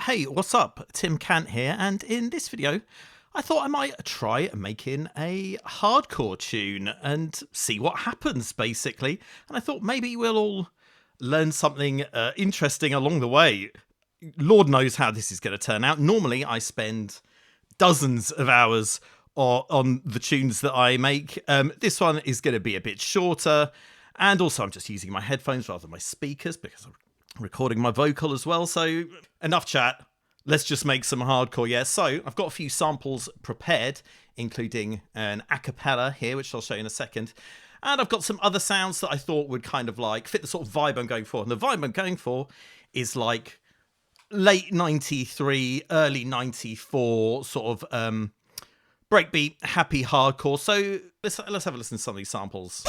Hey, what's up? Tim Cant here, and in this video, I thought I might try making a hardcore tune and see what happens, basically. And I thought maybe we'll all learn something interesting along the way. Lord knows how this is going to turn out. Normally, I spend dozens of hours on the tunes that I make. This one is going to be a bit shorter, and also I'm just using my headphones rather than my speakers because I'm recording my vocal as well. So enough chat, let's just make some hardcore. Yeah, so I've got a few samples prepared, including an a cappella here, which I'll show you in a second, and I've got some other sounds that I thought would kind of like fit the sort of vibe I'm going for. And the vibe I'm going for is like late 93 early 94 sort of breakbeat happy hardcore. So let's have a listen to some of these samples.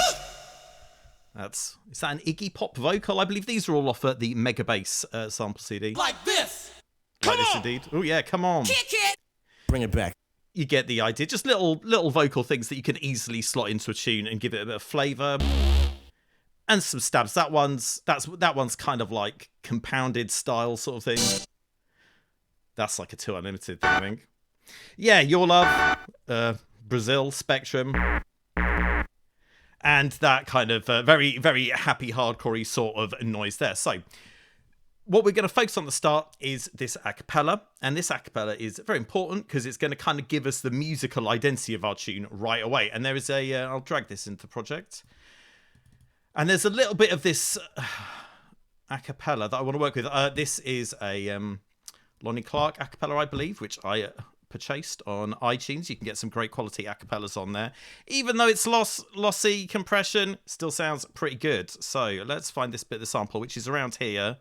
Is that an Iggy Pop vocal? I believe these are all off at the Mega Bass sample CD. Like this. Like this indeed. Oh yeah, come on. Kick it. Bring it back. You get the idea. Just little vocal things that you can easily slot into a tune and give it a bit of flavour. And some stabs. That one's kind of like compounded style sort of thing. That's like a 2 Unlimited thing, I think. Yeah, Your Love, Brazil, Spectrum. And that kind of very, very happy, hardcore-y sort of noise there. So what we're going to focus on at the start is this a cappella. And this a cappella is very important because it's going to kind of give us the musical identity of our tune right away. And there is I'll drag this into the project. And there's a little bit of this a cappella that I want to work with. This is a Lonnie Clark a cappella, I believe, which I purchased on iTunes. You can get some great quality a cappellas on there. Even though it's lossy compression, still sounds pretty good. So let's find this bit of the sample, which is around here.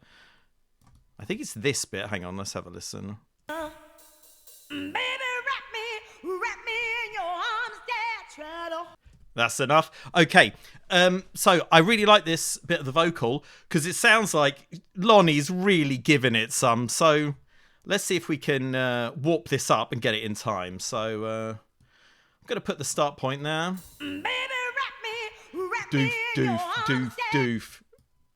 I think it's this bit. Hang on, let's have a listen. Baby, wrap me in your arms, Dad. That's enough. Okay, so I really like this bit of the vocal because it sounds like Lonnie's really giving it some. So let's see if we can warp this up and get it in time. So I'm going to put the start point there. Baby, wrap Doof, me in your doof, arms, doof, Dad. doof.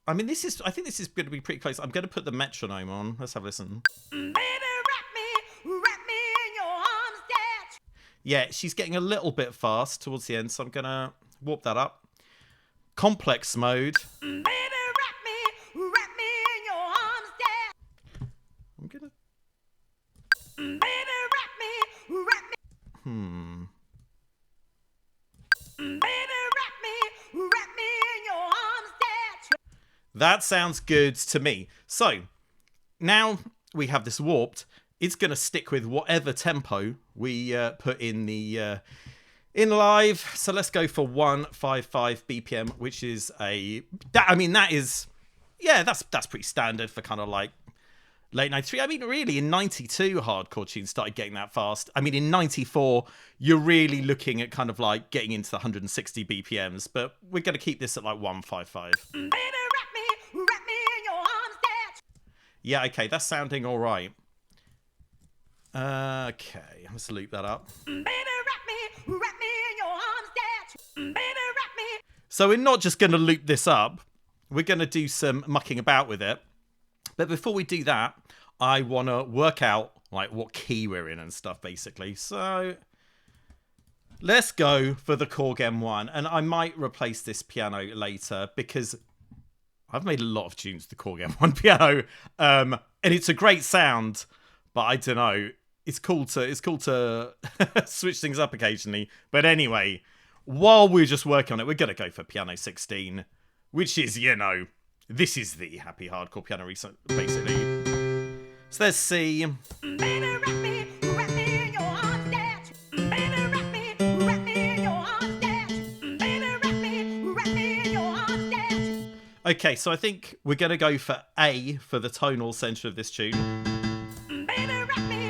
I mean, I think this is going to be pretty close. I'm going to put the metronome on. Let's have a listen. Baby, wrap me in your arms, Dad. Yeah, she's getting a little bit fast towards the end, so I'm going to warp that up. Complex mode. Baby, wrap me in your arms, Dad. I'm going to... Baby, wrap me Baby, wrap me in your arms, Dad. That sounds good to me. So now we have this warped. It's going to stick with whatever tempo we put in the in live. So let's go for 155 BPM, which is that's pretty standard for kind of like late 93. I mean, really, in 92, hardcore tunes started getting that fast. I mean, in 94, you're really looking at kind of like getting into the 160 BPMs, but we're going to keep this at like 155. Baby, wrap me in your arms, Dad. Yeah, okay, that's sounding all right. Okay, let's loop that up. Baby, wrap me in your arms, Dad. Baby, wrap me. So we're not just going to loop this up. We're going to do some mucking about with it. But before we do that, I want to work out like what key we're in and stuff, basically. So let's go for the Korg M1. And I might replace this piano later because I've made a lot of tunes to the Korg M1 piano. And it's a great sound, but I don't know. It's cool to switch things up occasionally. But anyway, while we're just working on it, we're going to go for piano 16, which is, this is the happy hardcore piano basically. So let's see. Baby, wrap me in your arms, Dad. Baby, wrap me in your arms, Dad. Baby, wrap me in your arms, Dad. Okay, so I think we're going to go for A for the tonal center of this tune. Baby, wrap me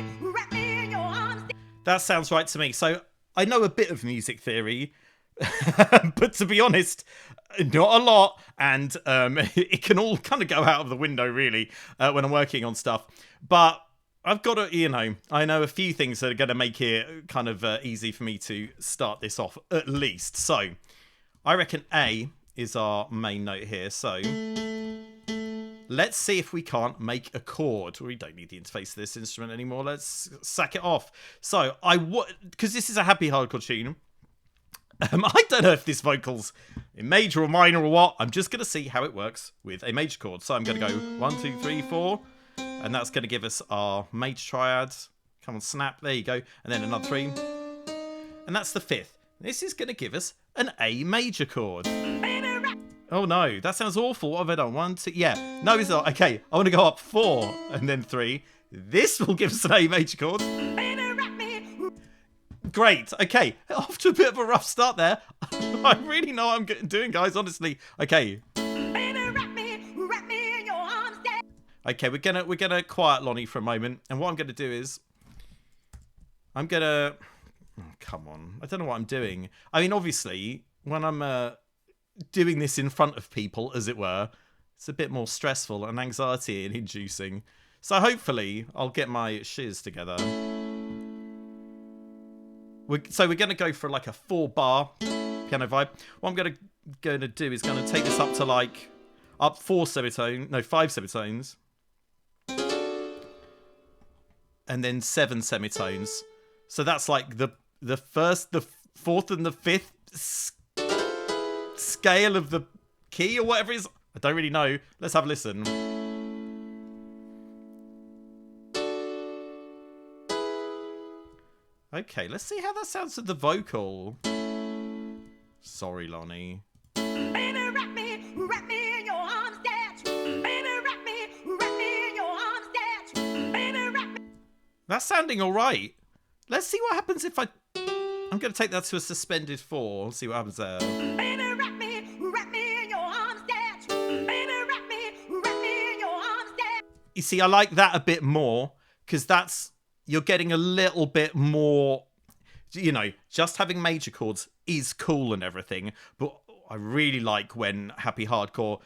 in your arms, Dad. That sounds right to me. So I know a bit of music theory, but to be honest, not a lot, and it can all kind of go out of the window really when I'm working on stuff. But I've got to, I know a few things that are going to make it kind of easy for me to start this off at least. So I reckon A is our main note here. So let's see if we can't make a chord. We don't need the interface to this instrument anymore. Let's sack it off. So because this is a happy hardcore tune. I don't know if this vocal's in major or minor or what. I'm just going to see how it works with a major chord. So I'm going to go 1, 2, 3, 4. And that's going to give us our major triad. Come on, snap. There you go. And then another 3. And that's the 5th. This is going to give us an A major chord. Oh no, that sounds awful. What have I done? 1, 2. Yeah. No, it's not. Okay, I want to go up 4 and then 3. This will give us an A major chord. Great. Okay, off to a bit of a rough start there. I really know what I'm doing, guys, honestly. Okay. Okay, we're gonna quiet Lonnie for a moment, and what I'm gonna do is I'm gonna come on. I don't know what I'm doing. I mean, obviously, when I'm doing this in front of people, as it were, it's a bit more stressful and anxiety inducing. So hopefully I'll get my shiz together. So we're going to go for like a 4-bar piano vibe. What I'm going to do is going to take this up to like up 5 semitones, and then 7 semitones. So that's like the 1st, the 4th, and the 5th scale of the key or whatever it is. I don't really know. Let's have a listen. Okay, let's see how that sounds with the vocal. Sorry, Lonnie. That's sounding alright. Let's see what happens if I'm going to take that to a suspended 4. See what happens there. You see, I like that a bit more, because you're getting a little bit more, just having major chords is cool and everything, but I really like when happy hardcore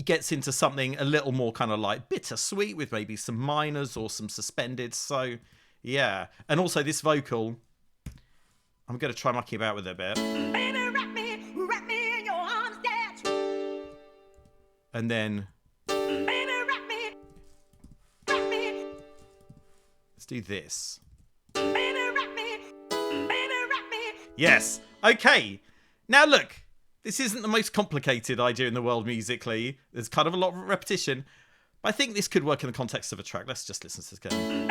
gets into something a little more kind of like bittersweet with maybe some minors or some suspended. So yeah, and also this vocal, I'm going to try mucking about with it a bit. And then let's do this. Yes. Okay. Now look, this isn't the most complicated idea in the world musically. There's kind of a lot of repetition, but I think this could work in the context of a track. Let's just listen to this again.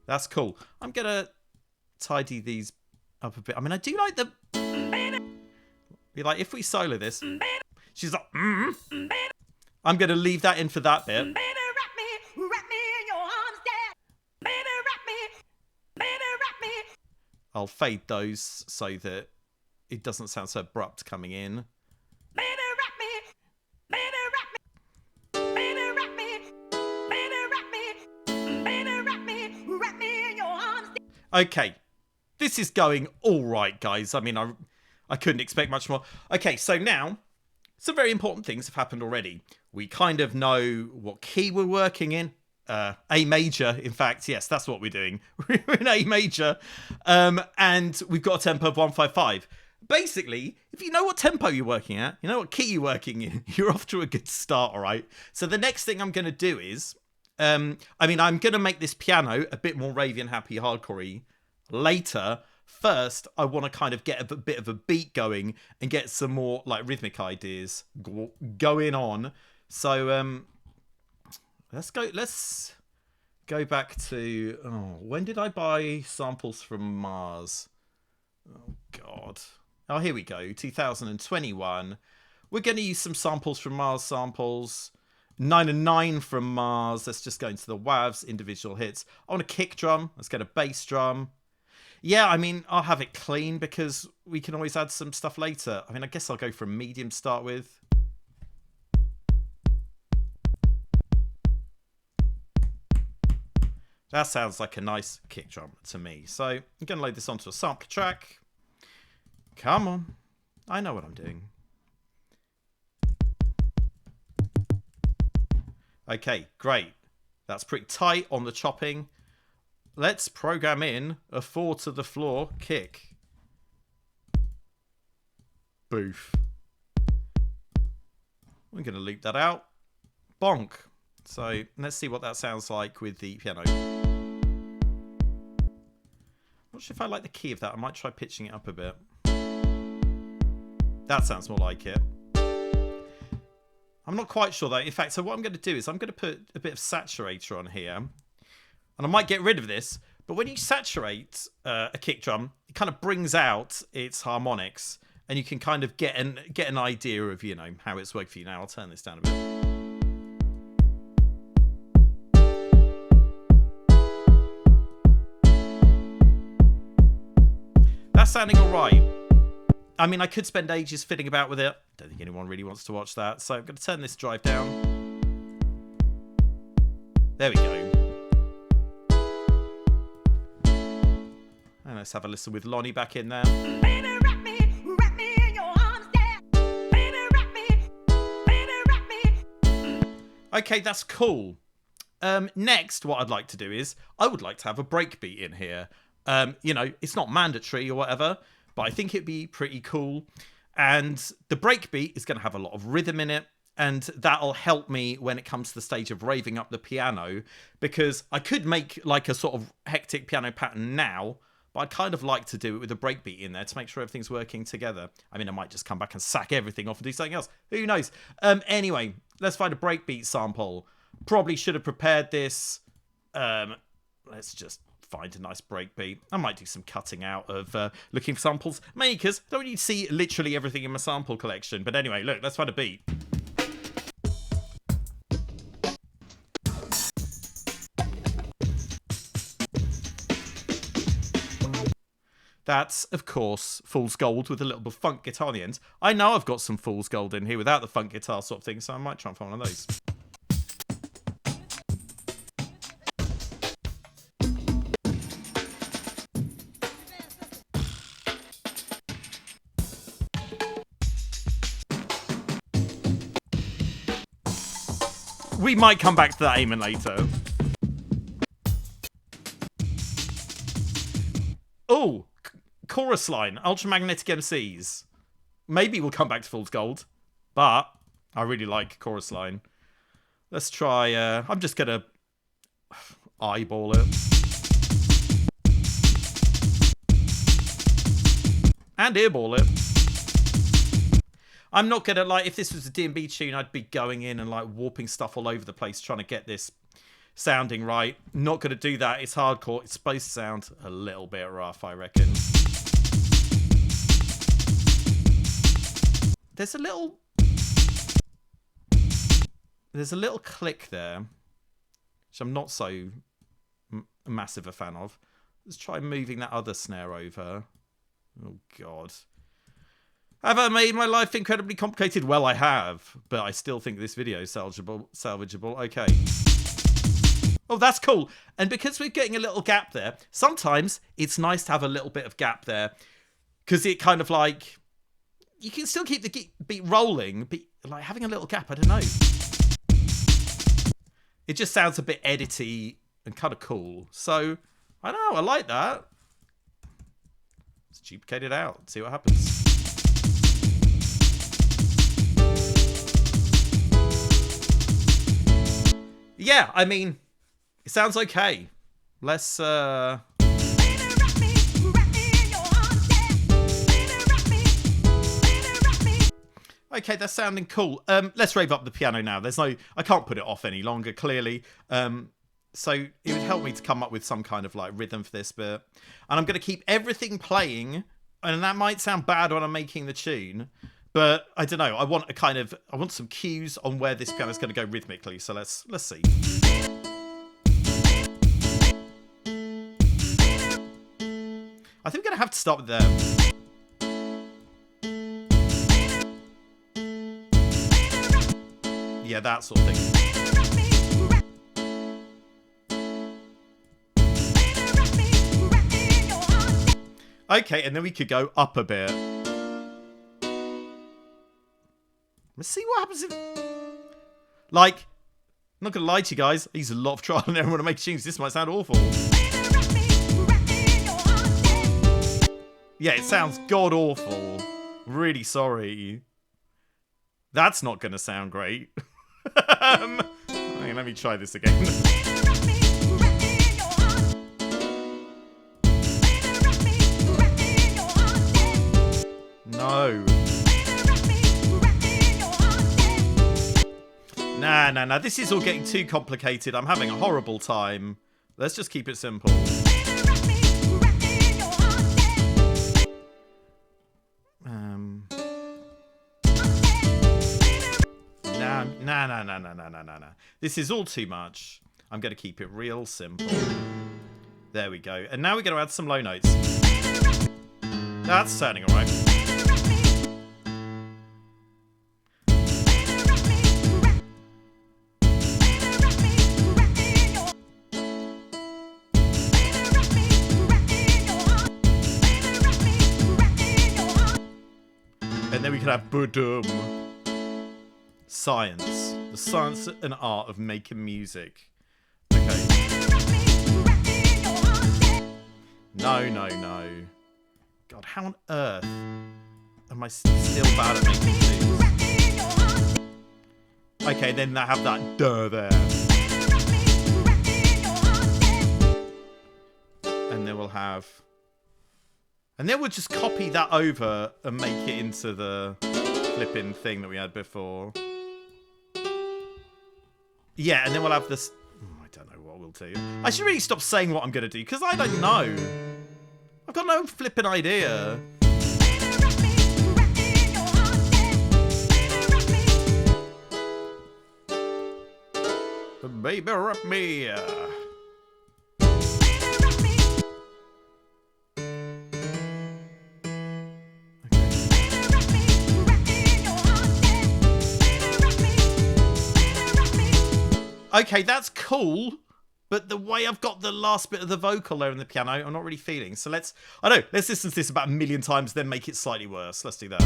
That's cool. I'm gonna tidy these up a bit. I mean, I do like the. Be like, if we solo this, she's like, I'm gonna leave that in for that bit. I'll fade those so that it doesn't sound so abrupt coming in. Okay, this is going all right, guys. I mean, I couldn't expect much more. Okay, so now some very important things have happened already. We kind of know what key we're working in. A major, in fact. Yes, that's what we're doing. We're in A major. And we've got a tempo of 155. Basically, if you know what tempo you're working at, you know what key you're working in, you're off to a good start, all right? So the next thing I'm going to do is, I'm going to make this piano a bit more ravey and happy hardcore-y later. First, I want to kind of get a bit of a beat going and get some more like rhythmic ideas going on. So let's go back to when did I buy samples from Mars? Oh god. Oh, here we go. 2021. We're going to use some samples from Mars samples. 9 and 9 from Mars. Let's just go into the WAVs, individual hits. I want a kick drum. Let's get a bass drum. Yeah, I mean, I'll have it clean because we can always add some stuff later. I mean, I guess I'll go for a medium to start with. That sounds like a nice kick drum to me. So I'm going to load this onto a sample track. Come on. I know what I'm doing. Okay, great. That's pretty tight on the chopping. Let's program in a 4 to the floor kick. Boof. We're going to loop that out. Bonk. So let's see what that sounds like with the piano. Not sure if I like the key of that. I might try pitching it up a bit. That sounds more like it. I'm not quite sure though. In fact, so what I'm going to do is I'm going to put a bit of saturator on here. And I might get rid of this. But when you saturate a kick drum, it kind of brings out its harmonics. And you can kind of get an idea of, you know, how it's worked for you. Now I'll turn this down a bit. That's sounding all right. I mean, I could spend ages fiddling about with it. Don't think anyone really wants to watch that. So I'm going to turn this drive down. There we go. And let's have a listen with Lonnie back in there. Baby, wrap me in your arms, yeah. Baby, wrap me. Okay, that's cool. Next, what I'd like to do is I would like to have a breakbeat in here. You know, it's not mandatory or whatever, but I think it'd be pretty cool. And the breakbeat is going to have a lot of rhythm in it. And that'll help me when it comes to the stage of raving up the piano. Because I could make like a sort of hectic piano pattern now, but I'd kind of like to do it with a breakbeat in there to make sure everything's working together. I mean, I might just come back and sack everything off and do something else. Who knows? Anyway, let's find a breakbeat sample. Probably should have prepared this. Let's just find a nice breakbeat. I might do some cutting out of looking for samples. Mainly because I don't need to see literally everything in my sample collection. But anyway, look, let's find a beat. That's, of course, Fool's Gold with a little bit of funk guitar on the end. I know I've got some Fool's Gold in here without the funk guitar sort of thing, so I might try and find one of those. We might come back to that aiming later. Oh, chorus line, Ultramagnetic MCs. Maybe we'll come back to Fool's Gold, but I really like chorus line. Let's try, I'm just going to eyeball it. And earball it. I'm not going to, like, if this was a D&B tune, I'd be going in and, like, warping stuff all over the place trying to get this sounding right. Not going to do that. It's hardcore. It's supposed to sound a little bit rough, I reckon. There's a little click there, which I'm not so massive a fan of. Let's try moving that other snare over. Oh, God. Have I made my life incredibly complicated? Well, I have, but I still think this video is salvageable. Okay. Oh, that's cool. And because we're getting a little gap there, sometimes it's nice to have a little bit of gap there because it kind of like, you can still keep the beat rolling, but like having a little gap, I don't know. It just sounds a bit edity and kind of cool. So, I don't know, I like that. Let's duplicate it out, see what happens. Yeah, I mean, it sounds okay. Let's, Okay, that's sounding cool. Let's rave up the piano now. I can't put it off any longer, clearly. So it would help me to come up with some kind of like rhythm for this bit. And I'm going to keep everything playing. And that might sound bad when I'm making the tune. But I don't know. I want some cues on where this piano is going to go rhythmically. So let's see. I think we're going to have to start with there. Yeah, that sort of thing. Okay, and then we could go up a bit. Let's see what happens if... Like, I'm not going to lie to you guys. I use a lot of trial and error when I make tunes. This might sound awful. Yeah, it sounds god-awful Really sorry. That's not going to sound great. Let me try this again. No. Nah. This is all getting too complicated. I'm having a horrible time. Let's just keep it simple. Nah. This is all too much. I'm going to keep it real simple. There we go. And now we're going to add some low notes. That's sounding alright. And then we can have budum. Science. The science and art of making music. Okay. No. God, how on earth am I still bad at making tunes? Okay, then I have that duh there. And then we'll have... And then we'll just copy that over and make it into the flipping thing that we had before. Yeah, and then we'll have this... I don't know what we'll do. I should really stop saying what I'm going to do, because I don't know. I've got no flipping idea. Baby, rap me. Okay, that's cool, but the way I've got the last bit of the vocal there in the piano, I'm not really feeling. So let's listen to this about 1 million times, then make it slightly worse. Let's do that.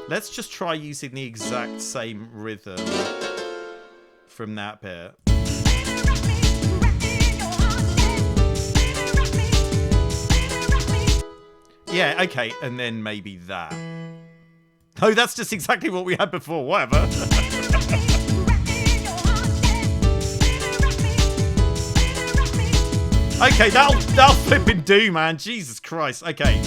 Let's just try using the exact same rhythm from that bit. Yeah, okay, and then maybe that. Oh, that's just exactly what we had before, whatever. Okay, that'll flipping do, man. Jesus Christ, okay.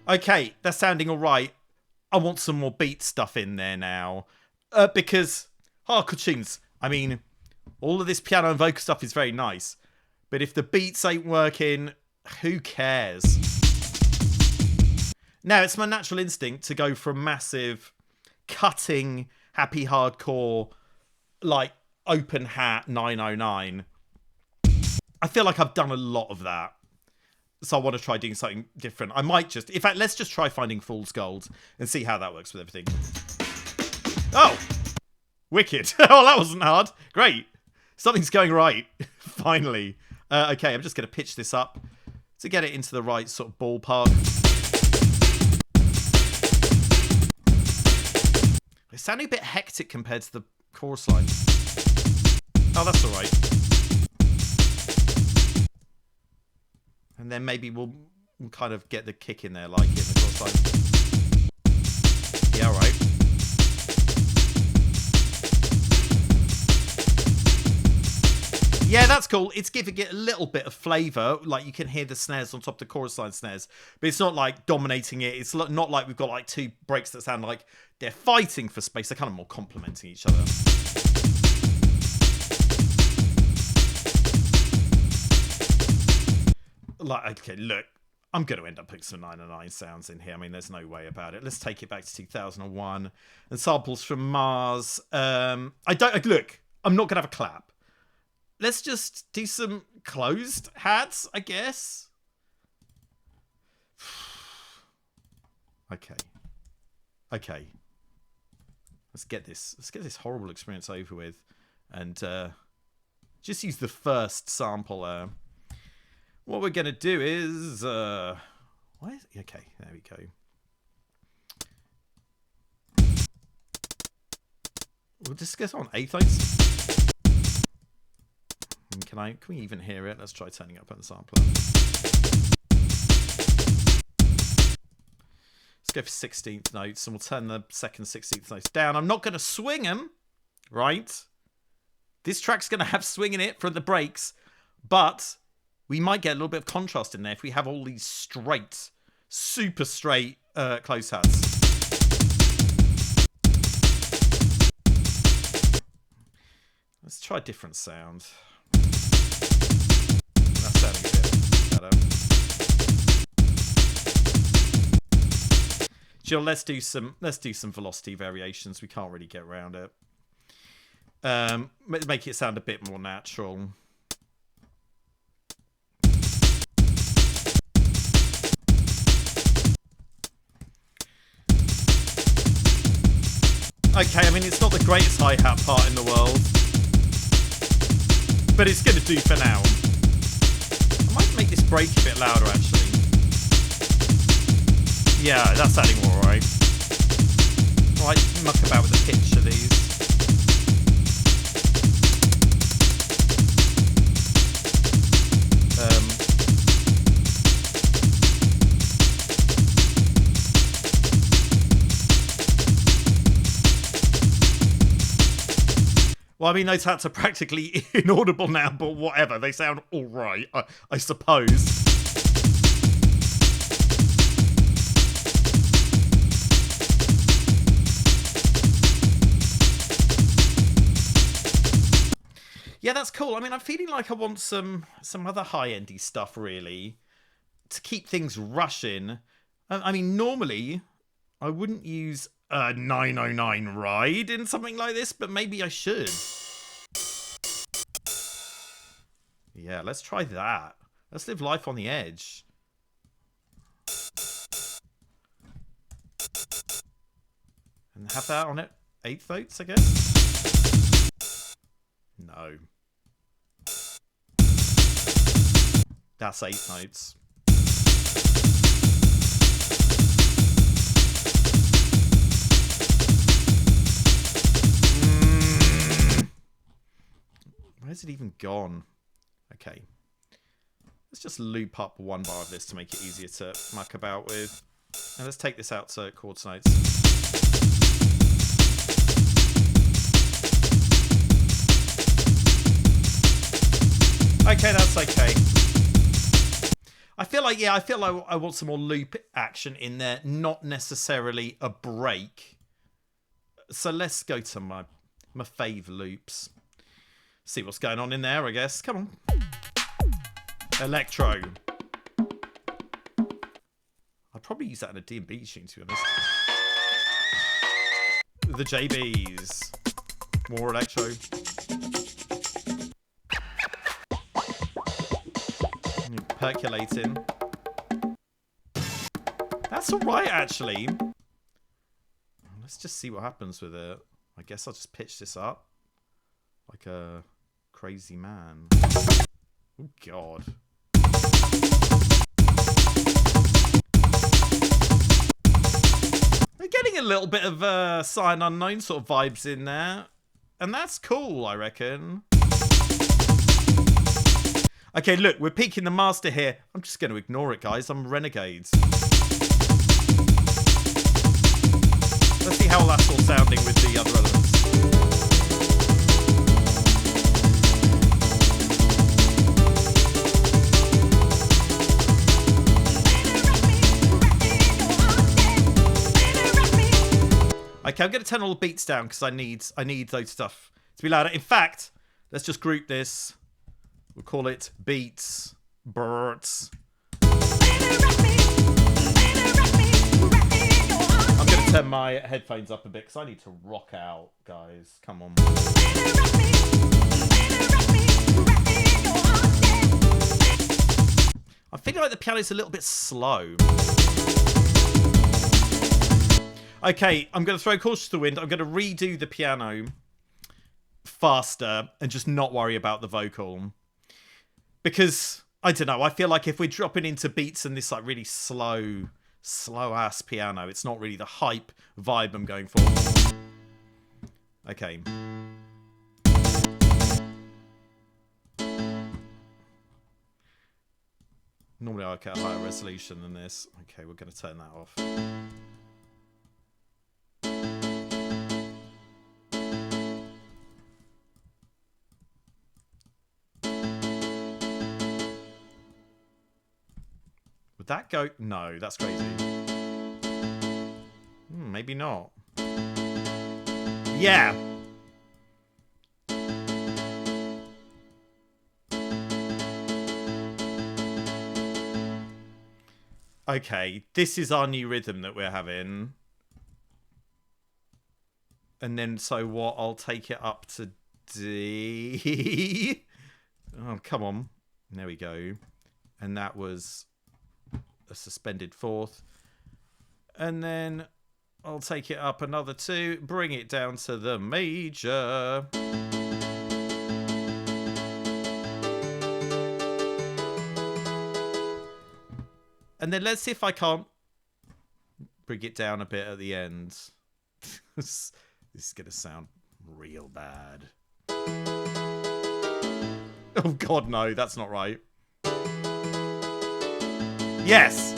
Okay, that's sounding alright. I want some more beat stuff in there now. Because hardcore tunes, I mean, all of this piano and vocal stuff is very nice. But if the beats ain't working, who cares? Now, it's my natural instinct to go from massive, cutting, happy hardcore, like, open hat 909. I feel like I've done a lot of that. So I want to try doing something different. I might just... In fact, let's just try finding Fool's Gold and see how that works with everything. Oh! Wicked. Oh, that wasn't hard. Great. Something's going right. Finally. Okay, I'm just going to pitch this up to get it into the right sort of ballpark. It's sounding a bit hectic compared to the chorus line. Oh, that's all right. And then maybe we'll kind of get the kick in there, like in the chorus line. Yeah, all right. Yeah, that's cool. It's giving it a little bit of flavour. Like, you can hear the snares on top of the chorus line snares. But it's not, like, dominating it. It's not like we've got, like, two breaks that sound like they're fighting for space. They're kind of more complementing each other. Like, okay, look. I'm going to end up putting some 909 sounds in here. I mean, there's no way about it. Let's take it back to 2001. And samples from Mars. Look, I'm not going to have a clap. Let's just do some closed hats, I guess. Okay. Let's get this horrible experience over with, and just use the first sample. What we're gonna do is okay, there we go. We'll just get on eighth notes. Can we even hear it? Let's try turning up on the sampler. Let's go for 16th notes, and we'll turn the second 16th notes down. I'm not going to swing them, right? This track's going to have swing in it for the breaks, but we might get a little bit of contrast in there if we have all these straight, super straight close hats. Let's try a different sound. That's sounding a bit better. Jill, let's do some velocity variations. We can't really get around it. Make it sound a bit more natural. Okay, I mean, it's not the greatest hi-hat part in the world, but it's going to do for now. I might make this break a bit louder, actually. Yeah, that's sounding alright. Right, muck about with the pitch of these. Well, I mean, those hats are practically inaudible now, but whatever. They sound alright, I suppose. Yeah, that's cool. I mean, I'm feeling like I want some other high-endy stuff, really, to keep things rushing. I mean, normally, I wouldn't use a 909 ride in something like this, but maybe I should. Yeah, let's try that. Let's live life on the edge. And have that on it. 8th notes, I guess? No. That's 8th notes. Where's it even gone? Okay. Let's just loop up one bar of this to make it easier to muck about with. And let's take this out to chords notes. Okay, that's okay. I feel like I want some more loop action in there, not necessarily a break. So let's go to my fave loops. See what's going on in there, I guess. Come on. Electro. I'd probably use that in a D&B tune, to be honest. The JBs. More electro. Percolating. That's alright, actually. Let's just see what happens with it. I guess I'll just pitch this up like a crazy man. Oh, God. We're getting a little bit of Sign Unknown sort of vibes in there. And that's cool, I reckon. Okay, look, we're peaking the master here. I'm just going to ignore it, guys. I'm renegades. Let's see how that's all sounding with the other elements. Okay, I'm going to turn all the beats down because I need those stuff to be louder. In fact, let's just group this. We'll call it Beats, Birds. I'm going to turn my headphones up a bit because I need to rock out, guys. Come on. I'm feeling like the piano's a little bit slow. Okay, I'm going to throw caution to the wind. I'm going to redo the piano faster and just not worry about the vocal. Because, I don't know, I feel like if we're dropping into beats and this like really slow ass piano, it's not really the hype vibe I'm going for. Okay. Normally I get a higher resolution than this. Okay, we're going to turn that off. Would that go? No, that's crazy. Maybe not. Yeah. Okay, this is our new rhythm that we're having. And then, so what? I'll take it up to D. Oh, come on. There we go. And that was a suspended fourth. And then I'll take it up another 2, bring it down to the major. And then let's see if I can't bring it down a bit at the end. This is going to sound real bad. Oh God, no, that's not right. Yes!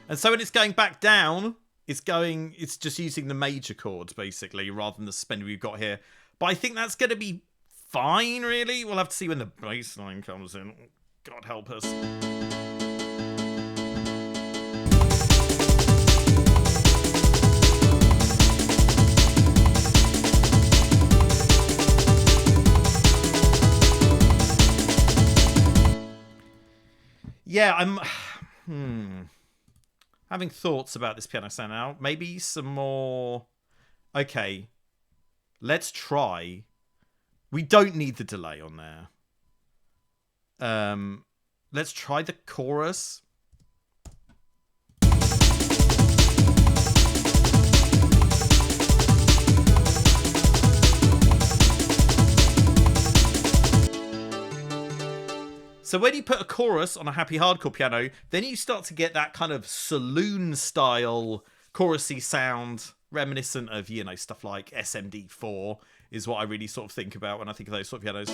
And so when it's going back down, it's just using the major chords, basically, rather than the suspended we've got here. But I think that's going to be fine, really. We'll have to see when the bass line comes in. God help us. Yeah, I'm having thoughts about this piano sound now. Maybe some more. Okay, let's try. We don't need the delay on there. Let's try the chorus. So when you put a chorus on a happy hardcore piano, then you start to get that kind of saloon style chorusy sound, reminiscent of, you know, stuff like SMD4 is what I really sort of think about when I think of those sort of pianos.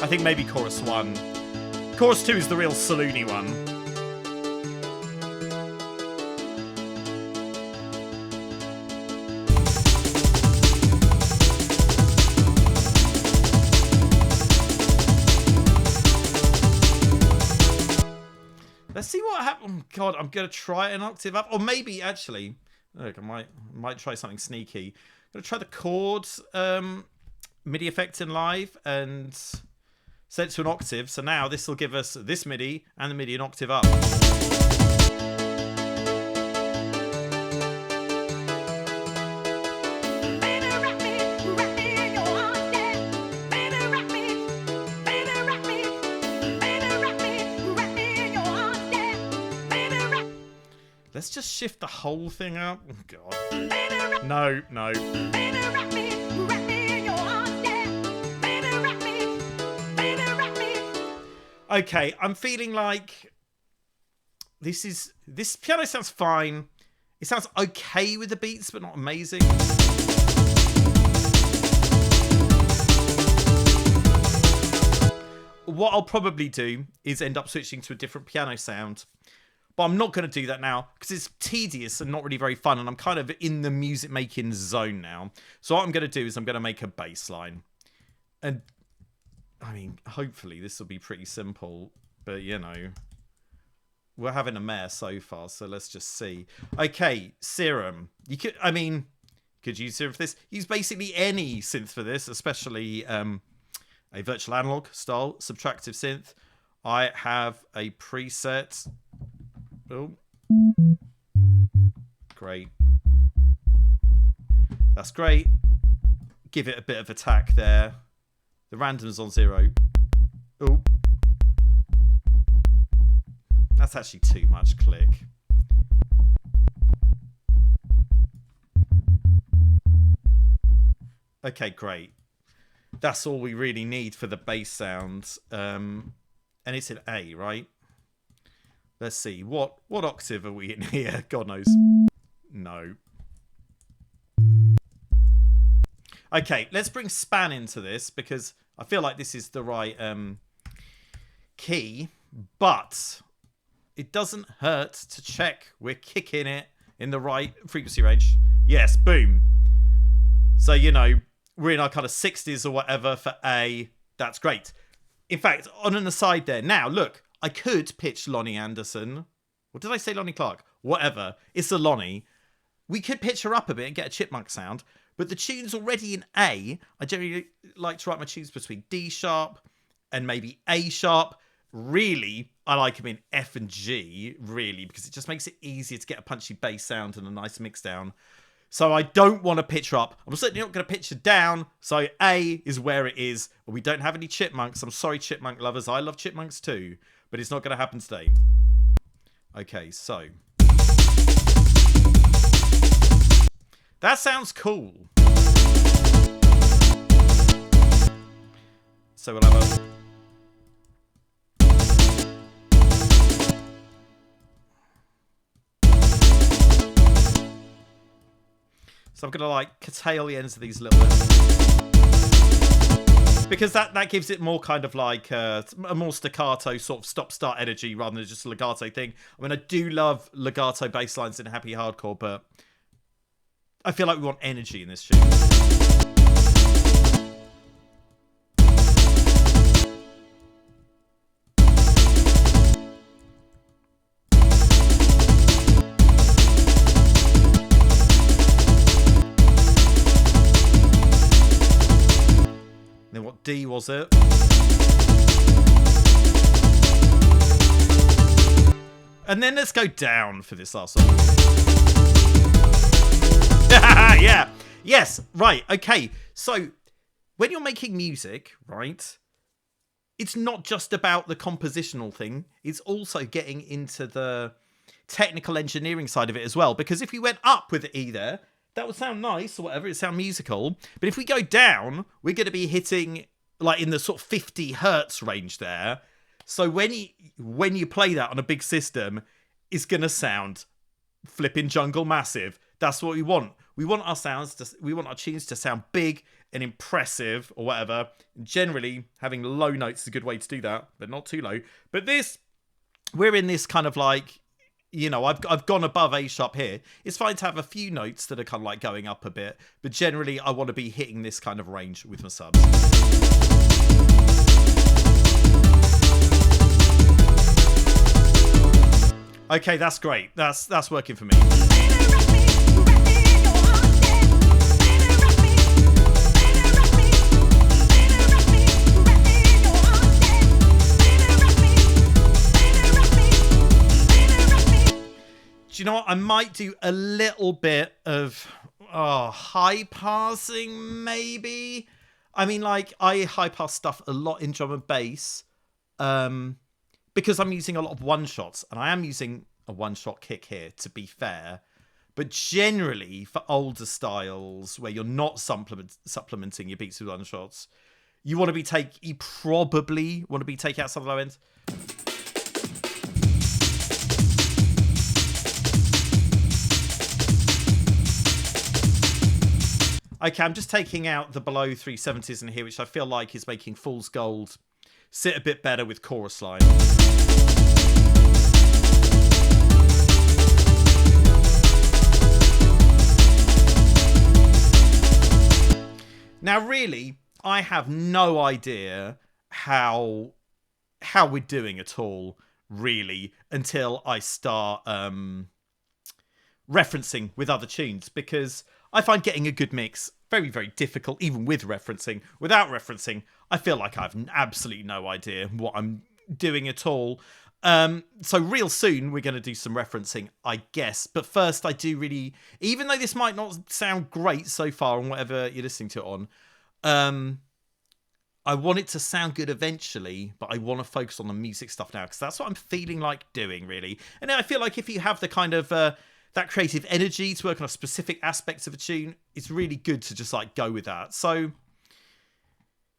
I think maybe chorus 1. Chorus 2 is the real saloony one. Let's see what happens. Oh God, I'm gonna try an octave up, or maybe actually, look, I might try something sneaky. I'm gonna try the chords MIDI effect in live and set it to an octave. So now this will give us this MIDI and the MIDI an octave up. Let's just shift the whole thing up. Oh God. No, no. Okay, I'm feeling like this piano sounds fine. It sounds okay with the beats, but not amazing. What I'll probably do is end up switching to a different piano sound. But I'm not going to do that now because it's tedious and not really very fun. And I'm kind of in the music making zone now. So what I'm going to do is I'm going to make a bass line. And I mean, hopefully this will be pretty simple. But, you know, we're having a mare so far. So let's just see. Okay, Serum. You could use Serum for this. Use basically any synth for this, especially a virtual analog style subtractive synth. I have a preset. Oh, great. That's great. Give it a bit of attack there. The random's on 0. Oh. That's actually too much click. Okay, great. That's all we really need for the bass sounds. And it's in A, right? Let's see. What octave are we in here? God knows. No. Okay, let's bring span into this because I feel like this is the right key, but it doesn't hurt to check we're kicking it in the right frequency range. Yes, boom. So, you know, we're in our kind of 60s or whatever for A. That's great. In fact, on an aside there, now look, I could pitch Lonnie Anderson. Or did I say Lonnie Clark? Whatever. It's a Lonnie. We could pitch her up a bit and get a chipmunk sound. But the tune's already in A. I generally like to write my tunes between D sharp and maybe A sharp. Really, I like them in F and G, really, because it just makes it easier to get a punchy bass sound and a nice mix down. So I don't want to pitch her up. I'm certainly not going to pitch her down. So A is where it is. We don't have any chipmunks. I'm sorry, chipmunk lovers. I love chipmunks too. But it's not going to happen today. Okay, so. That sounds cool. So we'll have a... So I'm going to like curtail the ends of these a little bit. Because that gives it more kind of like a more staccato sort of stop-start energy rather than just a legato thing. I mean, I do love legato bass lines in happy hardcore, but I feel like we want energy in this tune. Then what D was it? And then let's go down for this last song. Yeah. Yes. Right. Okay. So when you're making music, right, it's not just about the compositional thing. It's also getting into the technical engineering side of it as well. Because if we went up with the E there, that would sound nice or whatever. It sound musical. But if we go down, we're going to be hitting like in the sort of 50 hertz range there. So when you play that on a big system, it's going to sound flipping jungle massive. That's what we want. We want our tunes to sound big and impressive or whatever. Generally, having low notes is a good way to do that, but not too low. But we're in this kind of like, you know, I've gone above A sharp here. It's fine to have a few notes that are kind of like going up a bit, but generally I want to be hitting this kind of range with my subs. Okay, that's great. That's working for me. Do you know what? I might do a little bit of high passing, maybe. I mean, like, I high pass stuff a lot in drum and bass because I'm using a lot of one-shots, and I am using a one-shot kick here, to be fair. But generally, for older styles where you're not supplementing your beats with one-shots, you probably want to be taking out some of the low end. Okay, I'm just taking out the below 370s in here, which I feel like is making Fool's Gold sit a bit better with chorus line. Now, really, I have no idea how we're doing at all, really, until I start referencing with other tunes, because I find getting a good mix very, very difficult, even with referencing. Without referencing, I feel like I have absolutely no idea what I'm doing at all. So real soon, we're going to do some referencing, I guess. But first, I do really, even though this might not sound great so far on whatever you're listening to it on, I want it to sound good eventually, but I want to focus on the music stuff now because that's what I'm feeling like doing, really. And I feel like if you have the kind of that creative energy to work on a specific aspects of a tune, it's really good to just like go with that. So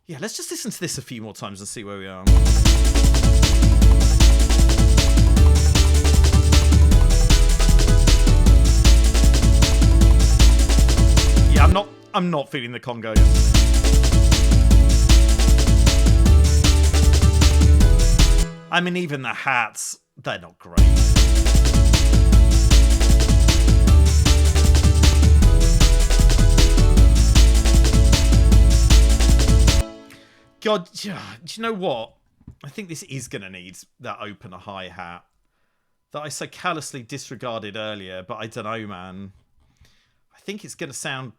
yeah, let's just listen to this a few more times and see where we are. Yeah, I'm not feeling the congos. I mean, even the hats, they're not great. God, do you know what? I think this is going to need that opener hi-hat that I so callously disregarded earlier, but I don't know, man. I think it's going to sound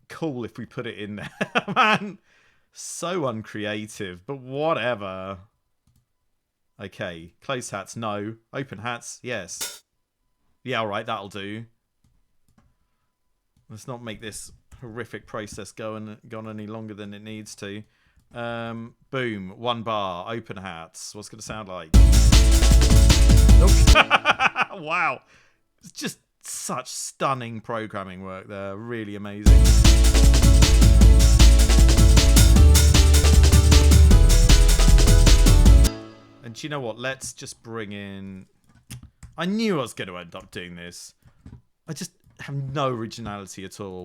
cool if we put it in there, man. So uncreative, but whatever. Okay, closed hats, no. Open hats, yes. Yeah, alright, that'll do. Let's not make this horrific process go on any longer than it needs to. Boom, 1 bar, open hats. What's it going to sound like? Wow. It's just such stunning programming work there. Really amazing. And do you know what? Let's just bring in... I knew I was going to end up doing this. I just have no originality at all.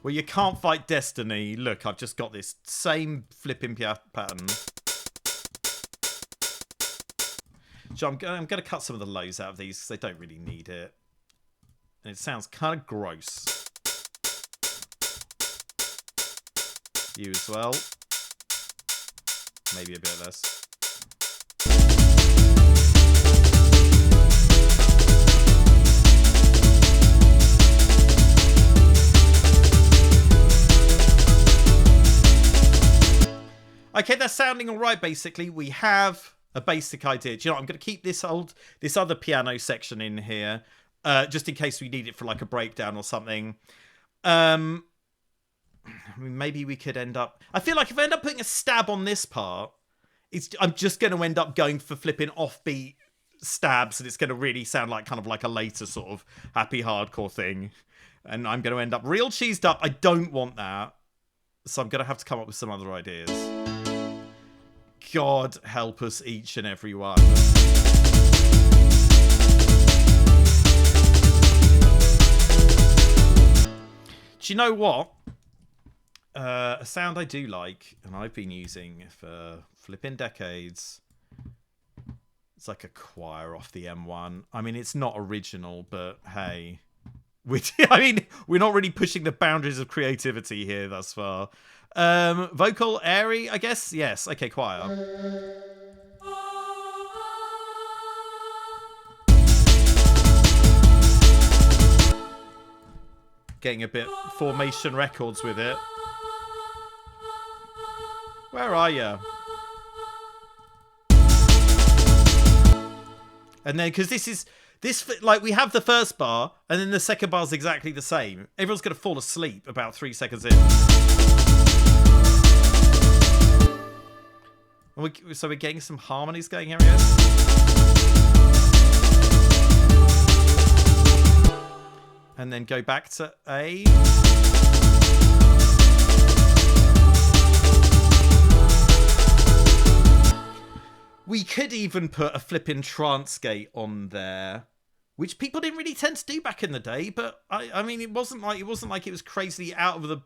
Well, you can't fight destiny. Look, I've just got this same flipping pattern. So I'm going to cut some of the lows out of these because they don't really need it. And it sounds kind of gross. You as well. Maybe a bit less. Okay, that's sounding all right, basically. We have a basic idea. Do you know what? I'm going to keep this other piano section in here, just in case we need it for like a breakdown or something. I mean, maybe we could end up... I feel like if I end up putting a stab on this part, I'm just going to end up going for flipping offbeat stabs, and it's going to really sound like kind of like a later sort of happy hardcore thing. And I'm going to end up real cheesed up. I don't want that. So I'm going to have to come up with some other ideas. God help us each and every one. Do you know what? A sound I do like, and I've been using for flipping decades. It's like a choir off the M1. I mean, it's not original, but hey. I mean, we're not really pushing the boundaries of creativity here thus far. Vocal, airy, I guess? Yes. Okay, choir. Getting a bit Formation Records with it. Where are you? And then, because this, like, we have the first bar, and then the second bar is exactly the same. Everyone's going to fall asleep about 3 seconds in. So we're getting some harmonies going here, I guess. And then go back to A. We could even put a flipping trance gate on there, which people didn't really tend to do back in the day. But I mean, it wasn't like it was crazily out of the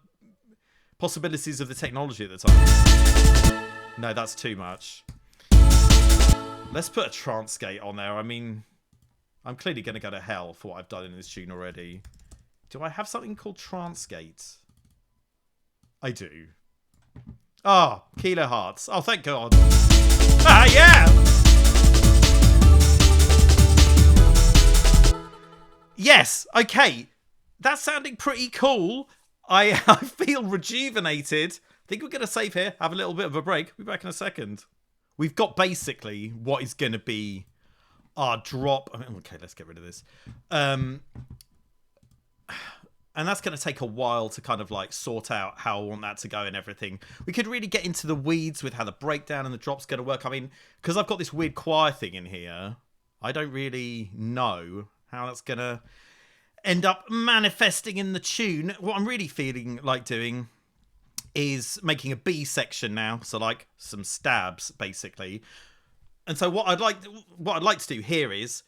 possibilities of the technology at the time. No, that's too much. Let's put a trance gate on there. I mean, I'm clearly going to go to hell for what I've done in this tune already. Do I have something called trance gate? I do. Ah, oh, Kilo Hearts. Oh, thank God. Ah, yeah! Yes, okay. That's sounding pretty cool. I feel rejuvenated. I think we're going to save here, have a little bit of a break. We'll be back in a second. We've got basically what is going to be our drop. I mean, okay, let's get rid of this. and that's going to take a while to kind of like sort out how I want that to go and everything. We could really get into the weeds with how the breakdown and the drop's going to work. I mean, because I've got this weird choir thing in here, I don't really know how that's going to end up manifesting in the tune. What I'm really feeling like doing is making a B section now, so like some stabs basically. And so what I'd like to do here is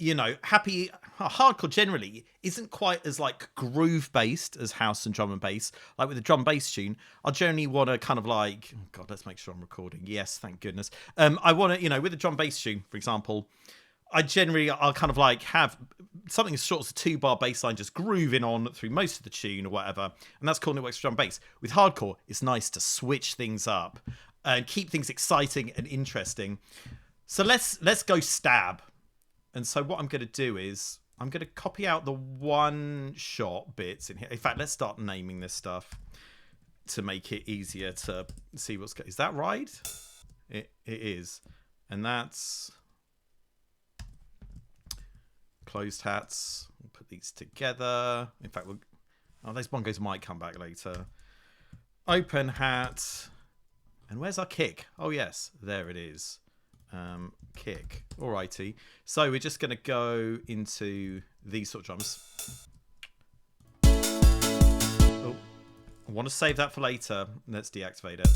you know, hardcore generally isn't quite as like groove based as house and drum and bass. Like with a drum bass tune, I generally want to kind of like, oh God, let's make sure I'm recording. Yes, thank goodness. I want to, you know, with a drum bass tune, for example, I'll kind of like have something as short as a 2-bar bass line just grooving on through most of the tune or whatever. And that's cool, and it works for drum bass. With hardcore, it's nice to switch things up and keep things exciting and interesting. So let's go stab. And so what I'm going to do is I'm going to copy out the one-shot bits in here. In fact, let's start naming this stuff to make it easier to see what's going on. Is that right? It is. And that's closed hats. We'll put these together. In fact, those bongos might come back later. Open hat. And where's our kick? Oh, yes. There it is. Kick. Alrighty. So we're just going to go into these sort of drums. Oh, I want to save that for later. Let's deactivate it.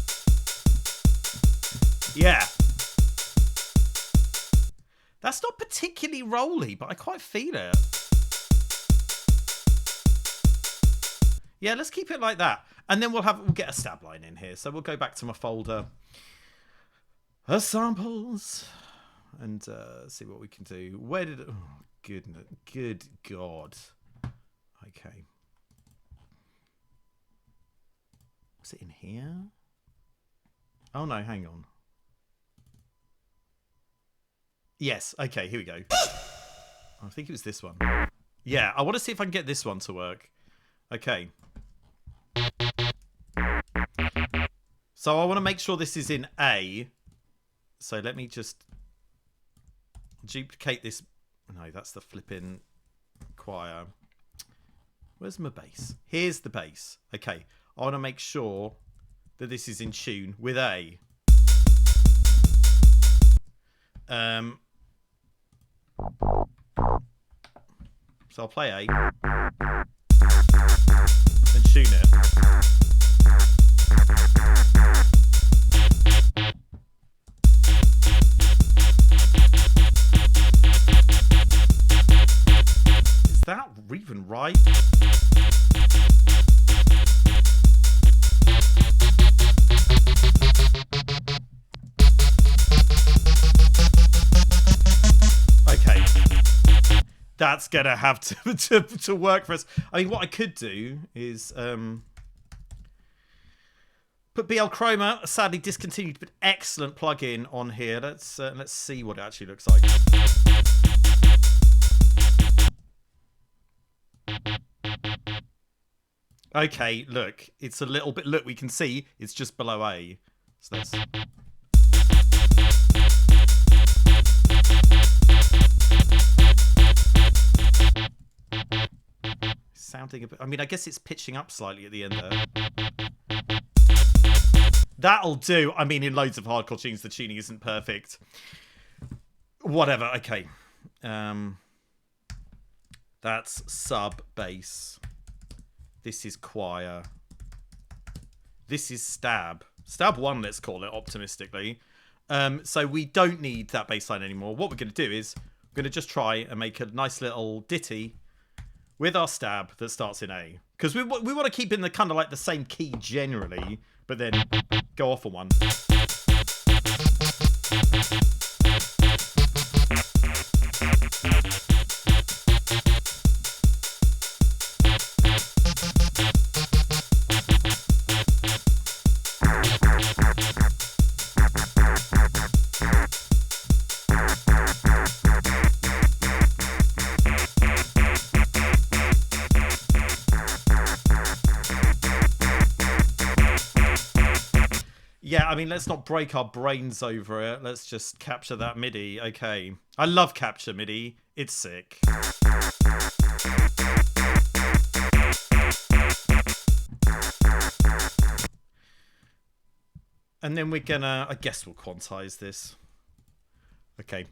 Yeah. That's not particularly rolly, but I quite feel it. Yeah, let's keep it like that. And then we'll get a stab line in here. So we'll go back to my folder. Samples. And see what we can do. Where did it... Oh, goodness. Good God. Okay. Was it in here? Oh, no. Hang on. Yes. Okay, here we go. I think it was this one. Yeah, I want to see if I can get this one to work. Okay. So I want to make sure this is in A. So let me just duplicate this. No, that's the flipping choir. Where's my bass? Here's the bass. Okay. I want to make sure that this is in tune with A. So I'll play A and tune it. Is that even right? Okay. That's gonna have to work for us. I mean, what I could do is put BL Chroma, a sadly discontinued but excellent plugin, on here. Let's see what it actually looks like. Okay, look, it's a little bit. Look, we can see it's just below A. So let's. Sounding a bit. I mean, I guess it's pitching up slightly at the end there. That'll do. I mean, in loads of hardcore tunes, the tuning isn't perfect. Whatever. Okay. That's sub bass. This is choir. This is stab. Stab 1, let's call it optimistically. So we don't need that bass line anymore. What we're going to do is we're going to just try and make a nice little ditty with our stab that starts in A. Because we want to keep in the kind of like the same key generally, but then go off on one. Yeah, I mean, let's not break our brains over it. Let's just capture that MIDI. Okay. I love capture MIDI. It's sick. And then we're gonna, I guess we'll quantize this. Okay.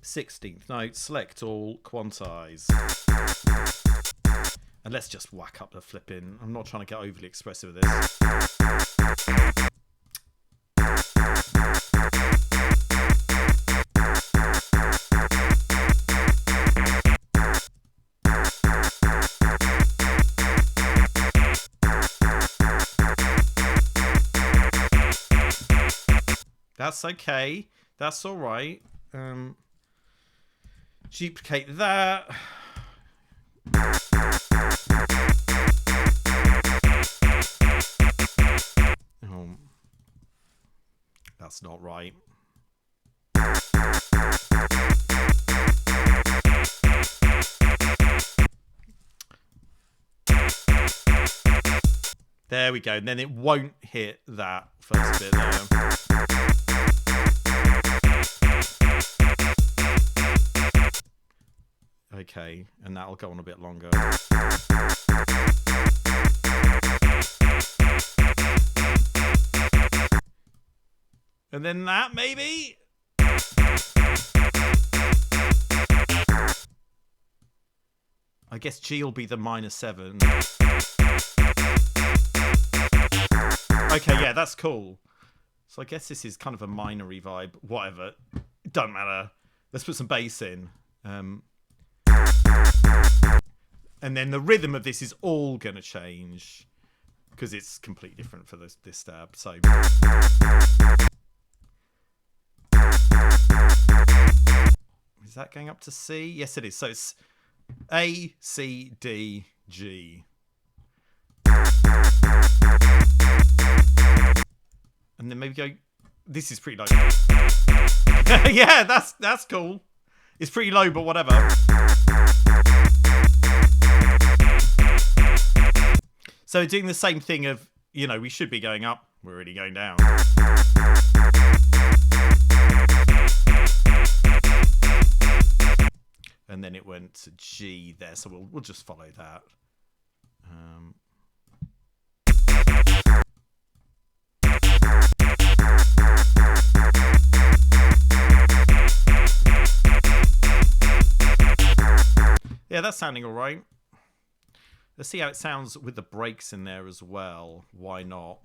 16th note, select all, quantize. And let's just whack up the flipping. I'm not trying to get overly expressive with this. That's okay. That's all right. Duplicate that. Oh, that's not right. There we go. And then it won't hit that first bit there. Okay, and that'll go on a bit longer. And then that, maybe? I guess G will be the -7. Okay, yeah, that's cool. So I guess this is kind of a minor-y vibe. Whatever. It doesn't matter. Let's put some bass in. And then the rhythm of this is all going to change because it's completely different for this stab. So is that going up to C? Yes, it is. So it's A, C, D, G. And then maybe go. This is pretty low. Yeah, that's cool. It's pretty low, but whatever. So doing the same thing of, you know, we should be going up. We're already going down. And then it went to G there, so we'll just follow that. Yeah, that's sounding all right. Let's see how it sounds with the breaks in there as well. Why not?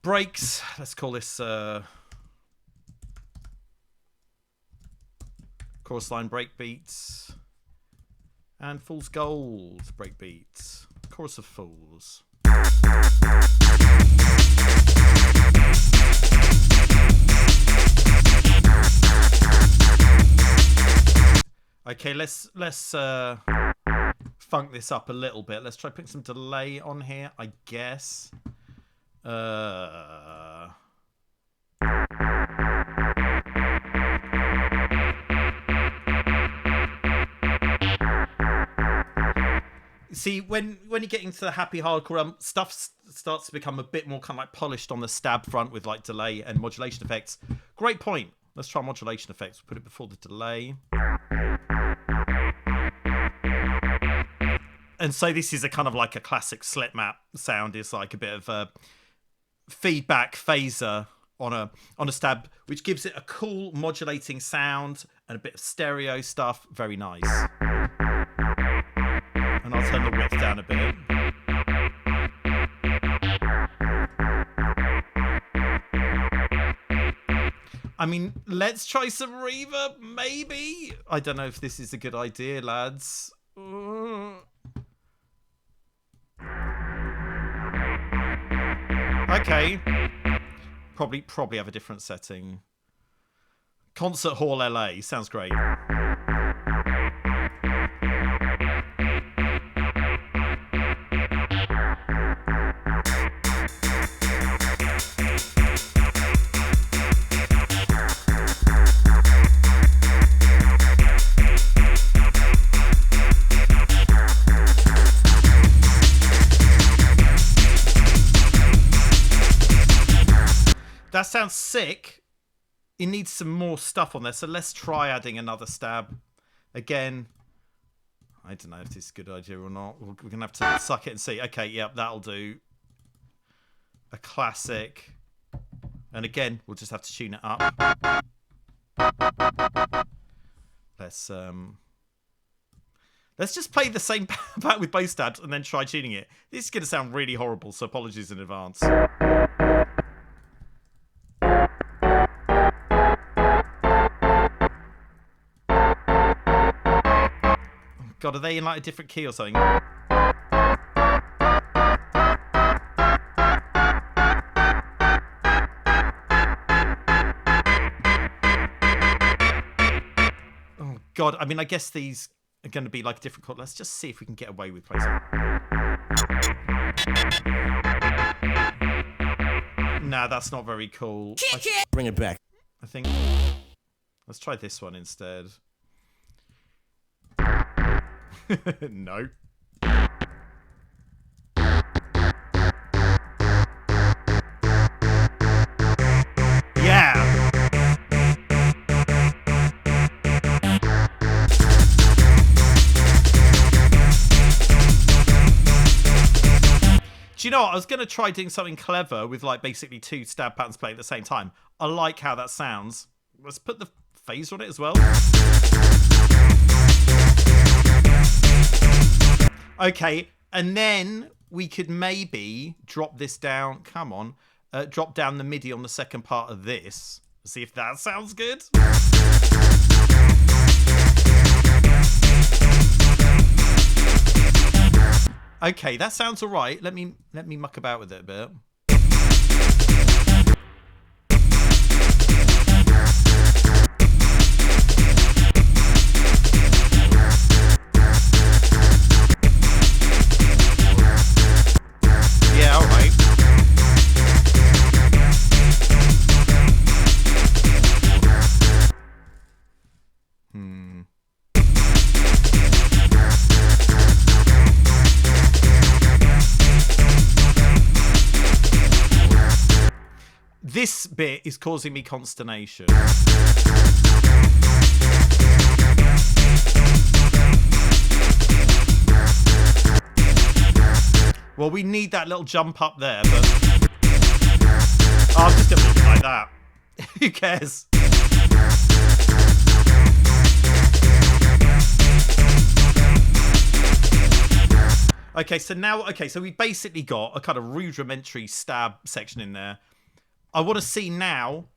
Breaks. Let's call this chorus line breakbeats. And Fool's Gold breakbeats. Chorus of Fools. Okay, let's funk this up a little bit. Let's try putting some delay on here, I guess. See, when you get into the happy hardcore, stuff starts to become a bit more kind of like polished on the stab front with like delay and modulation effects. Great point. Let's try modulation effects. We'll put it before the delay. And so this is a kind of like a classic slip map sound. It's like a bit of a feedback phaser on a stab, which gives it a cool modulating sound and a bit of stereo stuff. Very nice. And I'll turn the width down a bit. I mean, let's try some reverb, maybe? I don't know if this is a good idea, lads. Okay. Probably have a different setting. Concert Hall LA. Sounds great. That sounds sick. It needs some more stuff on there, so let's try adding another stab. Again, I don't know if this is a good idea or not. We're going to have to suck it and see. Okay, yep, that'll do. A classic. And again, we'll just have to tune it up. Let's just play the same back with both stabs and then try tuning it. This is going to sound really horrible, so apologies in advance. God, are they in like a different key or something? Oh God, I mean, I guess these are going to be like different chords. Let's just see if we can get away with playing something. Nah, that's not very cool. Bring it back. I think let's try this one instead. No. Yeah. Do you know what? I was going to try doing something clever with like basically two stab patterns playing at the same time. I like how that sounds. Let's put the phaser on it as well. Okay, and then we could maybe drop this down. Come on. Drop down the MIDI on the second part of this. See if that sounds good. Okay, that sounds all right. Let me muck about with it a bit. Yeah, all right. This bit is causing me consternation. Well, we need that little jump up there, but... Oh, I'm just going to leave it like that. Who cares? Okay, so now... Okay, so we basically got a kind of rudimentary stab section in there. I want to see now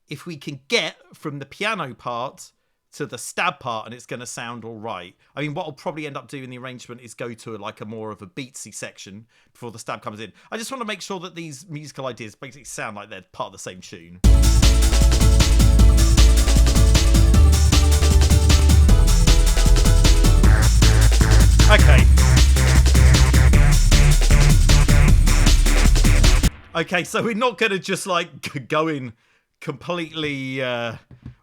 if we can get from the piano part to the stab part and it's going to sound all right. I mean, what I'll probably end up doing in the arrangement is go to like a more of a beatsy section before the stab comes in. I just want to make sure that these musical ideas basically sound like they're part of the same tune. Okay. Okay, so we're not going to just like go in completely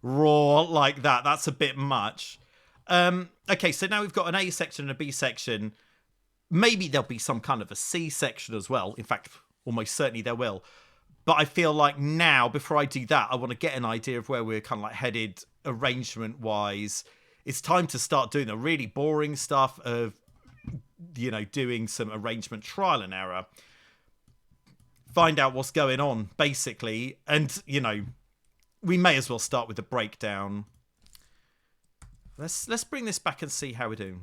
raw like that. That's a bit much. Okay, so now we've got an A section and a B section. Maybe there'll be some kind of a C section as well. In fact, almost certainly there will. But I feel like now, before I do that, I want to get an idea of where we're kind of like headed arrangement-wise. It's time to start doing the really boring stuff of, you know, doing some arrangement trial and error. Find out what's going on, basically. And, you know, we may as well start with the breakdown. Let's bring this back and see how we're doing.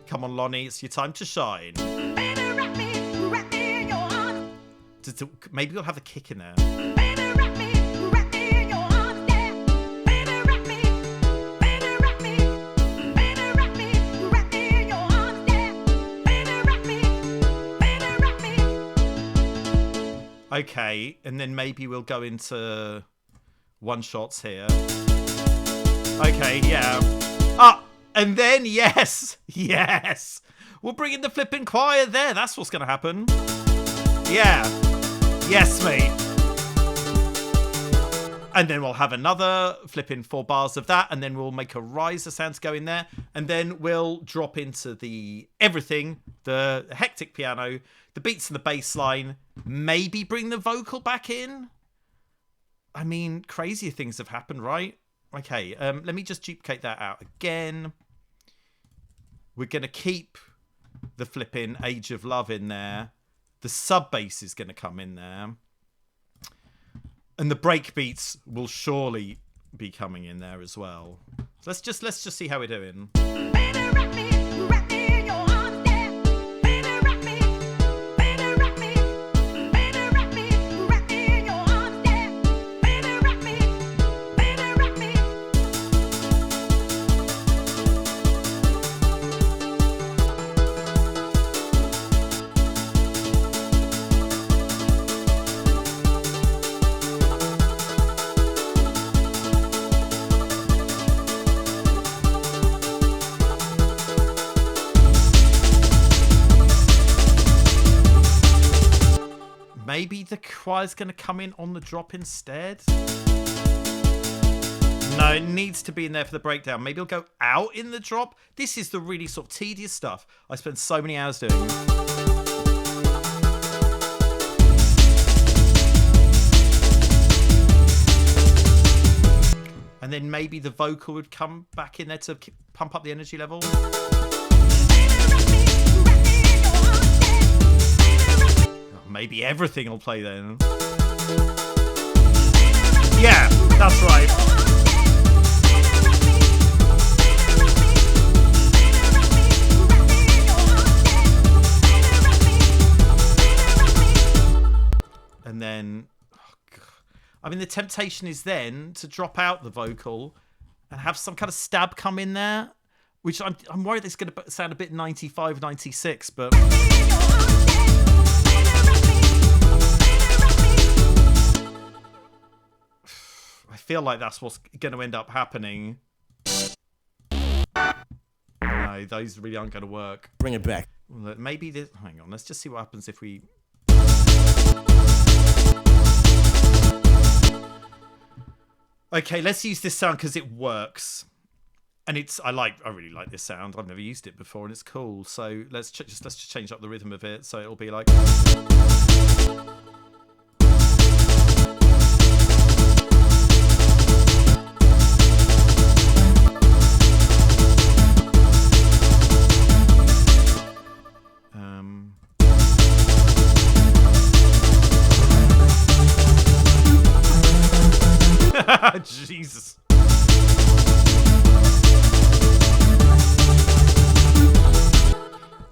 Come on, Lonnie, it's your time to shine. Baby, wrap me in your arms. Maybe we'll have a kick in there. Baby, wrap me in your arms, yeah. Baby, wrap me in your arms, yeah. Baby, wrap me. Okay, and then maybe we'll go into one-shots here. Okay, yeah. Ah! And then, yes! Yes! We'll bring in the flipping choir there. That's what's going to happen. Yeah. Yes, mate. And then we'll have another flipping 4 bars of that. And then we'll make a riser sound to go in there. And then we'll drop into the everything the hectic piano, the beats and the bass line, maybe bring the vocal back in. I mean, crazier things have happened, right? Okay, let me just duplicate that out again. We're going to keep the flipping Age of Love in there. The sub bass is going to come in there. And the breakbeats will surely be coming in there as well. So let's just see how we're doing. Baby, wrap me in your arms, yeah. Baby, wrap me in your arms, yeah. Baby, wrap me. Maybe the choir's going to come in on the drop instead. No, it needs to be in there for the breakdown. Maybe it'll go out in the drop. This is the really sort of tedious stuff I spend so many hours doing. And then maybe the vocal would come back in there to pump up the energy level. Maybe everything will play then. Yeah, that's right. And then, I mean, the temptation is then to drop out the vocal and have some kind of stab come in there, which I'm worried it's going to sound a bit 95, 96, but... I feel like that's what's going to end up happening. No, those really aren't going to work. Bring it back. Maybe this... Hang on, let's just see what happens if we... Okay, let's use this sound because it works. And it's... I really like this sound. I've never used it before and it's cool. So let's just change up the rhythm of it. So it'll be like... Jesus.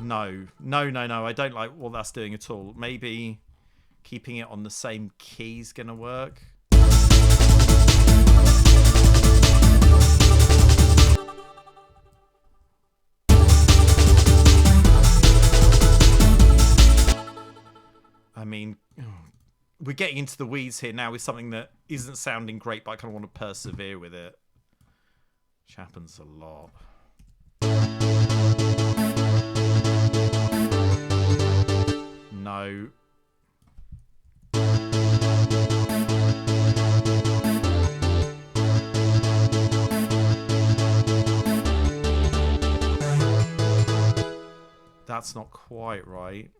No. I don't like what that's doing at all. Maybe keeping it on the same key is going to work. I mean... We're getting into the weeds here now with something that isn't sounding great, but I kind of want to persevere with it. Which happens a lot. No. That's not quite right.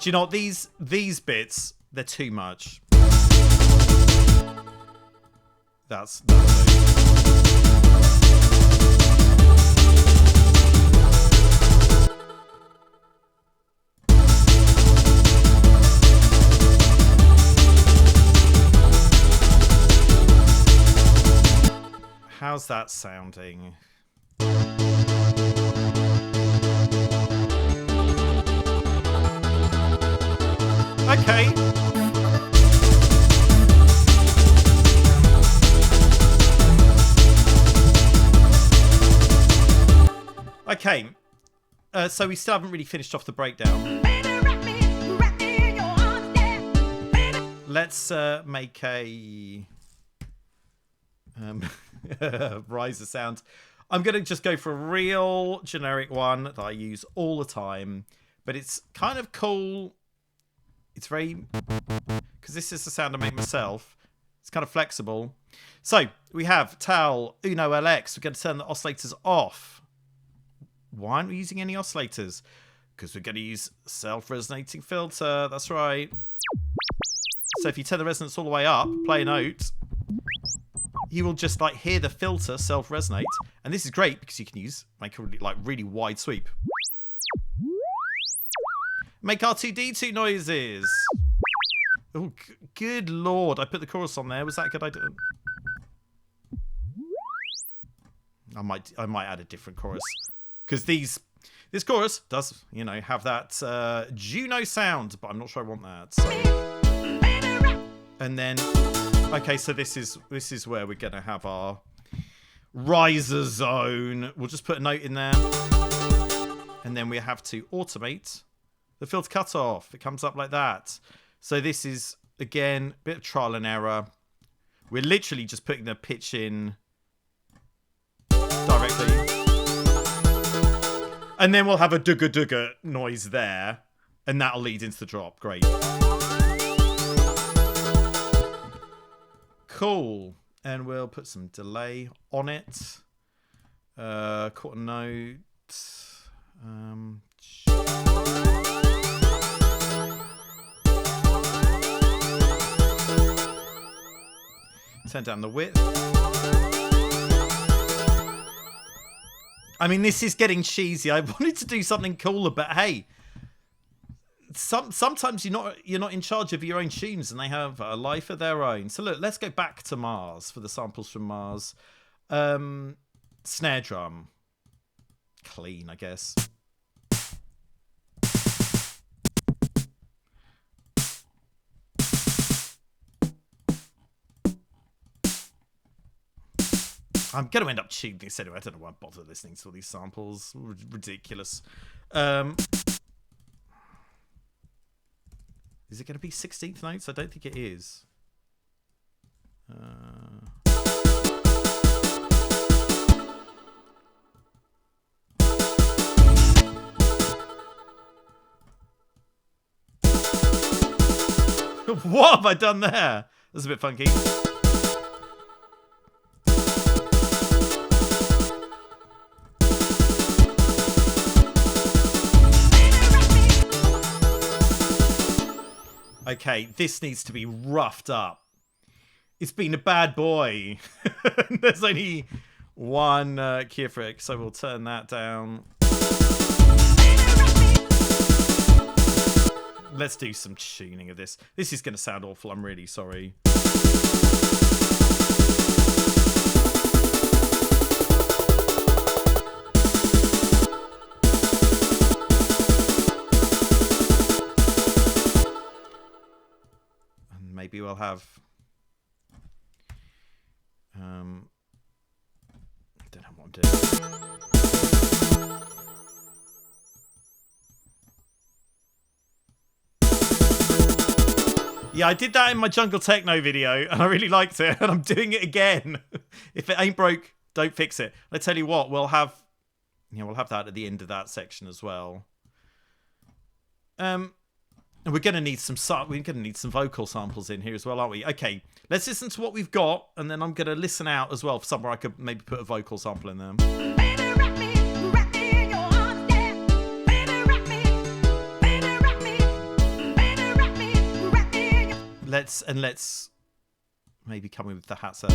Do you know what? These bits, they're too much. That's it. How's that sounding? Okay. Okay. So we still haven't really finished off the breakdown. Baby, wrap me in your arms, yeah. let's make a riser sound. I'm going to just go for a real generic one that I use all the time, but it's kind of cool. It's very, because this is the sound I make myself. It's kind of flexible. So we have Tal Uno LX. We're going to turn the oscillators off. Why aren't we using any oscillators? Because we're going to use self-resonating filter. That's right. So if you turn the resonance all the way up, play a note, you will just like hear the filter self-resonate, and this is great because you can make a really wide sweep. Make R2D2 noises. Oh, good lord! I put the chorus on there. Was that a good idea? I might add a different chorus because this chorus does have that Juno sound, but I'm not sure I want that. So. And then. Okay, so this is where we're going to have our riser zone. We'll just put a note in there. And then we have to automate the filter cutoff. It comes up like that. So this is, again, a bit of trial and error. We're literally just putting the pitch in directly. And then we'll have a dugga noise there. And that'll lead into the drop. Great. Cool. And we'll put some delay on it. Quarter note. Turn down the width. I mean, this is getting cheesy. I wanted to do something cooler, but hey, sometimes you're not in charge of your own tunes, and they have a life of their own. So look, let's go back to Mars for the samples from Mars. Snare drum, clean, I guess. I'm going to end up tuning this anyway. I don't know why I bother listening to all these samples. Ridiculous. Is it going to be 16th notes? I don't think it is. What have I done there? That's a bit funky. Okay, this needs to be roughed up. It's been a bad boy. There's only one key effect, so we'll turn that down. Let's do some tuning of this. This is going to sound awful. I'm really sorry. Maybe we'll have I don't know what I'm doing. Yeah, I did that in my jungle techno video and I really liked it, and I'm doing it again. If it ain't broke, don't fix it. I tell you what, we'll have that at the end of that section as well. And we're going to need some vocal samples in here as well, aren't we? Okay, let's listen to what we've got, and then I'm going to listen out as well for somewhere I could maybe put a vocal sample in there. Let's maybe come in with the hat set.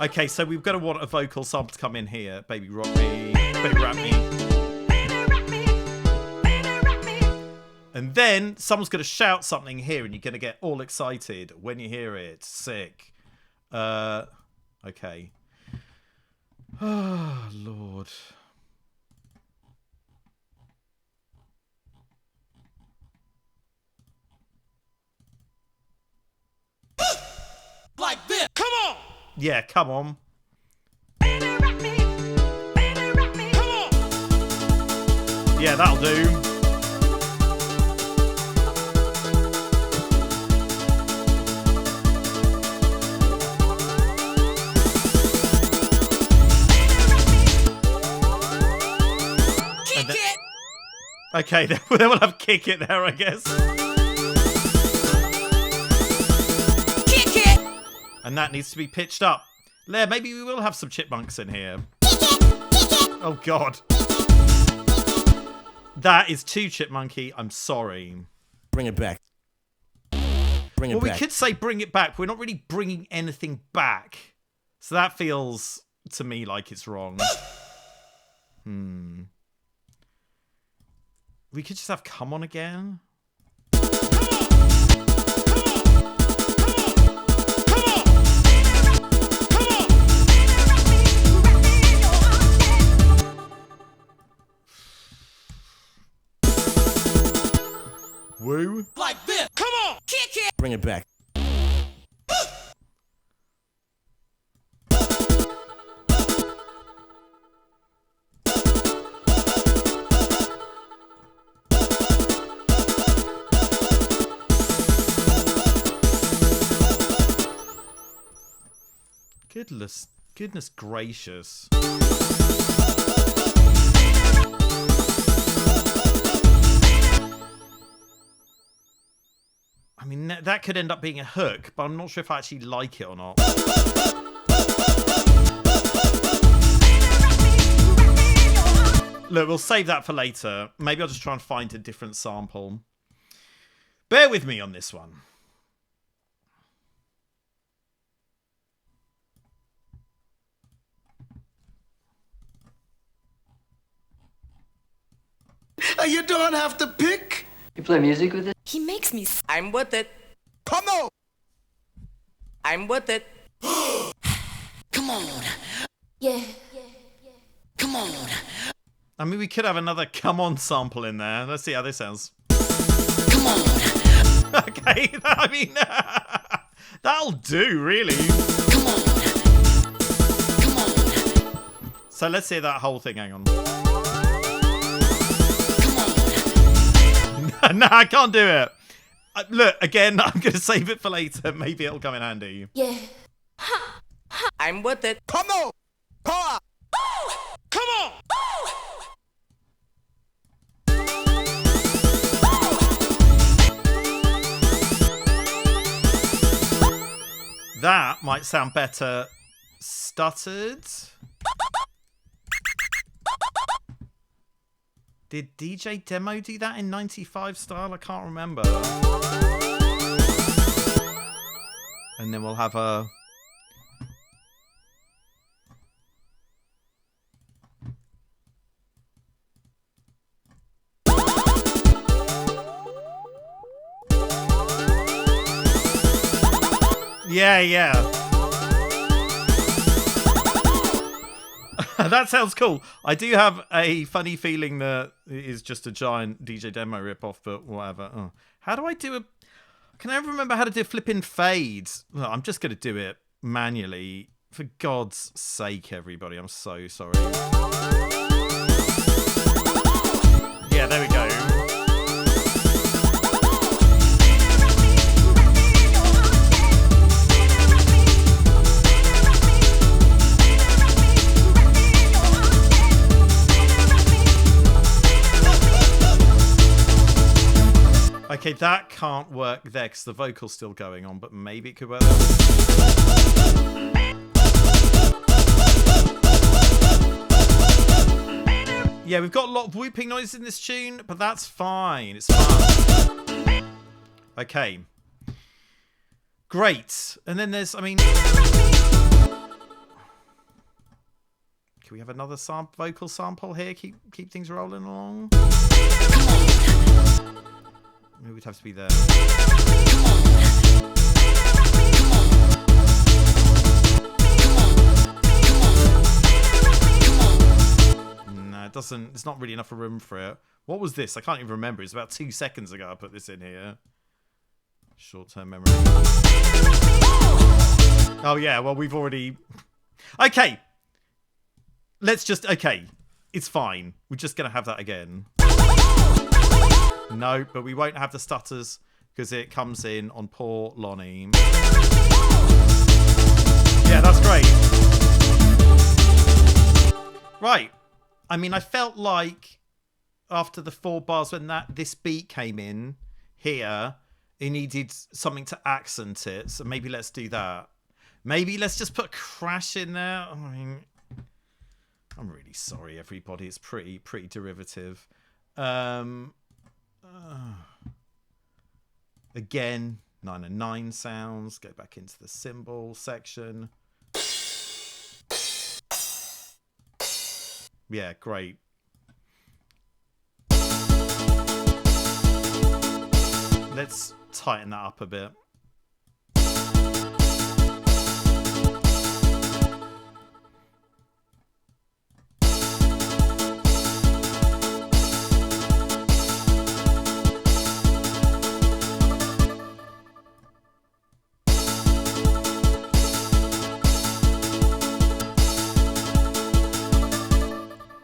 Okay, so we've got to want a vocal sample to come in here. Baby rock me, baby rap me. And then someone's going to shout something here and you're going to get all excited when you hear it. Sick. Okay. Oh, Lord. Like this. Come on. Yeah, come on. Yeah, that'll do. Okay, then we'll have kick it there, I guess. Kick it. And that needs to be pitched up. There, maybe we will have some chipmunks in here. Oh, God. That is too chipmunky. I'm sorry. Bring it back. Bring it Well, back. we could say bring it back. But we're not really bringing anything back. So that feels, to me, like it's wrong. We could just have come on again. Woo. Like this. Come on. Kick it. Bring it back. Goodness gracious. I mean, that could end up being a hook, but I'm not sure if I actually like it or not. Look, we'll save that for later. Maybe I'll just try and find a different sample. Bear with me on this one. You don't have to pick. You play music with it? He makes me. I'm with it. Come on. I'm with it. Come on. Yeah. Come on. I mean, we could have another come on sample in there. Let's see how this sounds. Come on. Okay, I mean, that'll do, really. Come on. Come on. So let's hear that whole thing. Hang on. No, I can't do it. Look, again, I'm going to save it for later. Maybe it'll come in handy. Yeah. I'm with it. Come on. Come on. Come on. That might sound better stuttered. Did DJ Demo do that in 95 style? I can't remember. And then we'll have a... Yeah. That sounds cool. I do have a funny feeling that it is just a giant DJ Demo ripoff, but whatever. Oh. How do I do a... Can I ever remember how to do a flipping fade? Well, I'm just going to do it manually. For God's sake, everybody. I'm so sorry. Yeah, there we go. Okay, that can't work there because the vocal's still going on, but maybe it could work there. Yeah, we've got a lot of whooping noise in this tune, but that's fine. It's fun. Okay. Great. And then there's, I mean... Can we have another vocal sample here? Keep things rolling along. Maybe we'd have to be there. No, it doesn't. There's not really enough room for it. What was this? I can't even remember. It's about 2 seconds ago I put this in here. Short-term memory. Oh, yeah. Well, we've already... Okay. Let's just... Okay. It's fine. We're just going to have that again. No, but we won't have the stutters because it comes in on poor Lonnie. Yeah, that's great. Right. I mean, I felt like after the 4 bars when this beat came in here, it needed something to accent it. So maybe let's do that. Maybe let's just put a crash in there. I mean, I'm really sorry, everybody. It's pretty derivative. Again, 909 sounds. Go back into the cymbal section. Yeah, great. Let's tighten that up a bit.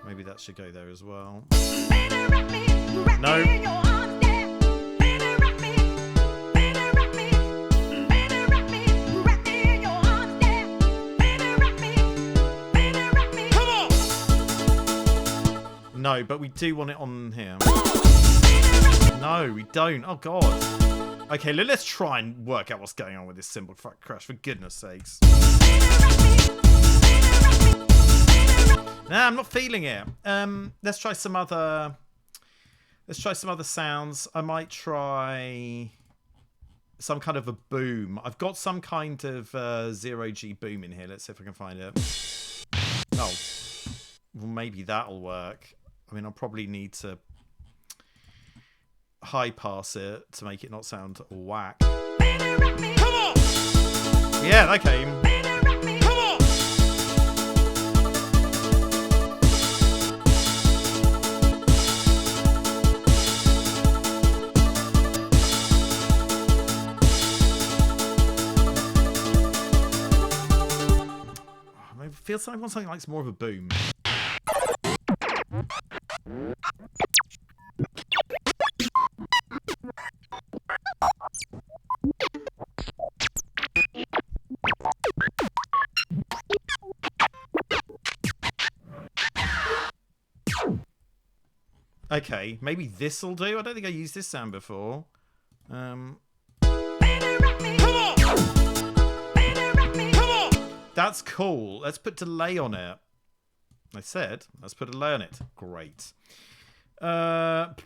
Maybe that should go there as well. No. No, but we do want it on here. No, we don't. Oh, God. Okay, let's try and work out what's going on with this cymbal crash, for goodness sakes. Nah, I'm not feeling it. Let's try some other... Let's try some other sounds. I might try some kind of a boom. I've got some kind of 0G boom in here. Let's see if I can find it. Oh. Well, maybe that'll work. I mean, I'll probably need to high pass it to make it not sound whack. Yeah, that came. It feels like I want something like more of a boom. Okay, maybe this'll do. I don't think I used this sound before. That's cool. Let's put delay on it. I said, let's put a delay on it. Great. Not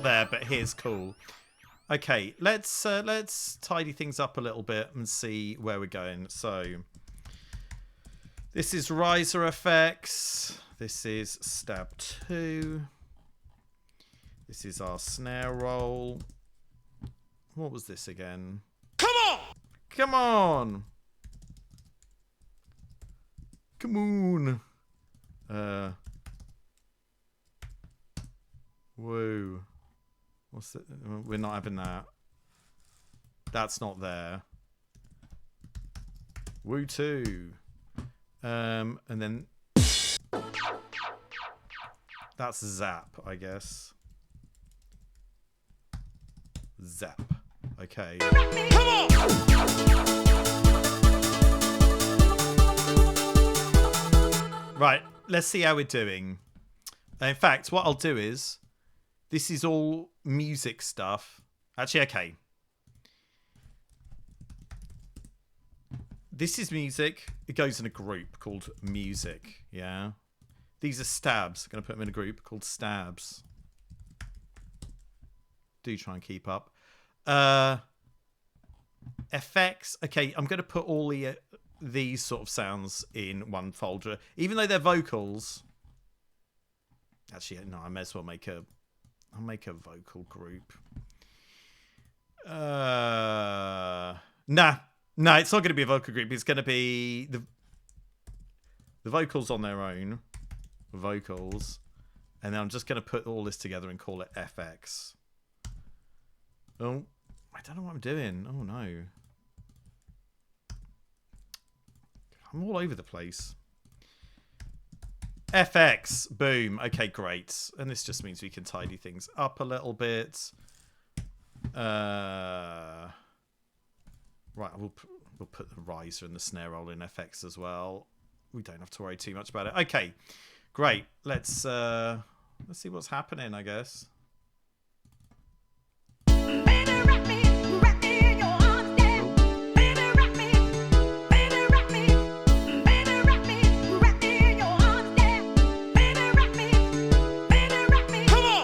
there, but here's cool. Okay, let's tidy things up a little bit and see where we're going. So this is riser effects. This is stab 2. This is our snare roll. What was this again? Come on! Come on! Come on! Whoa. What's that? We're not having that. That's not there. Woo 2. And then that's zap, I guess. Zap. Okay. Come on! Right, let's see how we're doing. In fact, what I'll do is, this is all music stuff. Actually, okay. This is music. It goes in a group called music. Yeah. These are stabs. I'm going to put them in a group called stabs. Do try and keep up. Effects. Okay, I'm going to put all these sort of sounds in one folder. Even though they're vocals. Actually, no, I may as well make a... I'll make a vocal group. Nah, it's not going to be a vocal group. It's going to be the vocals on their own. Vocals. And then I'm just going to put all this together and call it FX. Oh, I don't know what I'm doing. Oh, no. I'm all over the place. FX. Boom. Okay, great. And this just means we can tidy things up a little bit. Right, we'll put the riser and the snare roll in FX as well. We don't have to worry too much about it. Okay, great. Let's see what's happening, I guess. Baby, rock me in your arms, yeah. Baby, rock me in your arms, yeah. Baby, rock me. Come on.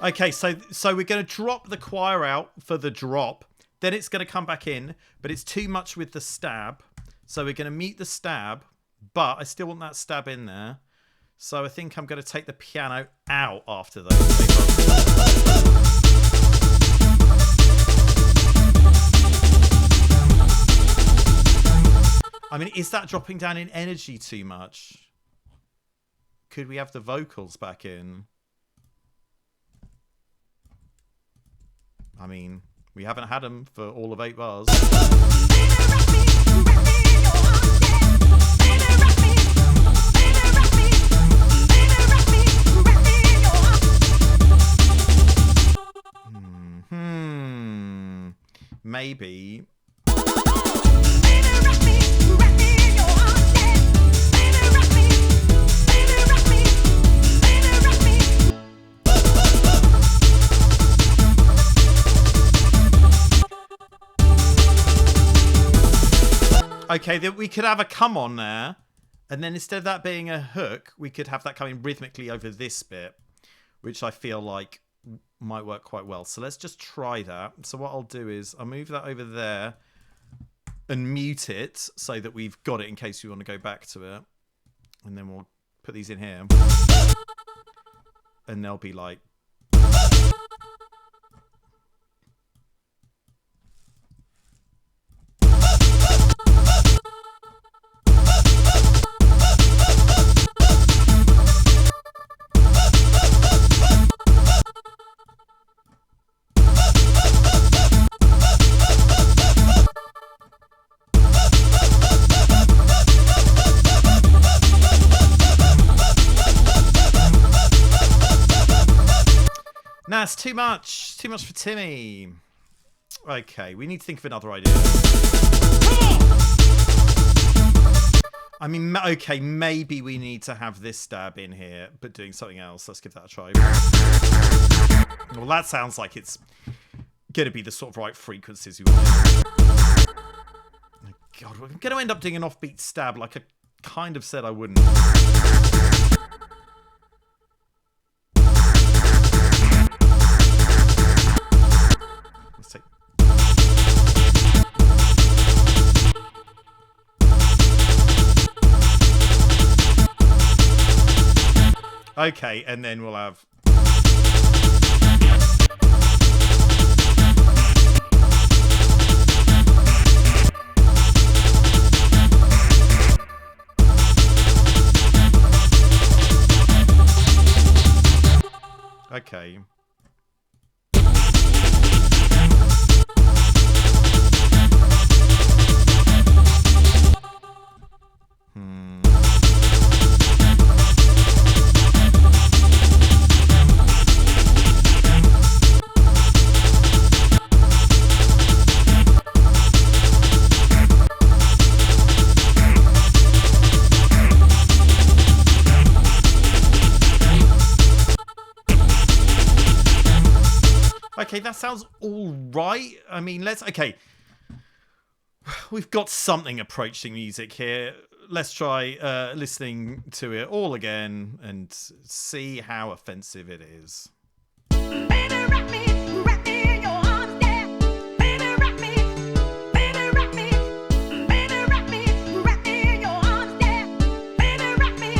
Okay, so we're going to drop the choir out for the drop. Then it's going to come back in, but it's too much with the stab. So we're going to mute the stab, but I still want that stab in there. So I think I'm going to take the piano out after those. I mean, is that dropping down in energy too much? Could we have the vocals back in? I mean, we haven't had them for all of 8 bars. Maybe. Okay, then we could have a come on there, and then instead of that being a hook, we could have that coming rhythmically over this bit, which I feel like might work quite well. So let's just try that. So what I'll do is I'll move that over there and mute it so that we've got it in case we want to go back to it. And then we'll put these in here. And they'll be like... Nah, it's too much. Too much for Timmy. Okay, we need to think of another idea. I mean, okay, maybe we need to have this stab in here, but doing something else. Let's give that a try. Well, that sounds like it's going to be the sort of right frequencies we want. Oh, God, we're going to end up doing an offbeat stab like I kind of said I wouldn't. Let's take... Okay, and then we'll have... Okay. Okay, that sounds all right. I mean, okay. We've got something approaching music here. Let's try listening to it all again and see how offensive it is. Baby, rock me in your arms, yeah. Baby, rock me. Baby, rock me. Baby, rock me in your arms, yeah. Baby, rock me.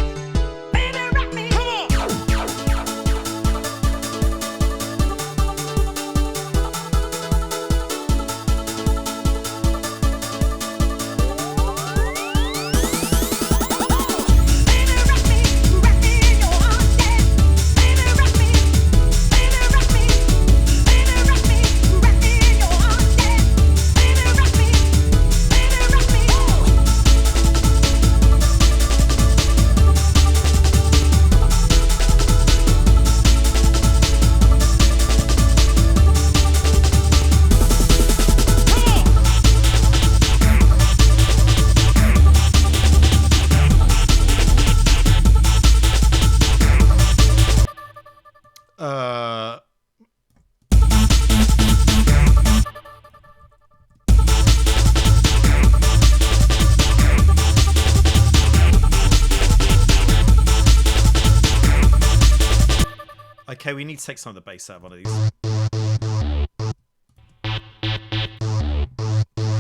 Baby, rock me. Okay, we need to take some of the bass out of one of these.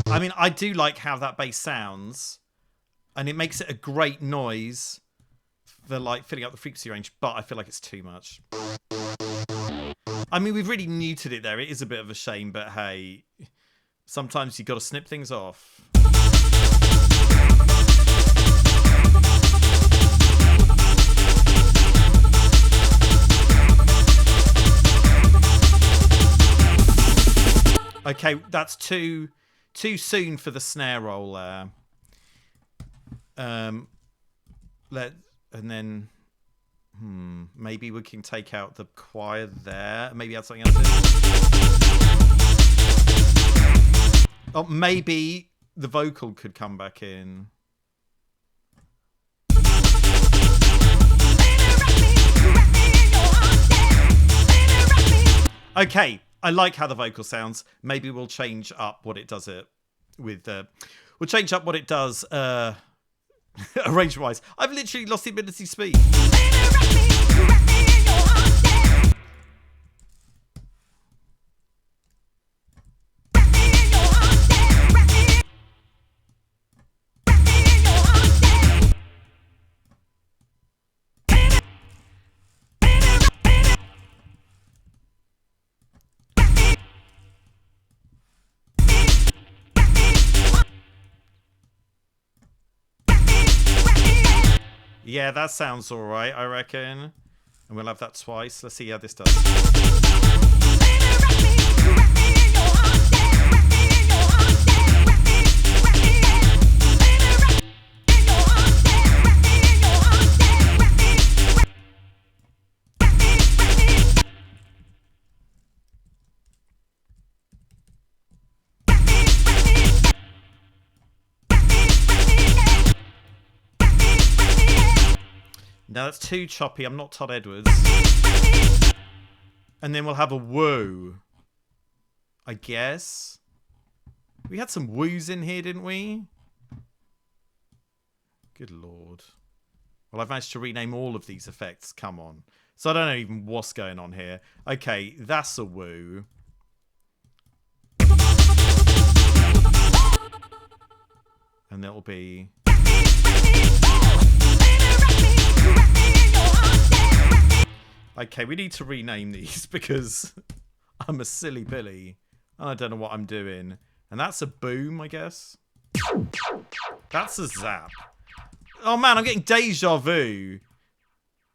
I mean, I do like how that bass sounds, and it makes it a great noise for like filling up the frequency range, but I feel like it's too much. I mean, we've really neutered it there. It is a bit of a shame, but hey, sometimes you've got to snip things off. Okay, that's too soon for the snare roll there. Maybe we can take out the choir there. Maybe add something else in. Oh, maybe the vocal could come back in. Okay, I like how the vocal sounds. Maybe we'll change up what it does with. We'll change up what it does arrangement-wise. I've literally lost the ability to speak. Yeah, that sounds all right, I reckon. And we'll have that twice. Let's see how this does. Now that's too choppy. I'm not Todd Edwards. And then we'll have a woo. I guess. We had some woos in here, didn't we? Good lord. Well, I've managed to rename all of these effects. Come on. So I don't know even what's going on here. Okay, that's a woo. And that'll be... Okay, we need to rename these because I'm a silly Billy and I don't know what I'm doing. And that's a boom, I guess. That's a zap. Oh man, I'm getting deja vu.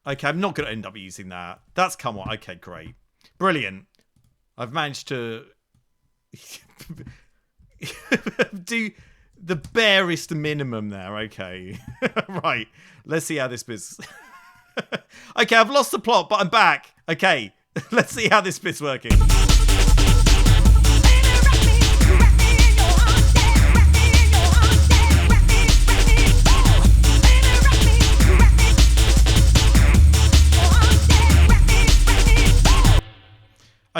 Okay, I'm not going to end up using that. That's come on. Okay, great. Brilliant. I've managed to do the barest minimum there. Okay. Right. Let's see how this bit's... Okay, I've lost the plot, but I'm back. Okay, let's see how this bit's working.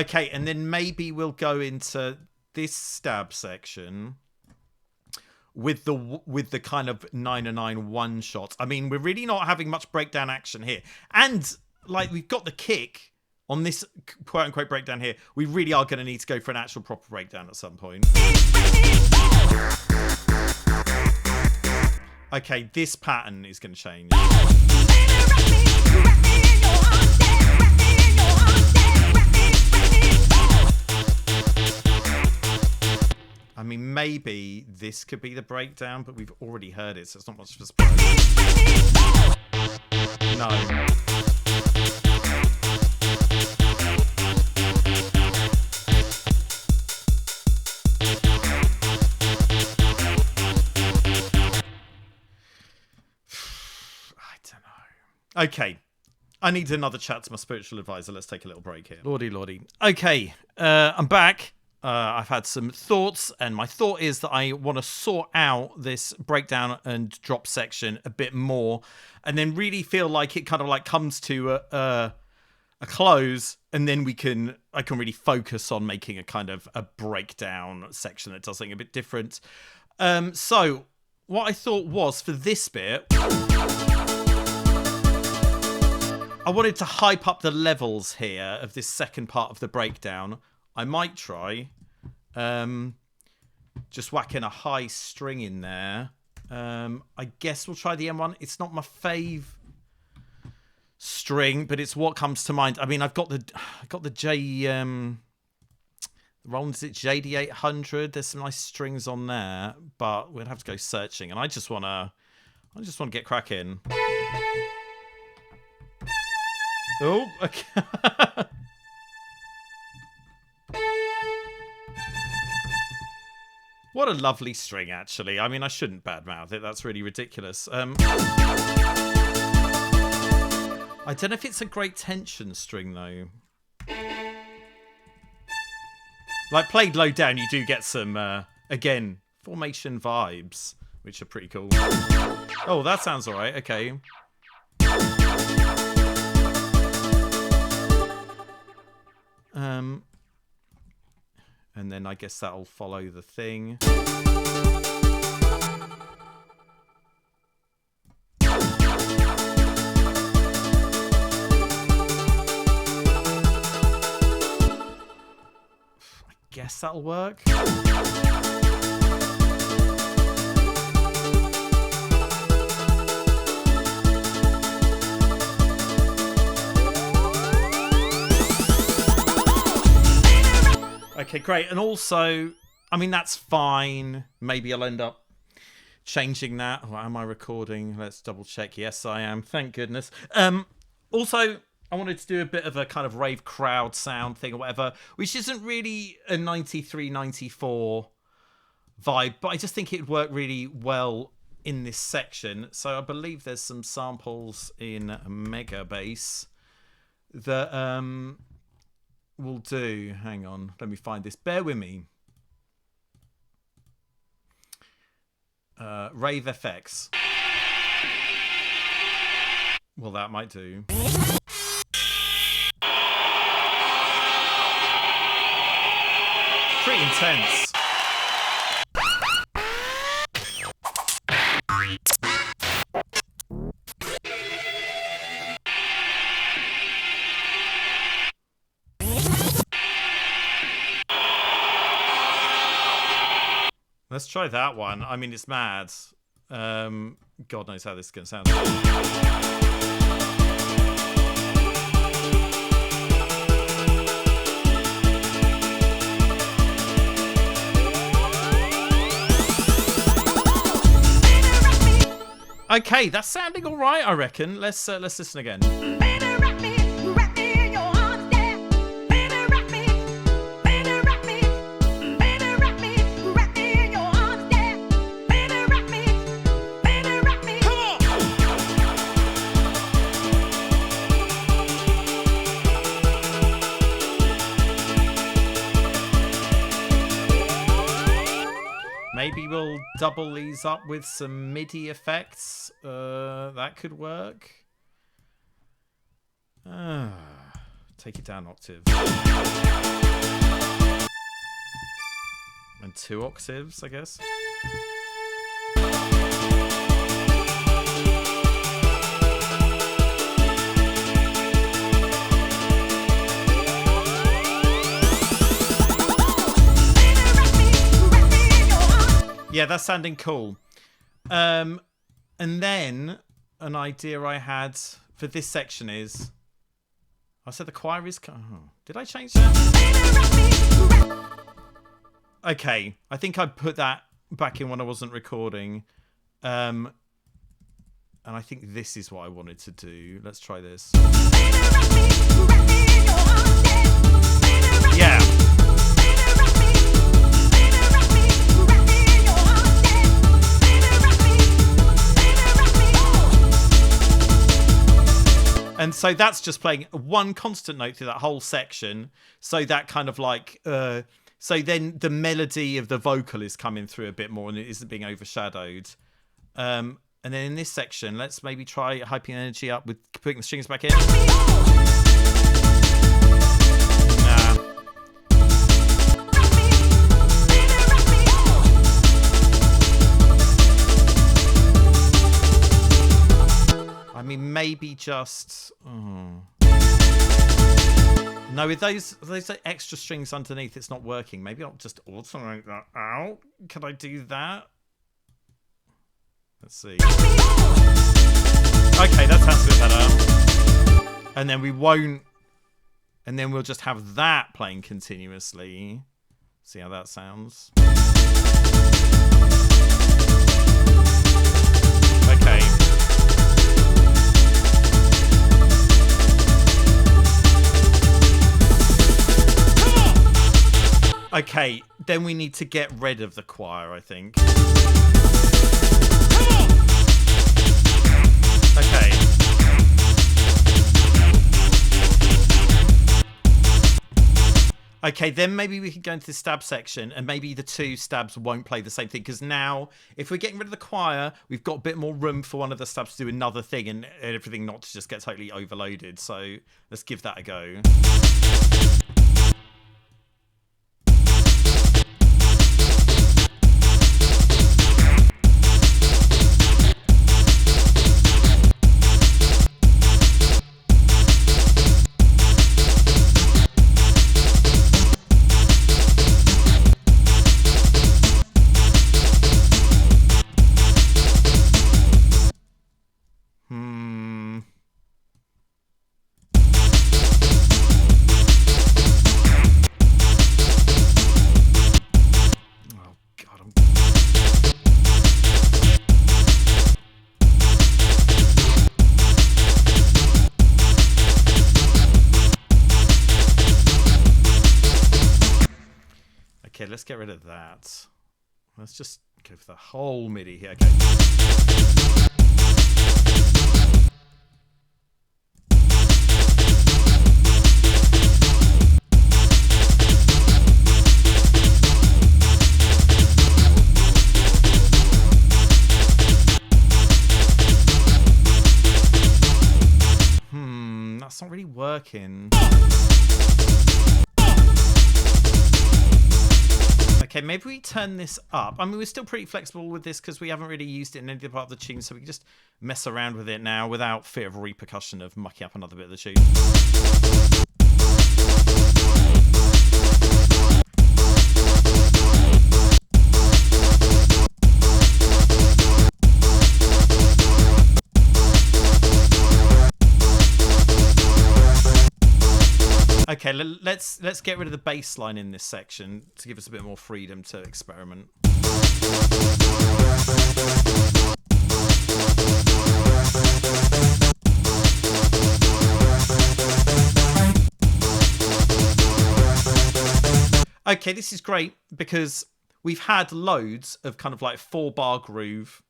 Okay, and then maybe we'll go into this stab section with the kind of 909 one shots. I mean, we're really not having much breakdown action here. And like we've got the kick on this quote unquote breakdown here. We really are going to need to go for an actual proper breakdown at some point. Okay, this pattern is going to change. I mean, maybe this could be the breakdown, but we've already heard it, so it's not much of a surprise. No. I don't know. Okay. I need another chat to my spiritual advisor. Let's take a little break here. Lordy, lordy. Okay, I'm back. I've had some thoughts, and my thought is that I want to sort out this breakdown and drop section a bit more, and then really feel like it kind of like comes to a close, and then I can really focus on making a kind of a breakdown section that does something a bit different. So what I thought was for this bit, I wanted to hype up the levels here of this second part of the breakdown. I might try just whacking a high string in there. I guess we'll try the M1. It's not my fave string, but it's what comes to mind. I mean, I've got the J Rollins, it JD800. There's some nice strings on there, but we'd have to go searching, and I just wanna get cracking. Oh, okay. What a lovely string, actually. I mean, I shouldn't badmouth it. That's really ridiculous. I don't know if it's a great tension string, though. Like, played low down, you do get some, again, formation vibes, which are pretty cool. Oh, that sounds all right. Okay. And then I guess that'll follow the thing. I guess that'll work. Okay, great. And also, I mean, that's fine. Maybe I'll end up changing that. Or am I recording? Let's double check. Yes, I am. Thank goodness. Also, I wanted to do a bit of a kind of rave crowd sound thing or whatever, which isn't really a 93, 94 vibe, but I just think it would work really well in this section. So I believe there's some samples in Mega Bass that will do. Hang on, let me find this. Bear with me. Rave FX. Well, that might do. Pretty intense. Let's try that one. I mean, it's mad. God knows how this is going to sound. Okay, that's sounding all right, I reckon. Let's listen again. Baby, rock me in your arms, yeah. Baby, rock me in your arms, yeah. Baby, rock me. Come on. Maybe we'll double these up with some MIDI effects. That could work. Take it down octave. And 2 octaves, I guess. Yeah, that's sounding cool. And then an idea I had for this section is, I said the choir is. Oh, did I change that? Okay, I think I put that back in when I wasn't recording. And I think this is what I wanted to do. Let's try this. Yeah. And so that's just playing one constant note through that whole section. So that kind of like, so then the melody of the vocal is coming through a bit more and it isn't being overshadowed. And then in this section, let's maybe try hyping the energy up with putting the strings back in. Nah. I mean, maybe just. Oh. No, with those extra strings underneath, it's not working. Maybe I'll just alternate that out. Can I do that? Let's see. Okay, that sounds a bit better. And then we won't. And then we'll just have that playing continuously. See how that sounds. Okay. Okay, then we need to get rid of the choir, I think. Okay. Okay, then maybe we could go into the stab section and maybe the 2 stabs won't play the same thing because now if we're getting rid of the choir, we've got a bit more room for one of the stabs to do another thing and everything not to just get totally overloaded. So let's give that a go. Okay, let's get rid of that. Let's just go for the whole MIDI here. Okay. That's not really working. Okay, maybe we turn this up. I mean, we're still pretty flexible with this because we haven't really used it in any other part of the tune, so we can just mess around with it now without fear of repercussion of mucking up another bit of the tune. Okay, let's get rid of the bass line in this section to give us a bit more freedom to experiment. Okay, this is great because we've had loads of kind of like 4-bar groove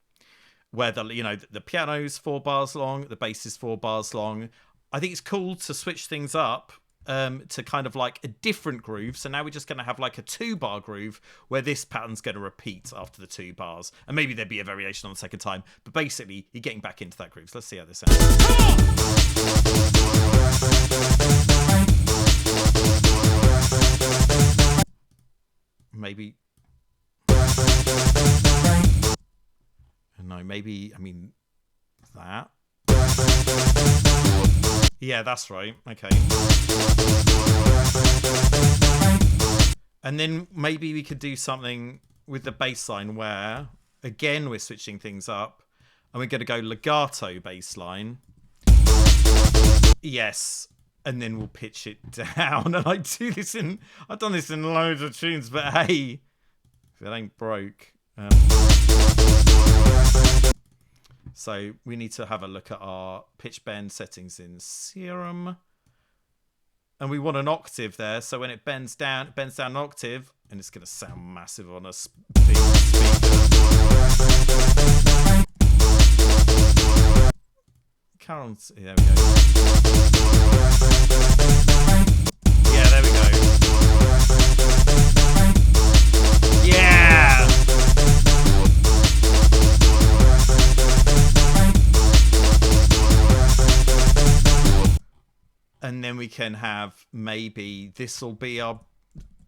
where the piano's 4 bars long, the bass is 4 bars long. I think it's cool to switch things up to kind of like a different groove. So now we're just going to have like a 2-bar groove where this pattern's going to repeat after the 2 bars. And maybe there'd be a variation on the second time. But basically, you're getting back into that groove. So let's see how this sounds. maybe... No, maybe, I mean, that. Yeah, that's right. Okay. And then maybe we could do something with the bass line where, again, we're switching things up. And we're going to go legato bass line. Yes. And then we'll pitch it down. And I've done this in loads of tunes, but hey, if it ain't broke. So we need to have a look at our pitch bend settings in Serum. And we want an octave there. So when it bends down an octave, and it's going to sound massive on a big speaker. Carol's, there we go. Yeah, there we go. Yeah! And then we can have, maybe this will be our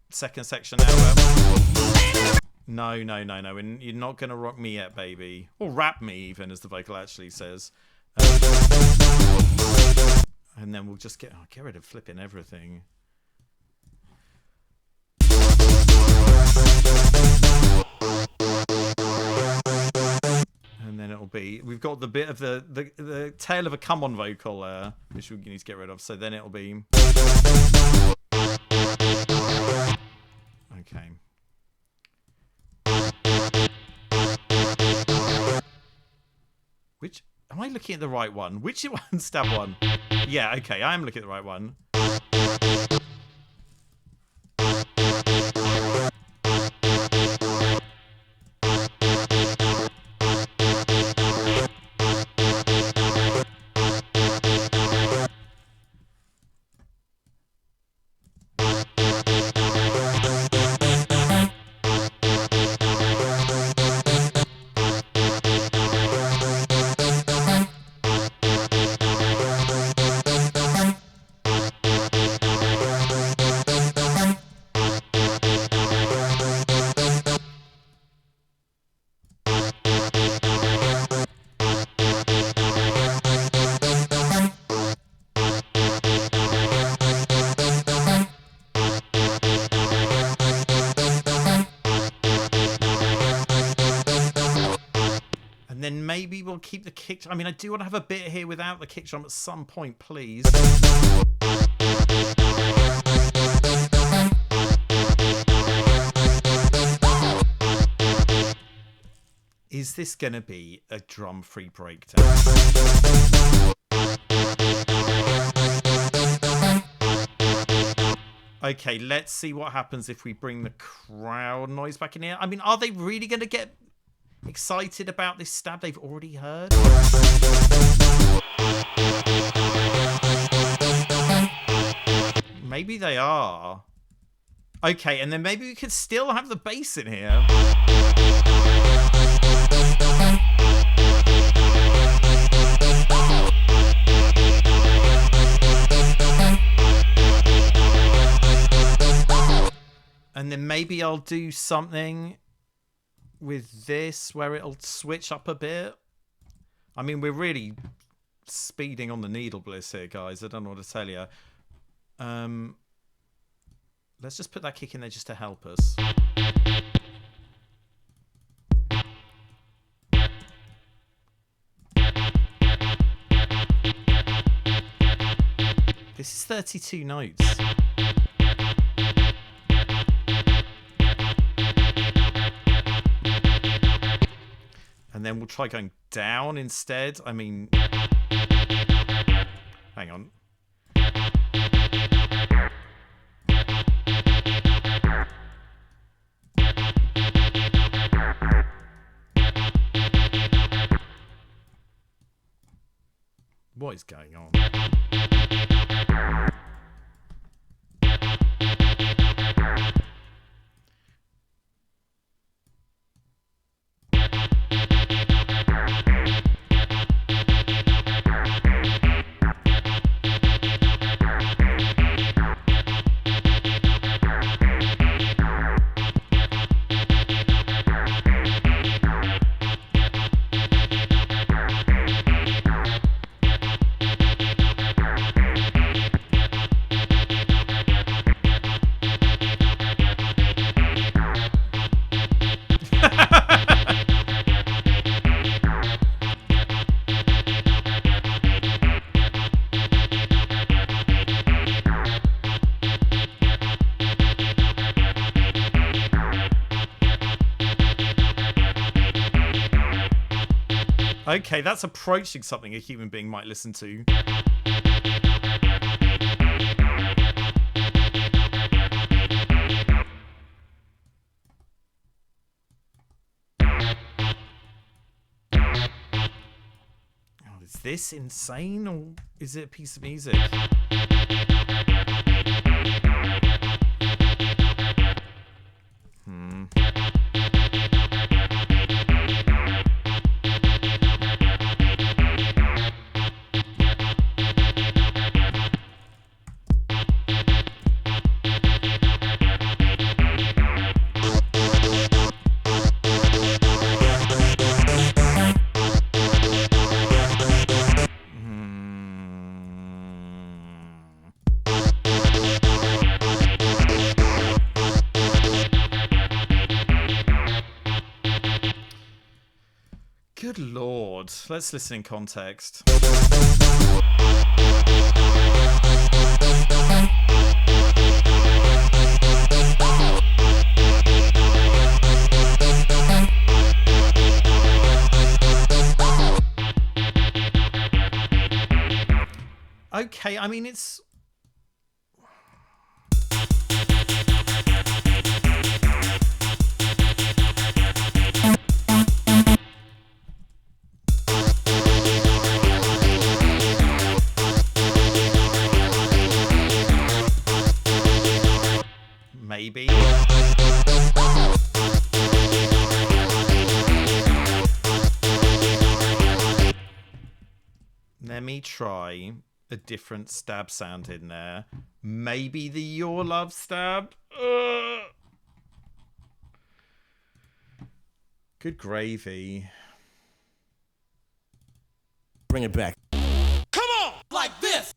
second section now. No. You're not going to rock me yet, baby. Or rap me, even, as the vocal actually says. And then we'll just get rid of flipping everything. And then it'll be, we've got the bit of the tail of a come on vocal which we need to get rid of. So then it'll be okay. Which, am I looking at the right one? Which one? Stab one. Yeah, okay, I am looking at the right one. Then maybe we'll keep the kick. I mean, I do want to have a bit here without the kick drum at some point, please. Is this going to be a drum-free breakdown? Okay, let's see what happens if we bring the crowd noise back in here. I mean, are they really going to get excited about this stab they've already heard? Maybe they are. Okay, and then maybe we could still have the bass in here. And then maybe I'll do something with this where it'll switch up a bit. I mean, we're really speeding on the needle bliss here, guys. I don't know what to tell you. Let's just put that kick in there just to help us. This is 32 notes. And then we'll try going down instead. I mean, hang on. What is going on? Okay, that's approaching something a human being might listen to. Oh, is this insane or is it a piece of music? Good lord. Let's listen in context. Okay, I mean, it's... Maybe. Let me try a different stab sound in there. Maybe the Your Love stab. Good gravy. Bring it back. Come on, like this.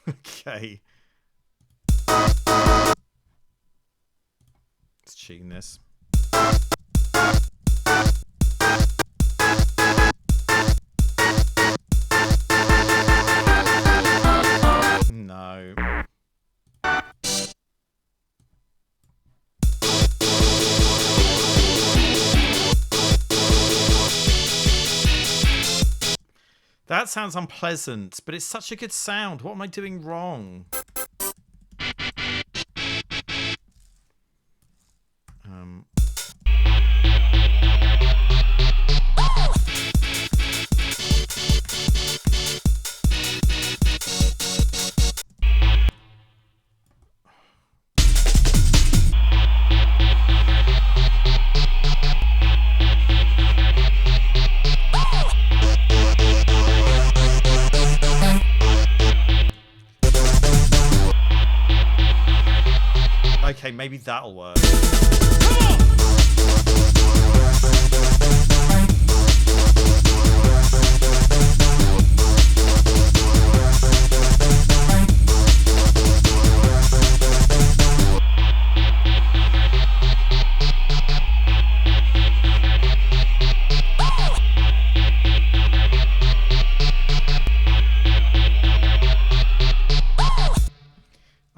Okay. Let's tune this. No. That sounds unpleasant, but it's such a good sound. What am I doing wrong? Okay, maybe that'll work.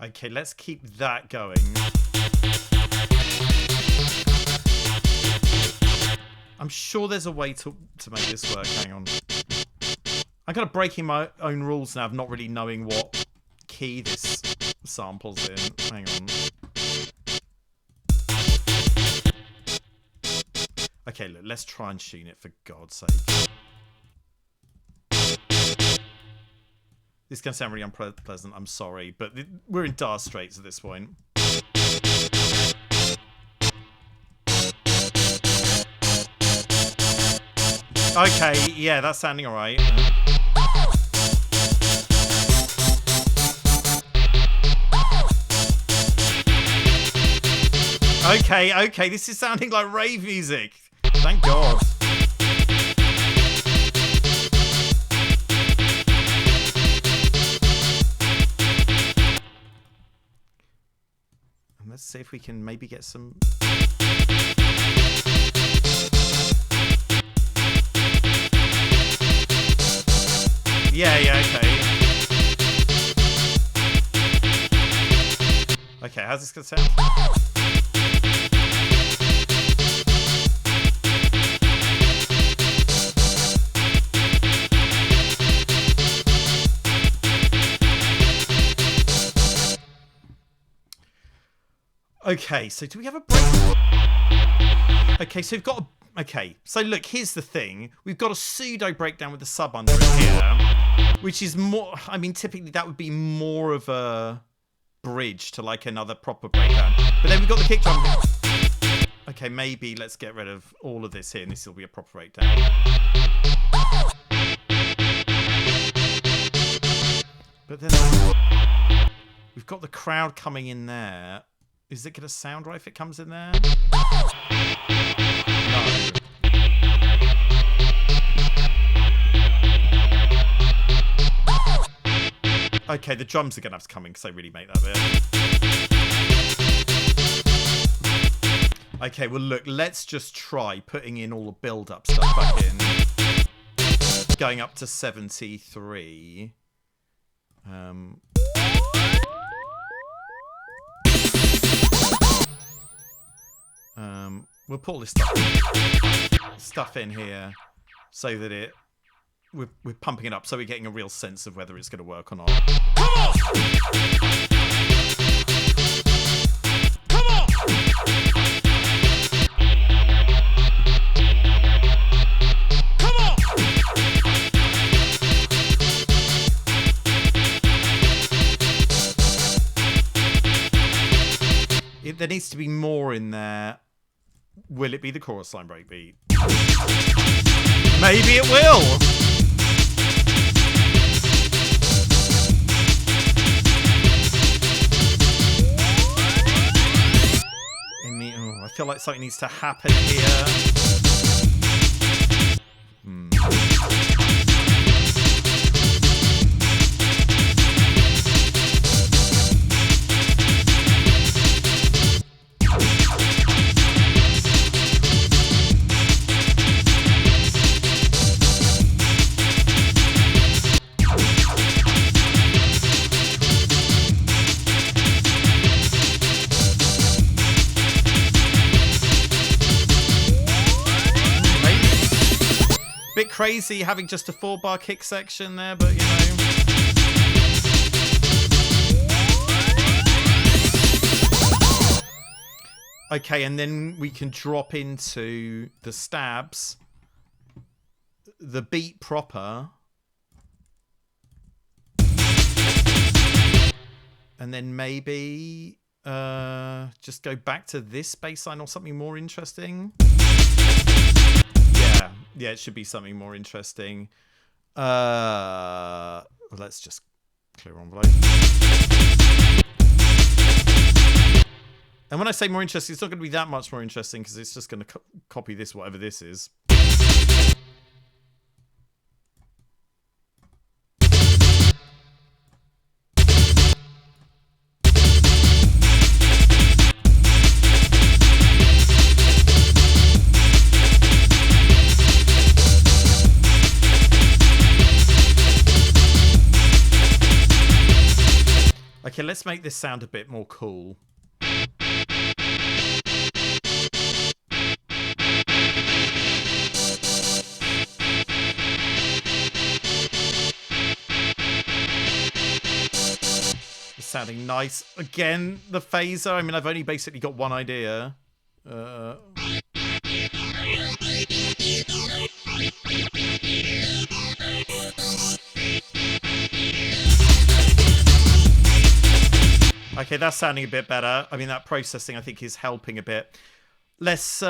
Okay, let's keep that going. I'm sure there's a way to make this work. Hang on. I'm kind of breaking my own rules now of not really knowing what key this sample's in. Hang on. Okay, look, let's try and tune it for God's sake. This is going to sound really unpleasant, I'm sorry, but we're in dire straits at this point. Okay, yeah, that's sounding alright. Okay, this is sounding like rave music. Thank God. And let's see if we can maybe get some... Yeah, okay. Okay, how's this gonna sound? Okay, so do we have a break? Okay, so we've got a... Okay, so look, here's the thing. We've got a pseudo breakdown with the sub under it here, which is more... I mean, typically that would be more of a bridge to like another proper breakdown. But then we've got the kick drum. Okay, maybe let's get rid of all of this here and this will be a proper breakdown. But then we've got the crowd coming in there. Is it going to sound right if it comes in there? No. Okay, the drums are going to have to come in because they really make that bit. Okay, well look, let's just try putting in all the build-up stuff back in. Going up to 73. We'll put all this stuff in here so that we're pumping it up so we're getting a real sense of whether it's going to work or not. Come on! Come on! Come on! There needs to be more in there. Will it be the chorus line breakbeat? Maybe it will! I feel like something needs to happen here. Bit crazy having just a 4-bar kick section there, but you know. Okay, and then we can drop into the stabs, the beat proper, and then maybe just go back to this bass line or something more interesting. Yeah, it should be something more interesting. Well, let's just clear envelope. And when I say more interesting, it's not going to be that much more interesting because it's just going to copy this, whatever this is. Okay, let's make this sound a bit more cool. It's sounding nice. Again, the phaser. I mean, I've only basically got one idea. Okay, that's sounding a bit better. I mean, that processing, I think, is helping a bit. Let's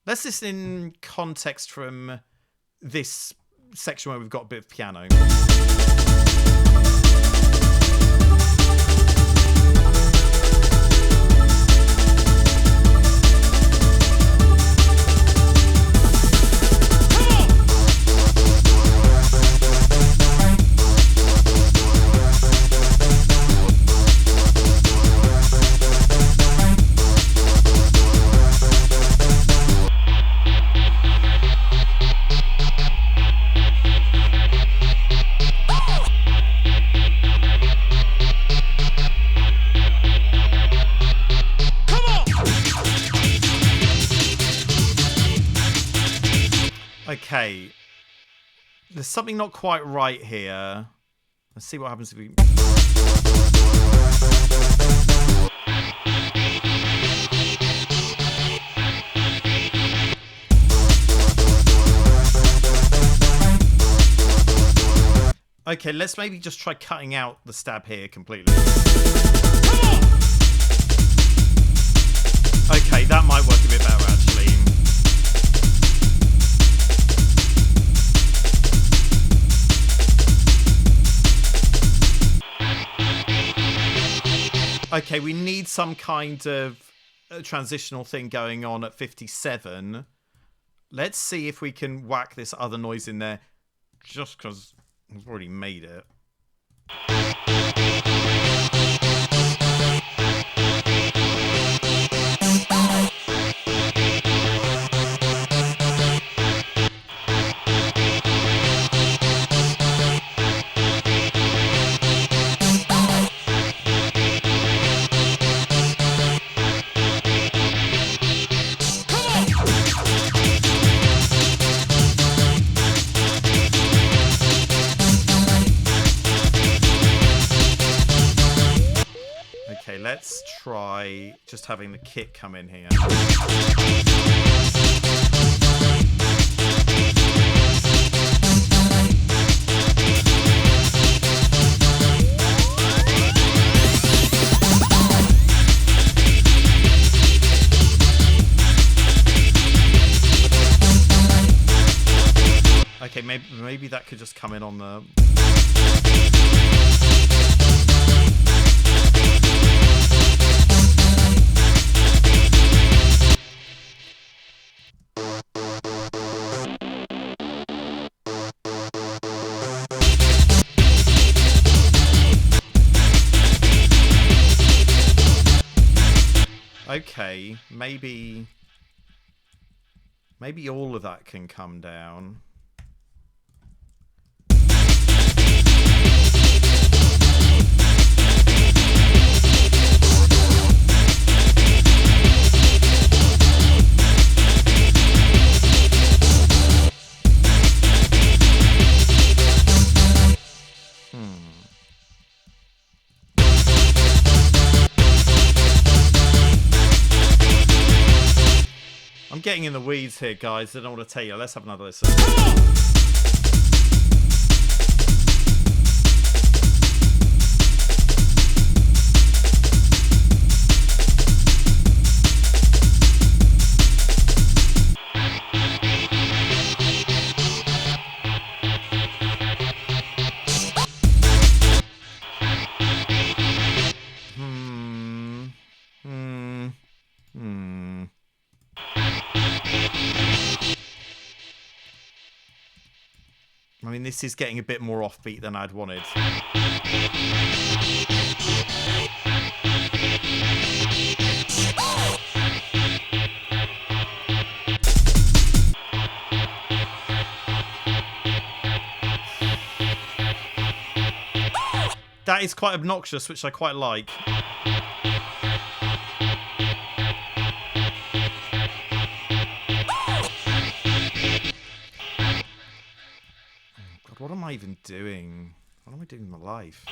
listen in context from this section where we've got a bit of piano. Okay. There's something not quite right here. Let's see what happens if we... Okay, let's maybe just try cutting out the stab here completely. Okay, that might work a bit better, actually. Okay, we need some kind of transitional thing going on at 57. Let's see if we can whack this other noise in there, just because we've already made it. Okay, let's try just having the kick come in here. Okay, maybe that could just come in on the... Okay, maybe all of that can come down. I'm getting in the weeds here, guys. I don't want to tell you. Let's have another listen. I mean, this is getting a bit more offbeat than I'd wanted. That is quite obnoxious, which I quite like. What am I even doing? What am I doing in my life?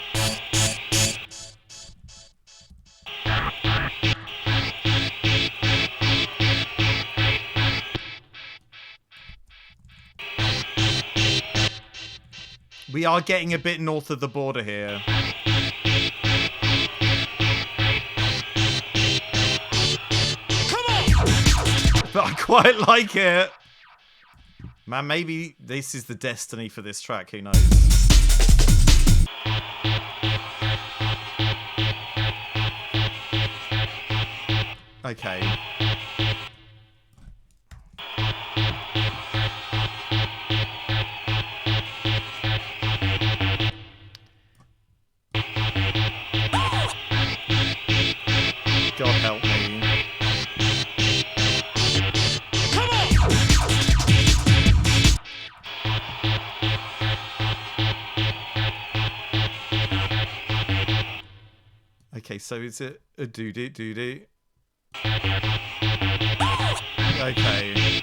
We are getting a bit north of the border here. Come on! But I quite like it. Man, maybe this is the destiny for this track. Who knows? Okay. God help me. Come on! Okay, so is it a doo-doo? Okay.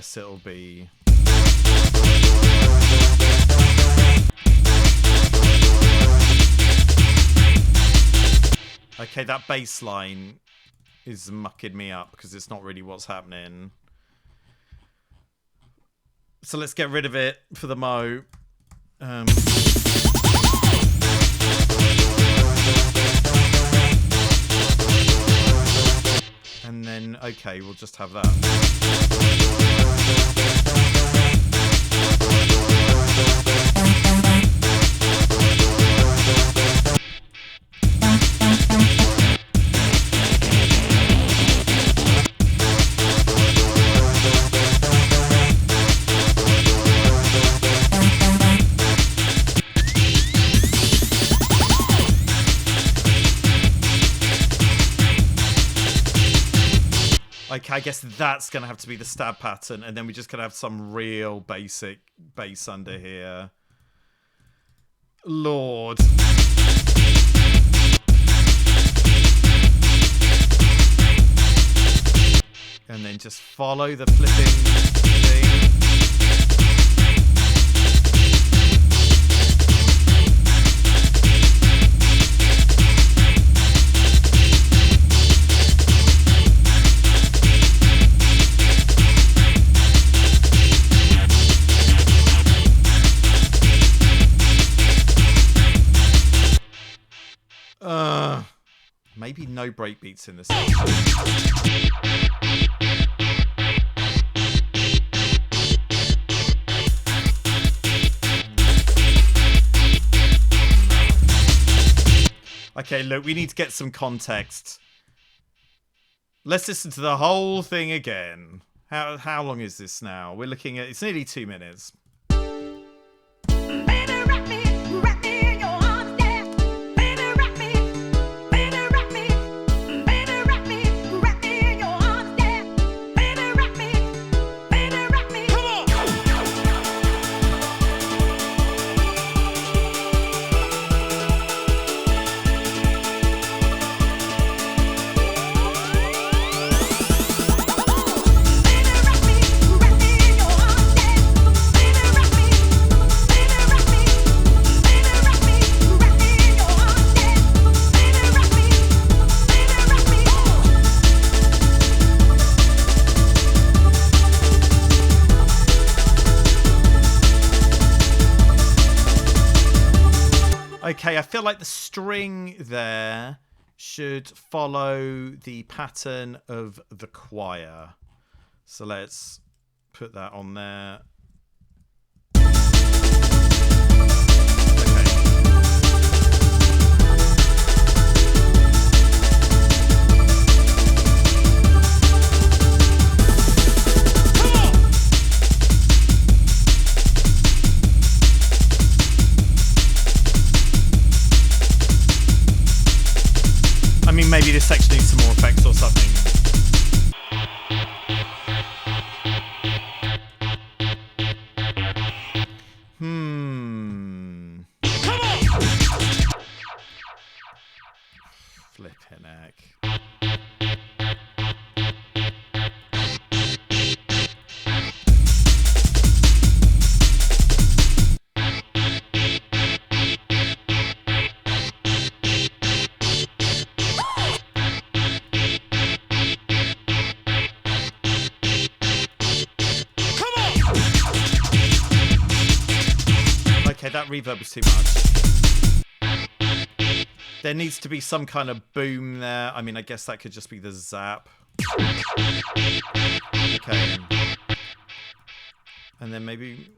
guess it'll be... Okay, that bass line is mucking me up because it's not really what's happening. So let's get rid of it for the mo. And then, okay, we'll just have that. Okay, I guess that's going to have to be the stab pattern, and then we're just going to have some real basic bass under here. Lord. And then just follow the flipping thing. Maybe no breakbeats in this. Okay, look, we need to get some context. Let's listen to the whole thing again. How long is this now? We're looking at... It's nearly 2 minutes. Baby, rock me in your arms, yeah. Baby, rock me in your arms, yeah. Baby, rock me. Come on. Okay, I feel like the string there should follow the pattern of the choir. So let's put that on there. I mean, maybe this section needs some more effects or something. Flippin' heck. Okay, that reverb is too much. There needs to be some kind of boom there. I mean, I guess that could just be the zap. Okay. And then maybe...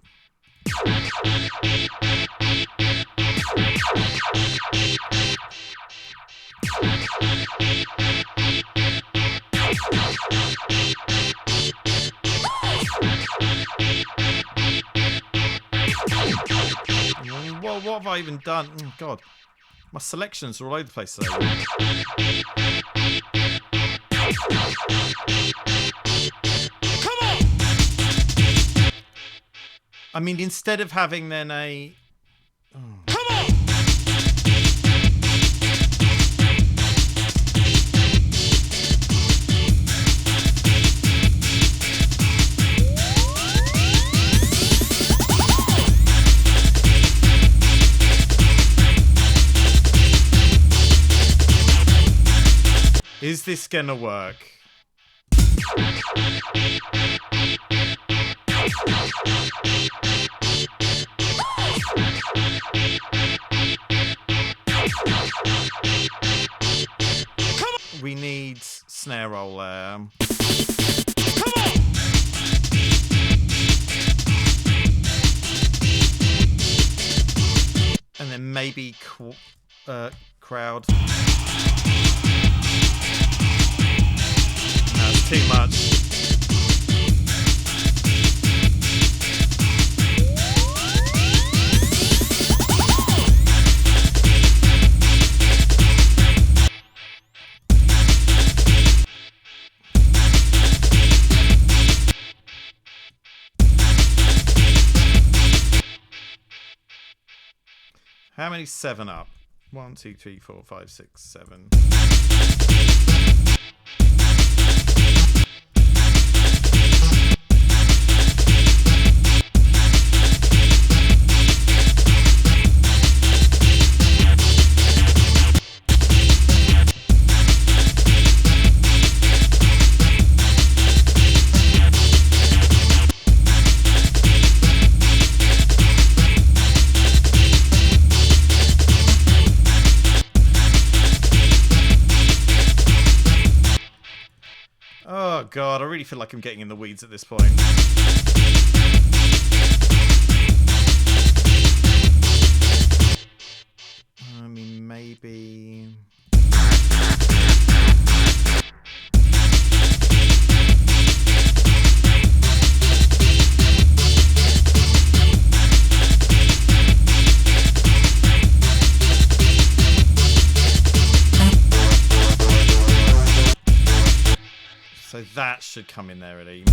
What have I even done? Oh, God. My selections are all over the place today. Come on! I mean, instead of having then a... Oh. Come on! Is this gonna work? We need snare roll there. And then maybe crowd. No, it's too much. How many 7 up? 1, 2, 3, 4, 5, 6, 7. Oh god, I really feel like I'm getting in the weeds at this point. I mean, maybe... So that should come in there, really.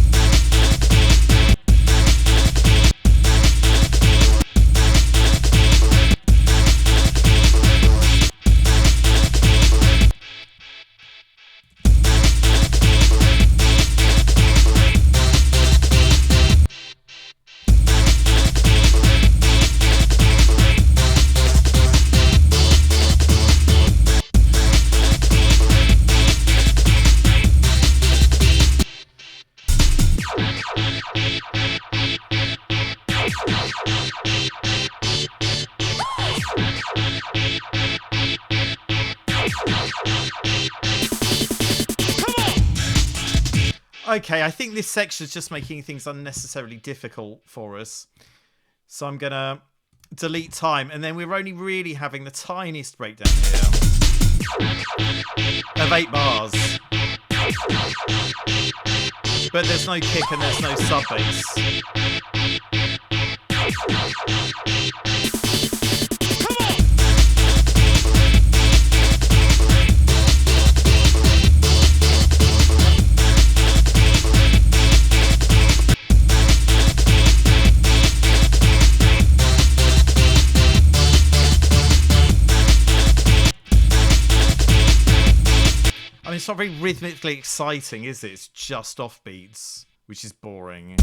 Okay, I think this section is just making things unnecessarily difficult for us. So I'm going to delete time. And then we're only really having the tiniest breakdown here of 8 bars. But there's no kick and there's no sub bass. I mean, it's not very rhythmically exciting, is it? It's just offbeats, which is boring.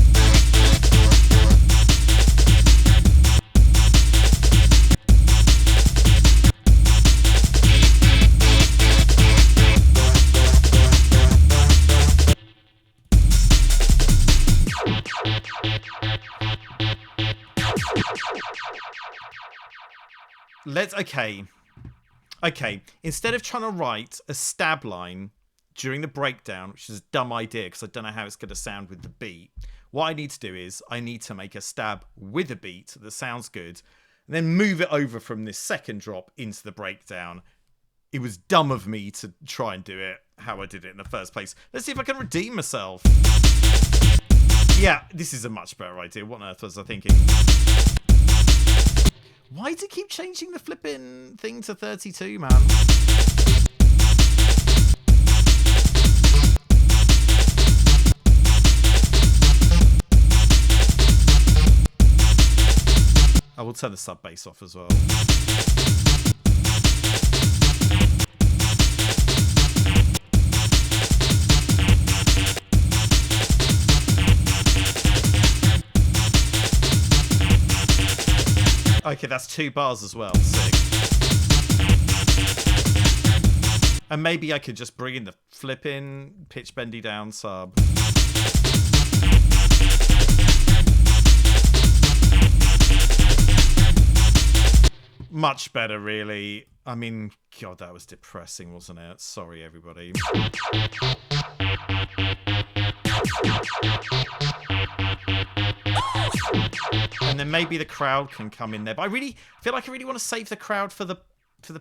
Okay, instead of trying to write a stab line during the breakdown, which is a dumb idea because I don't know how it's going to sound with the beat, what I need to do is I need to make a stab with a beat that sounds good and then move it over from this second drop into the breakdown. It was dumb of me to try and do it how I did it in the first place. Let's see if I can redeem myself. Yeah, this is a much better idea. What on earth was I thinking? Why does it keep changing the flipping thing to 32, man? I will turn the sub bass off as well. Okay, that's 2 bars as well. Sick. And maybe I could just bring in the flipping pitch bendy down sub. Much better, really. I mean, God, that was depressing, wasn't it? Sorry, everybody. And then maybe the crowd can come in there. But I feel like I really want to save the crowd for the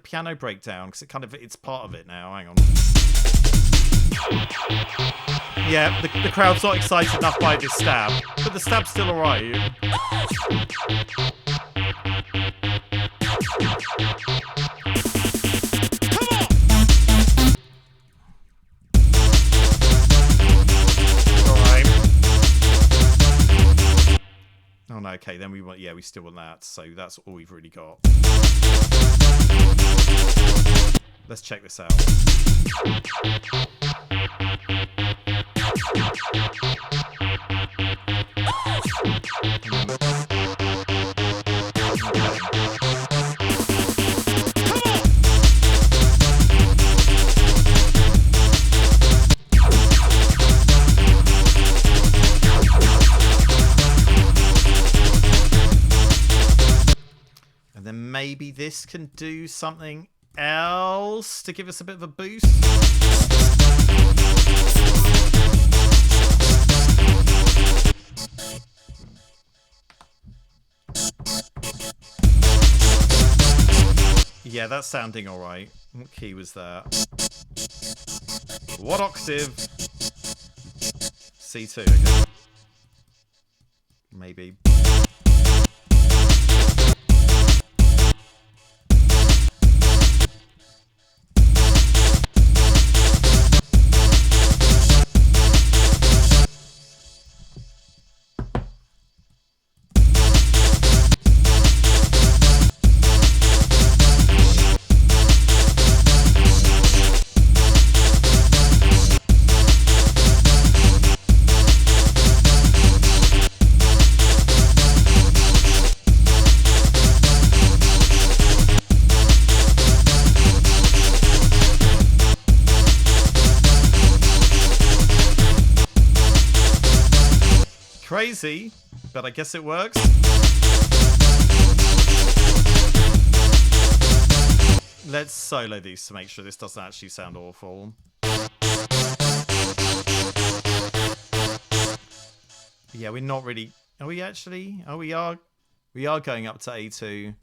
piano breakdown, because it's part of it now. Hang on. Yeah, the crowd's not excited enough by this stab, but the stab's still alright. Oh no, okay, then we still want that, so that's all we've really got. Let's check this out. And then maybe this can do something else to give us a bit of a boost. Yeah, that's sounding alright. What key was that? What octave? C2, okay. Maybe. Crazy, but I guess it works. Let's solo these to make sure this doesn't actually sound awful. Yeah, we're not really... Are we actually? Oh, we are. We are going up to A2.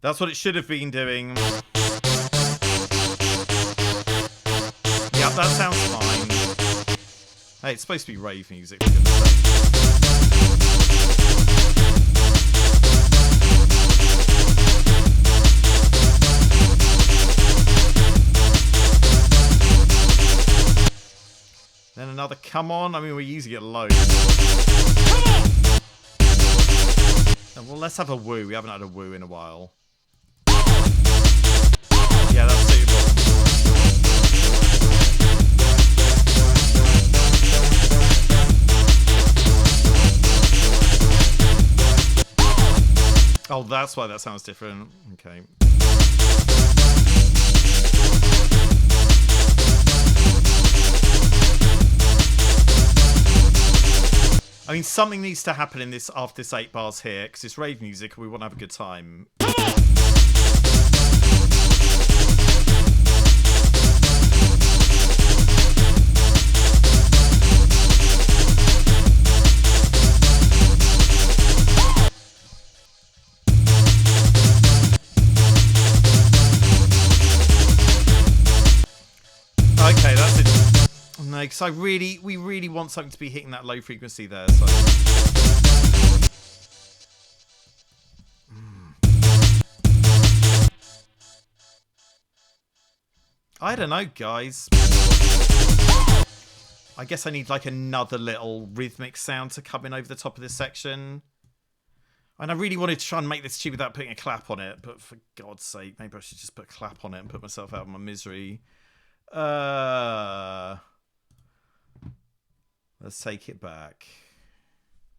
That's what it should have been doing. Yeah, that sounds fine. Hey, it's supposed to be rave music, for goodness sake. Then another come on. I mean, we're using it loads. Well, let's have a woo. We haven't had a woo in a while. Yeah, that's suitable. Oh, that's why that sounds different. Okay. I mean, something needs to happen in this after this 8 bars here, because it's rave music and we want to have a good time. Okay, that's it. No, because we really want something to be hitting that low frequency there. So. I don't know, guys. I guess I need like another little rhythmic sound to come in over the top of this section. And I really wanted to try and make this tune without putting a clap on it, but for God's sake, maybe I should just put a clap on it and put myself out of my misery. Let's take it back.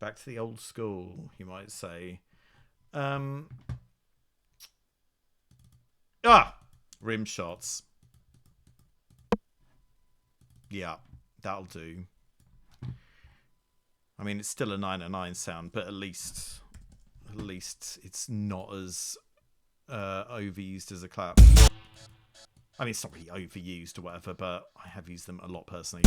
Back to the old school, you might say. Rim shots. Yeah, that'll do. I mean, it's still a 909 sound, but at least it's not as overused as a clap. I mean, it's not really overused or whatever, but I have used them a lot personally.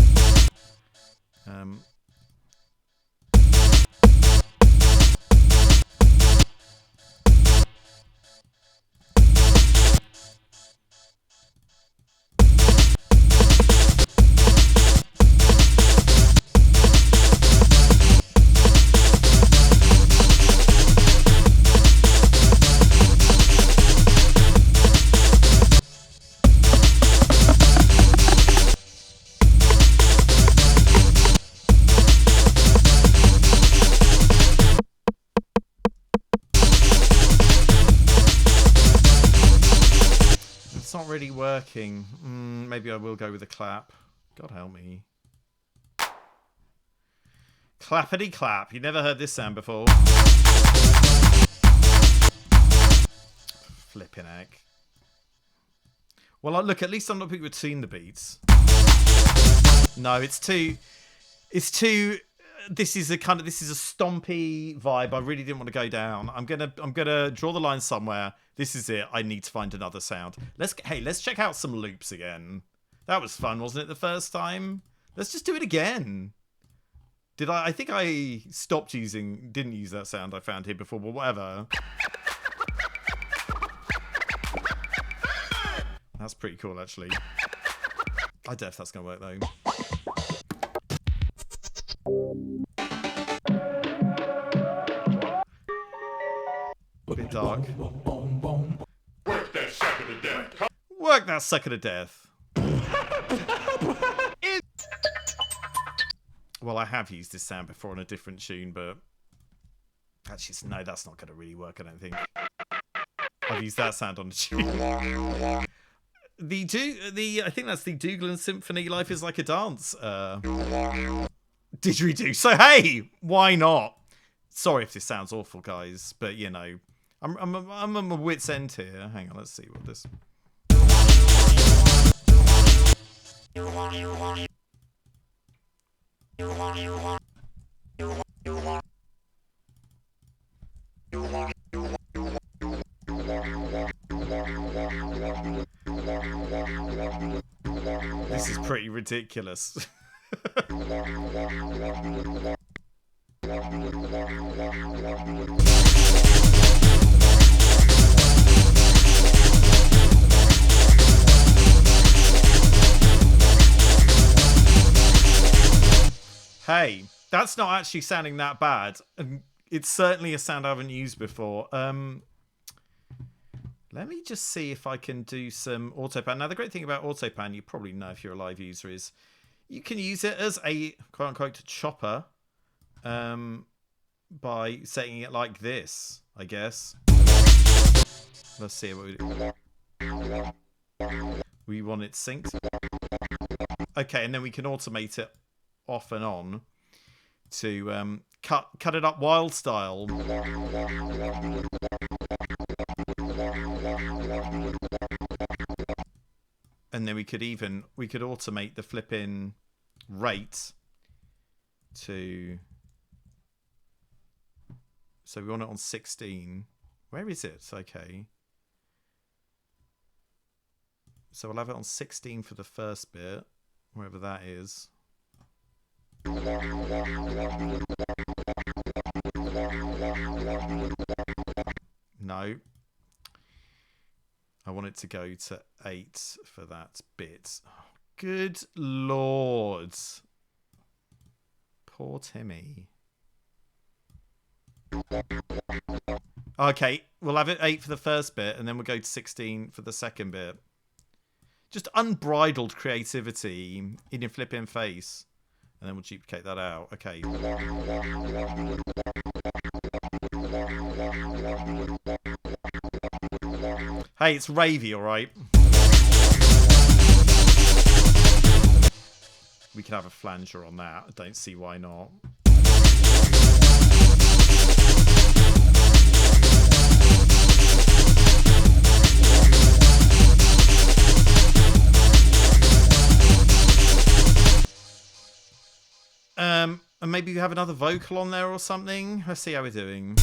It's not really working. Maybe I will go with a clap. God help me. Clappity clap. You never heard this sound before. Flipping heck. Well, look, at least I'm not people who've seen the beats. No, it's too. This is a stompy vibe. I really didn't want to go down. I'm gonna draw the line somewhere. This is it. I need to find another sound. Let's check out some loops again. That was fun, wasn't it, the first time? Let's just do it again. I think I didn't use that sound I found here before, but whatever. That's pretty cool, actually. I doubt if that's gonna work though. A bit dark. Work that sucker to death. Work that sucker to death. Well, I have used this sound before on a different tune, but actually, no, that's not going to really work, I don't think. I've used that sound on a tune. I think that's the Dougal Symphony Life is Like a Dance didgeridoo. So hey, why not? Sorry if this sounds awful, guys, but you know, I'm on my wit's end here. Hang on, let's see what this. This is pretty ridiculous. Hey, that's not actually sounding that bad. And it's certainly a sound I haven't used before. Let me just see if I can do some autopan. Now, the great thing about autopan, you probably know if you're a live user, is you can use it as a quote-unquote chopper by setting it like this, I guess. Let's see what we do. We want it synced. Okay, and then we can automate it off and on to cut it up wild style. And then we could automate the flip-in rate to, so we want it on 16. Where is it? Okay. So we'll have it on 16 for the first bit, wherever that is. No. I want it to go to 8 for that bit. Oh, good lord. Poor Timmy. Okay, we'll have it 8 for the first bit, and then we'll go to 16 for the second bit. Just unbridled creativity in your flipping face. And then we'll duplicate that out. Okay. Hey, it's ravey, alright? We can have a flanger on that. I don't see why not. maybe we have another vocal on there or something. Let's see how we're doing.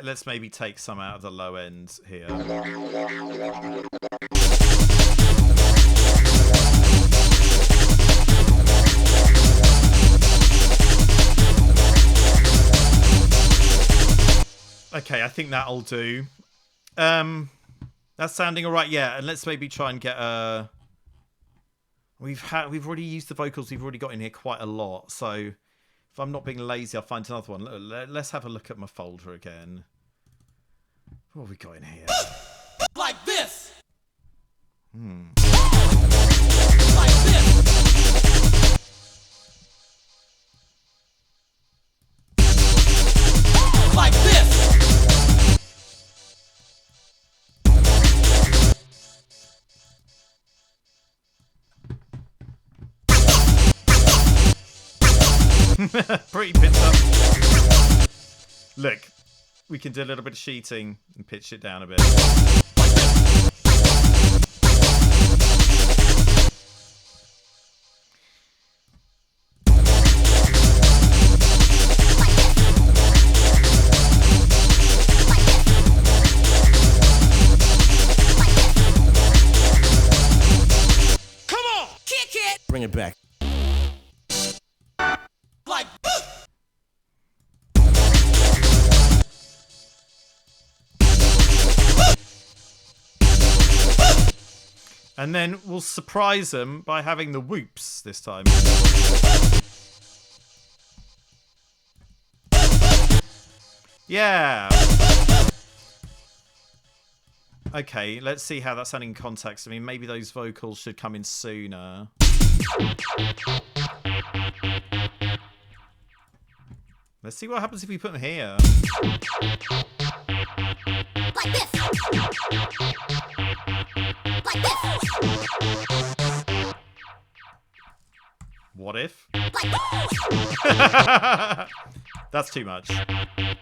Let's maybe take some out of the low end here. Okay, I think that'll do. That's sounding all right, yeah. And let's maybe try and get a. We've already used the vocals we've already got in here quite a lot, so if I'm not being lazy, I'll find another one. Let's have a look at my folder again. What have we got in here? Like this. Hmm. Like this. Like this. Pretty pitched up. Look, we can do a little bit of sheeting and pitch it down a bit. Come on, kick it. Bring it back. Like And then we'll surprise them by having the whoops this time. Yeah. Okay, let's see how that's sounding in context. I mean, maybe those vocals should come in sooner. Let's see what happens if we put them here. Like this. Like this. What if? Like That's too much. Like this.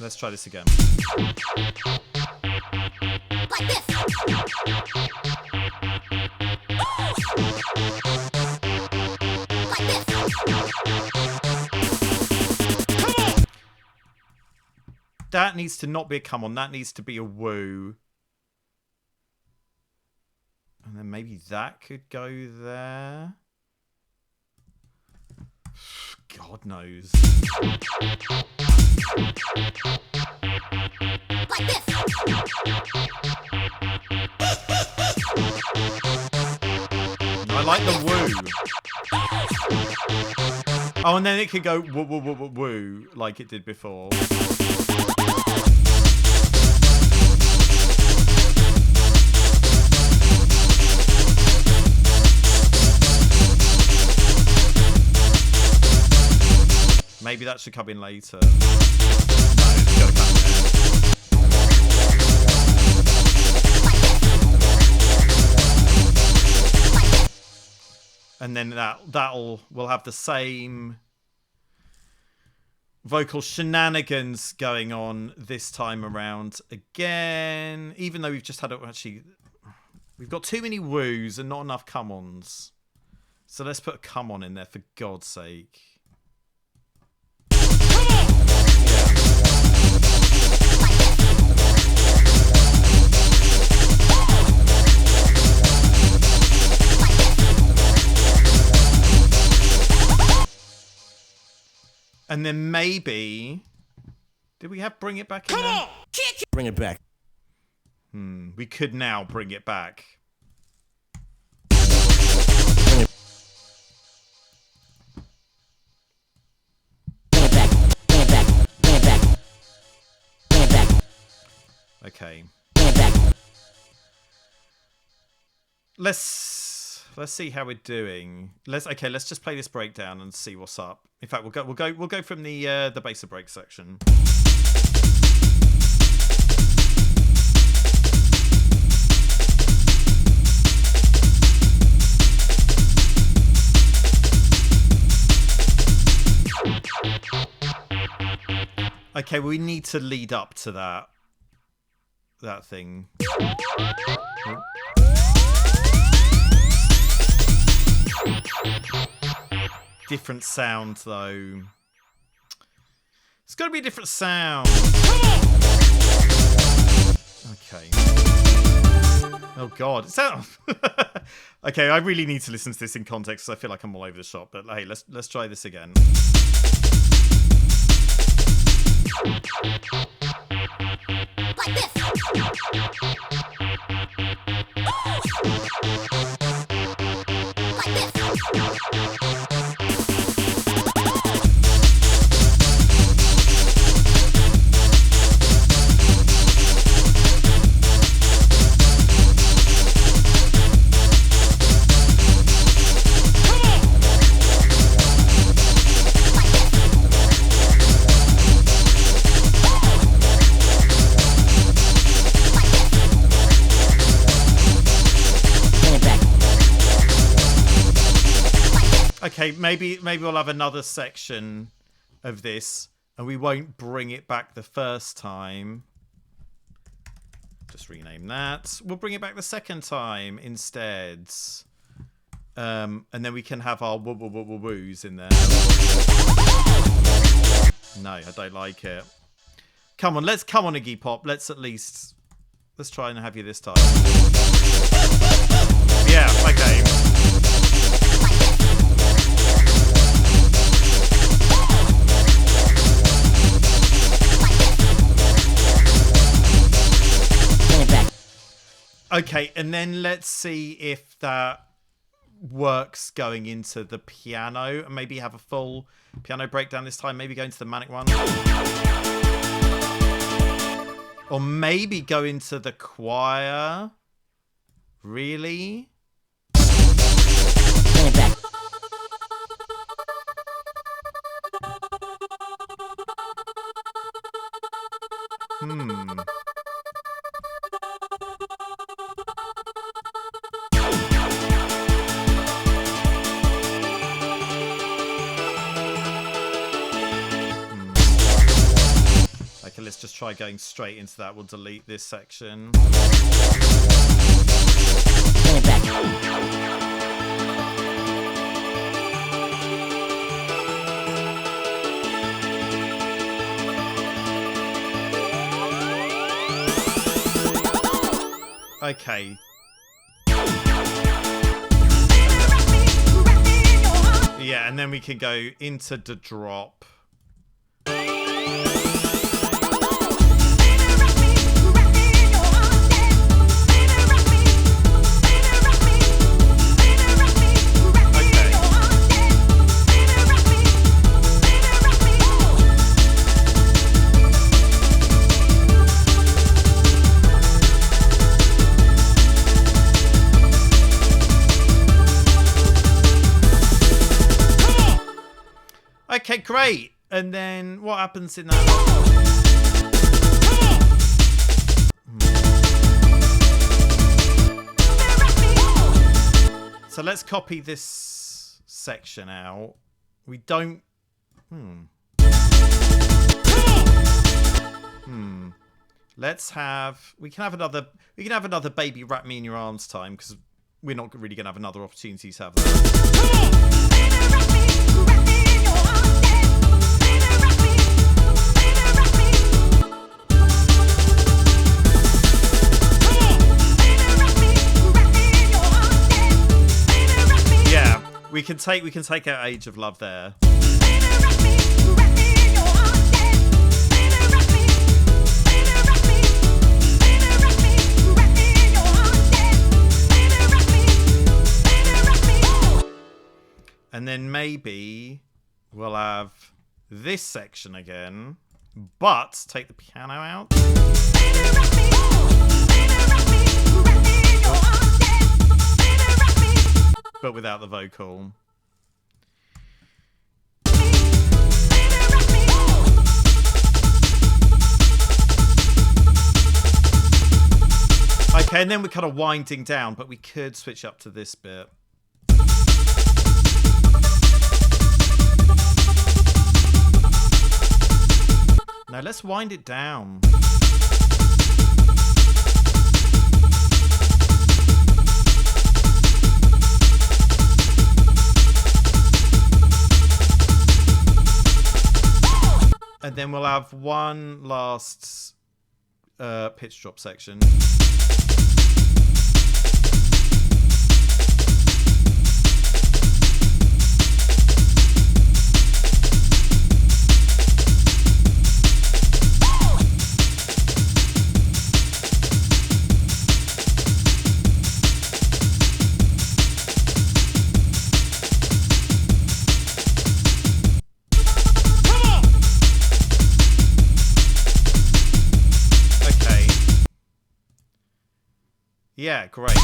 Let's try this again. Like this. Like this. That needs to not be a come on. That needs to be a woo. And then maybe that could go there. God knows. Like this. I like the woo. Oh, and then it could go woo, woo, woo, woo, woo, like it did before. Maybe that should come in later. No, it's gotta come in. And then we'll have the same vocal shenanigans going on this time around again. Even though we've just had we've got too many woos and not enough come-ons. So let's put a come-on in there for God's sake. And then maybe... Did we have bring it back in there? Come on, kick it. Bring it back. We could now bring it back. Bring it. Okay. Bring it back. Let's see how we're doing. Let's just play this breakdown and see what's up. In fact, we'll go from the bass and break section. Okay, we need to lead up to that thing. Different sound though. It's got to be a different sound. Okay. Oh god. Okay, I really need to listen to this in context because I feel like I'm all over the shop. But hey, let's try this again. Like this. Like this. Okay, maybe we'll have another section of this, and we won't bring it back the first time. Just rename that. We'll bring it back the second time instead, and then we can have our woos in there. No, I don't like it. Come on, Iggy Pop. Let's try and have you this time. Yeah, okay. Okay, and then let's see if that works going into the piano, and maybe have a full piano breakdown this time. Maybe go into the manic one, or maybe go into the choir. Really? Bring it back. Okay, let's just try going straight into that. We'll delete this section. Bring it back. Okay. Yeah, and then we can go into the drop. Okay, great. And then what happens in that? So let's copy this section out. We don't. Let's have. We can have another. We can have another baby wrap me in your arms time, because we're not really going to have another opportunity to have that. Yeah, we can take out Age of Love there. And then maybe we'll have this section again. but take the piano out. But without the vocal. Okay, and then we're kind of winding down, but we could switch up to this bit. Now let's wind it down. And then we'll have one last pitch drop section. Yeah, great.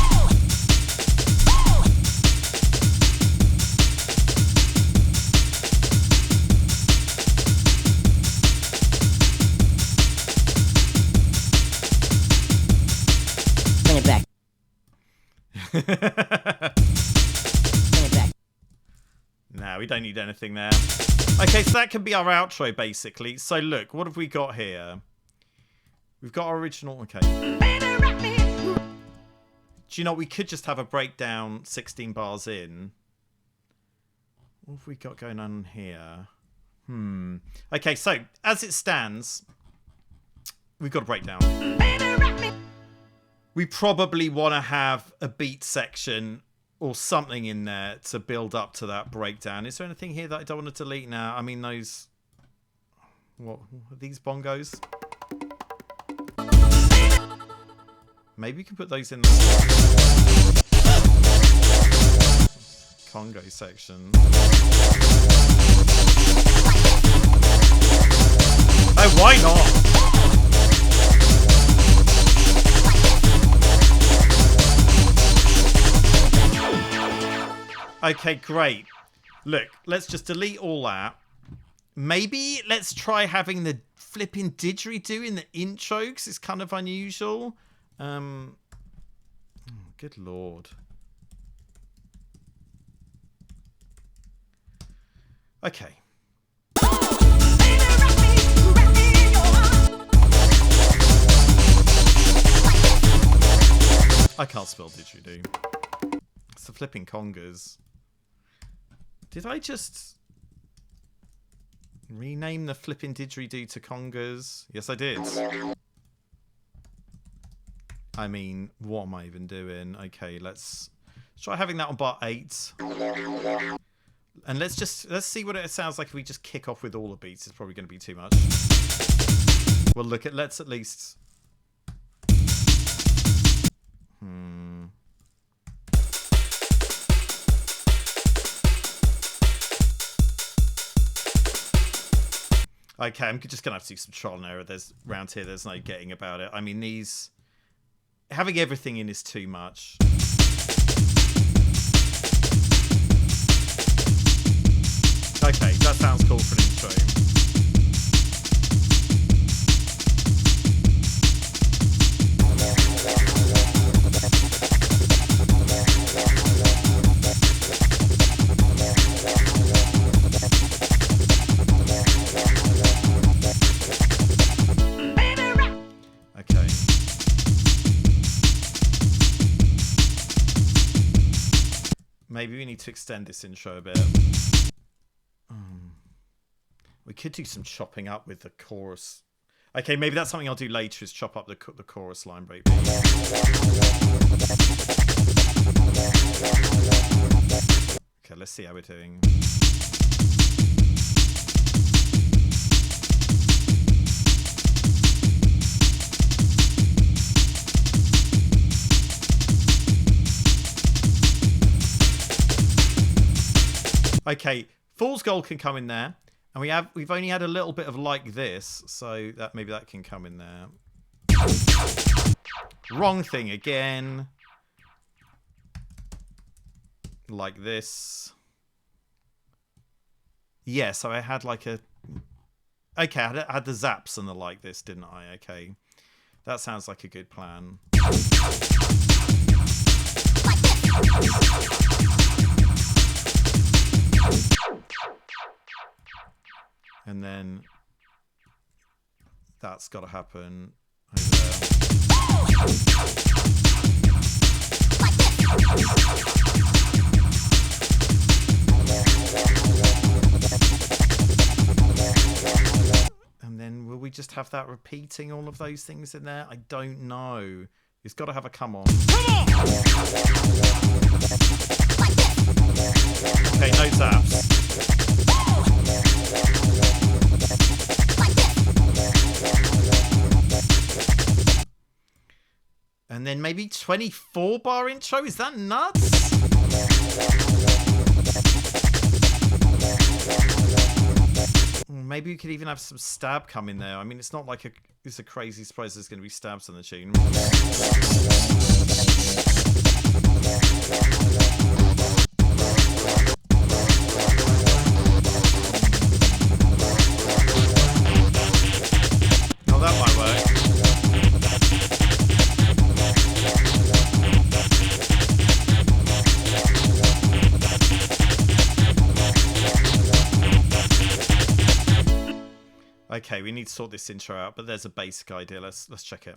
Bring it back. Bring it back. No, we don't need anything there. Okay, so that can be our outro, basically. So look, what have we got here? We've got our original... Okay. Do you know, we could just have a breakdown 16 bars in. What have we got going on here? Okay, so as it stands, we've got a breakdown. We probably want to have a beat section or something in there to build up to that breakdown. Is there anything here that I don't want to delete now? I mean, those... What are these bongos? Maybe we can put those in the Congo section. Oh, why not? Okay, great. Look, let's just delete all that. Maybe let's try having the flipping didgeridoo in the intro, because it's kind of unusual. Oh, good lord. Okay. I can't spell didgeridoo. It's the flipping congas. Did I just rename the flipping didgeridoo to congas? Yes, I did. I mean, what am I even doing? Okay, let's try having that on bar 8. And let's see what it sounds like if we just kick off with all the beats. It's probably going to be too much. Well, look, let's at least... Okay, I'm just going to have to do some trial and error. Around here, there's no getting about it. I mean, these... Having everything in is too much. Okay, that sounds cool for an intro. Maybe we need to extend this intro a bit. We could do some chopping up with the chorus. Okay, maybe that's something I'll do later, is chop up the chorus line breakbeat. Okay, let's see how we're doing. Okay, Fool's Gold can come in there. And we've only had a little bit of like this, so that maybe that can come in there. Wrong thing again. Like this. Yeah, so I had like a... Okay, I had the zaps and the like this, didn't I? Okay. That sounds like a good plan. And then that's got to happen over there. And then will we just have that repeating all of those things in there? I don't know. It's got to have a come on. Okay, no zaps. And then maybe 24 bar intro? Is that nuts? Maybe we could even have some stab come in there. I mean, it's not like it's a crazy surprise there's going to be stabs on the tune. Oh, that might work. Okay, we need to sort this intro out, but there's a basic idea. Let's check it.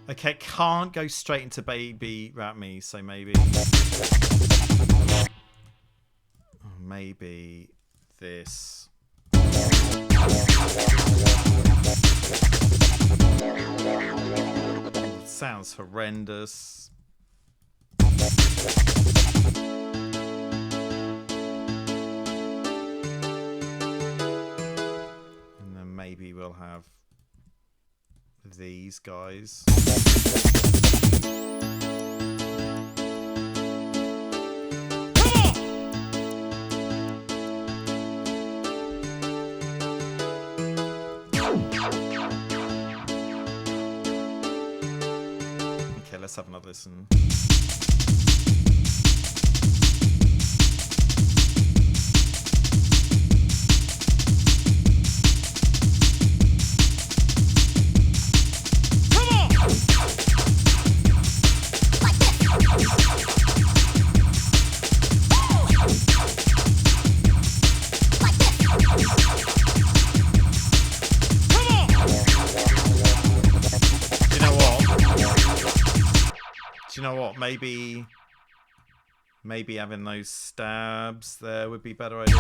Okay, can't go straight into Baby Rap Me, so maybe this. Sounds horrendous. And then maybe we'll have these guys. Okay, let's have another listen. You know what? Maybe having those stabs there would be a better idea.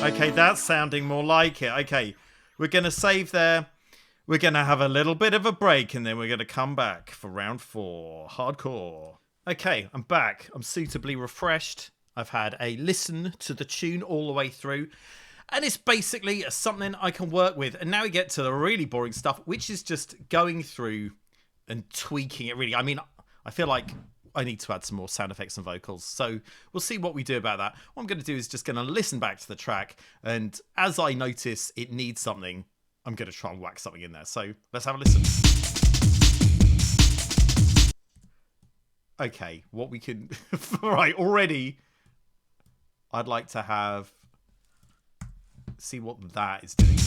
Okay, that's sounding more like it. Okay. We're going to save there. We're going to have a little bit of a break and then we're going to come back for round 4. Hardcore. Okay, I'm back. I'm suitably refreshed. I've had a listen to the tune all the way through. And it's basically something I can work with. And now we get to the really boring stuff, which is just going through and tweaking it really. I mean, I feel like I need to add some more sound effects and vocals. So we'll see what we do about that. What I'm going to do is just going to listen back to the track. And as I notice it needs something, I'm going to try and whack something in there. So let's have a listen. Okay, what we can... Right, already I'd like to have... See what that is doing.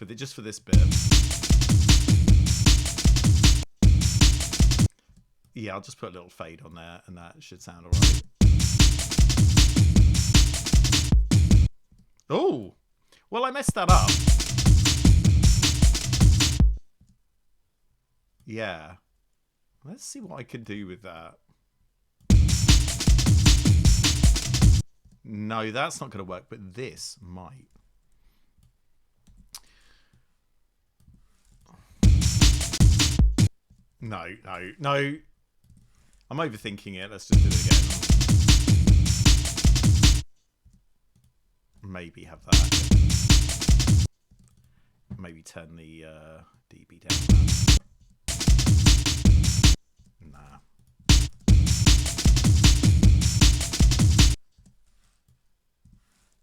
just for this bit. Yeah, I'll just put a little fade on there, and that should sound alright. Oh, well, I messed that up. Yeah. Let's see what I can do with that. No, that's not going to work, but this might. No. I'm overthinking it. Let's just do it again. Maybe have that. Maybe turn the dB down. Nah.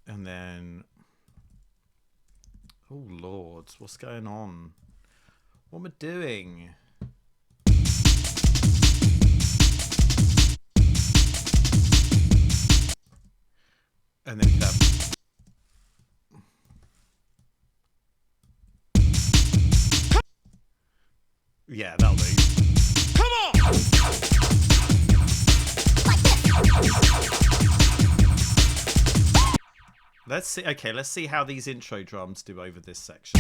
And then... Oh, Lord. What's going on? What am I doing? And then we have... Yeah, that'll do. Come on! Let's see. Okay, let's see how these intro drums do over this section.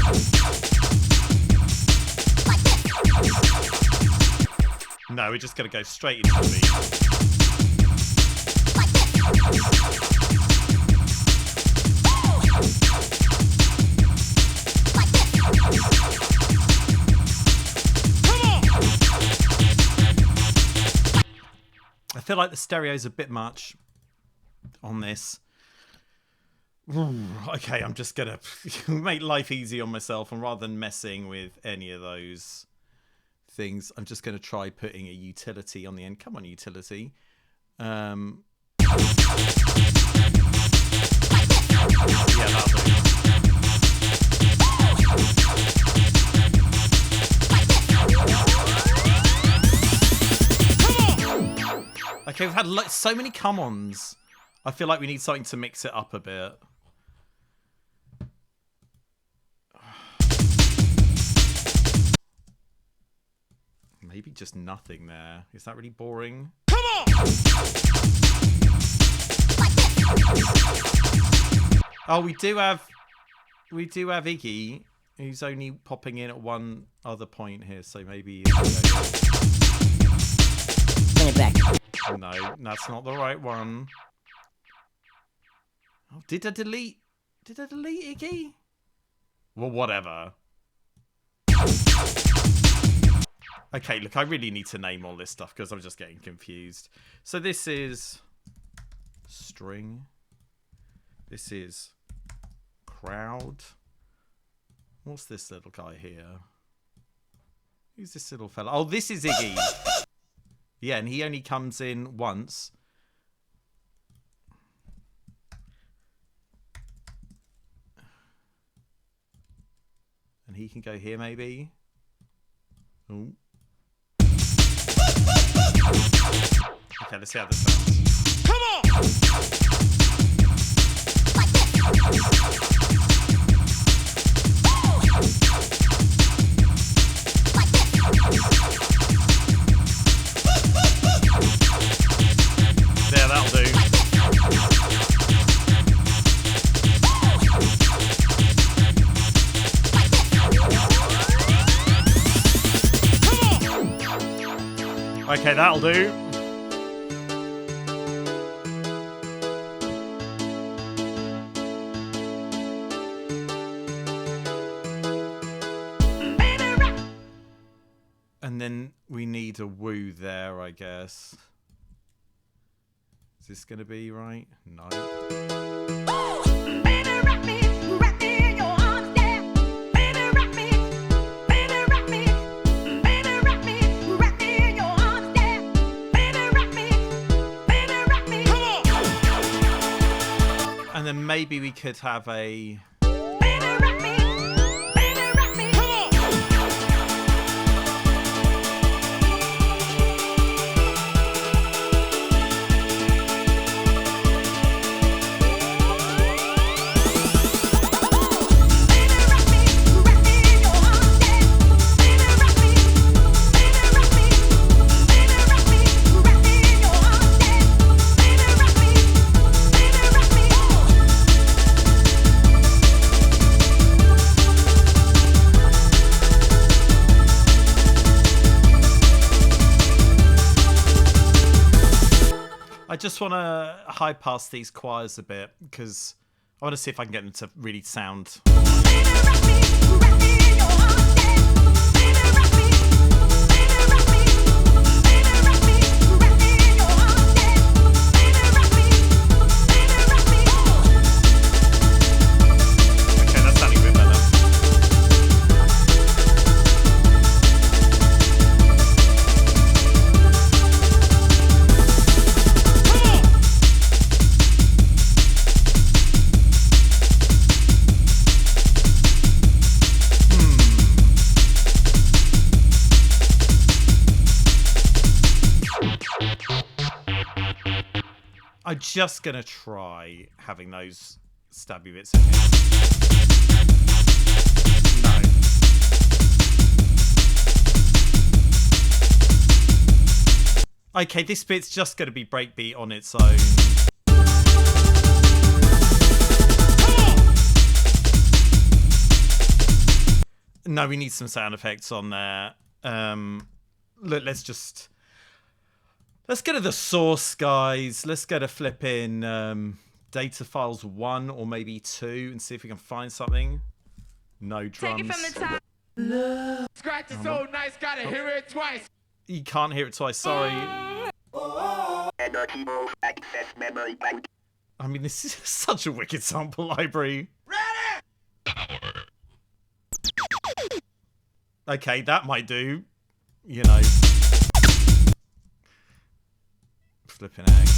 No, we're just going to go straight into the beat. I feel like the stereo's a bit much on this. Ooh, okay, I'm just gonna make life easy on myself, and rather than messing with any of those things, I'm just gonna try putting a utility on the end. Come on, utility. Yeah, that'll do. Okay, we've had so many come-ons. I feel like we need something to mix it up a bit. Maybe just nothing there. Is that really boring? Come on! Oh, we do have Iggy, who's only popping in at one other point here, so maybe. Bring it back. No, that's not the right one. Oh, did I delete Iggy? Well, whatever. Okay, look, I really need to name all this stuff because I'm just getting confused. So this is string. This is crowd. What's this little guy here? Who's this little fella? Oh, this is Iggy. Yeah, and he only comes in once. And he can go here, maybe. Ooh. Okay, let's see how this sounds. Come on! There, that'll do. Okay, that'll do. And then we need a woo there, I guess. Is this going to be right? No. And then maybe we could have a... I just want to high pass these choirs a bit because I want to see if I can get them to really sound. Okay, that's sounding a bit better. I'm just gonna try having those stabby bits in here. No. Okay, this bit's just gonna be breakbeat on its own. No, we need some sound effects on there. Look, let's get to the source, guys. Let's get a flipping data files 1 or maybe 2 and see if we can find something. No drums. Take it from the top. Scratch is so nice, gotta hear it twice. You can't hear it twice, sorry. I mean, this is such a wicked sample library. Okay, that might do. You know. Flipping egg.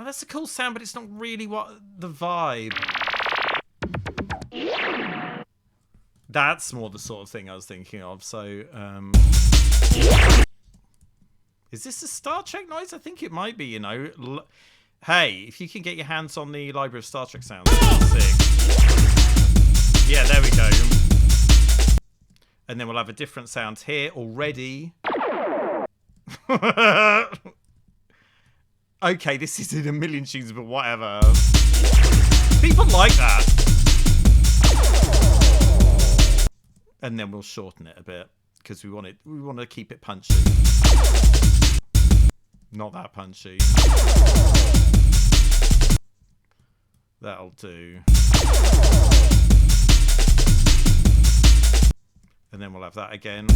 That's a cool sound, but it's not really what the vibe. That's more the sort of thing I was thinking of. So, is this a Star Trek noise? I think it might be, you know. Hey, if you can get your hands on the library of Star Trek sounds, sick. Yeah, there we go. And then we'll have a different sound here already. Okay, this is in a million tunes, but whatever. People like that. And then we'll shorten it a bit because we want to keep it punchy. Not that punchy. That'll do. And then we'll have that again.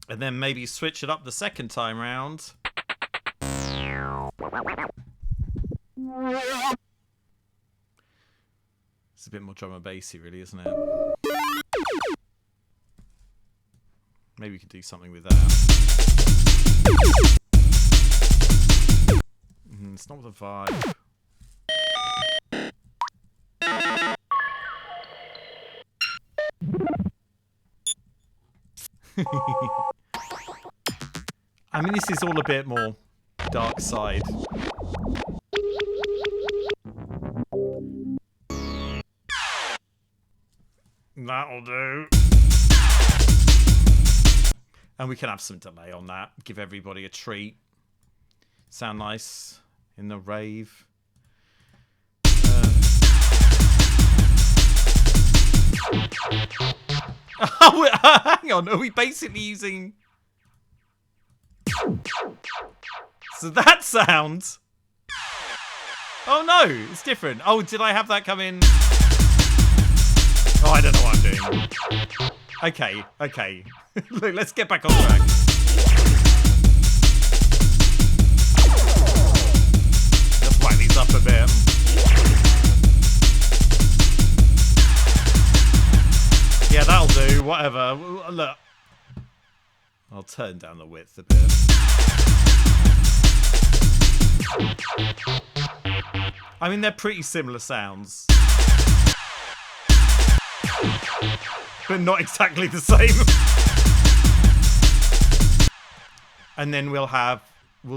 And then maybe switch it up the second time round. It's a bit more drum and bassy, really, isn't it? Maybe we could do something with that. It's not the vibe. I mean, this is all a bit more dark side. That'll do. And we can have some delay on that. Give everybody a treat. Sound nice in the rave. Oh, hang on. Are we basically using... So that sound... Oh no, it's different. Oh, did I have that come in? Oh, I don't know what I'm doing. Okay. Look, let's get back on track. Let's whack these up a bit. Yeah, that'll do. Whatever. Look. I'll turn down the width a bit. I mean, they're pretty similar sounds. but not exactly the same. And then we'll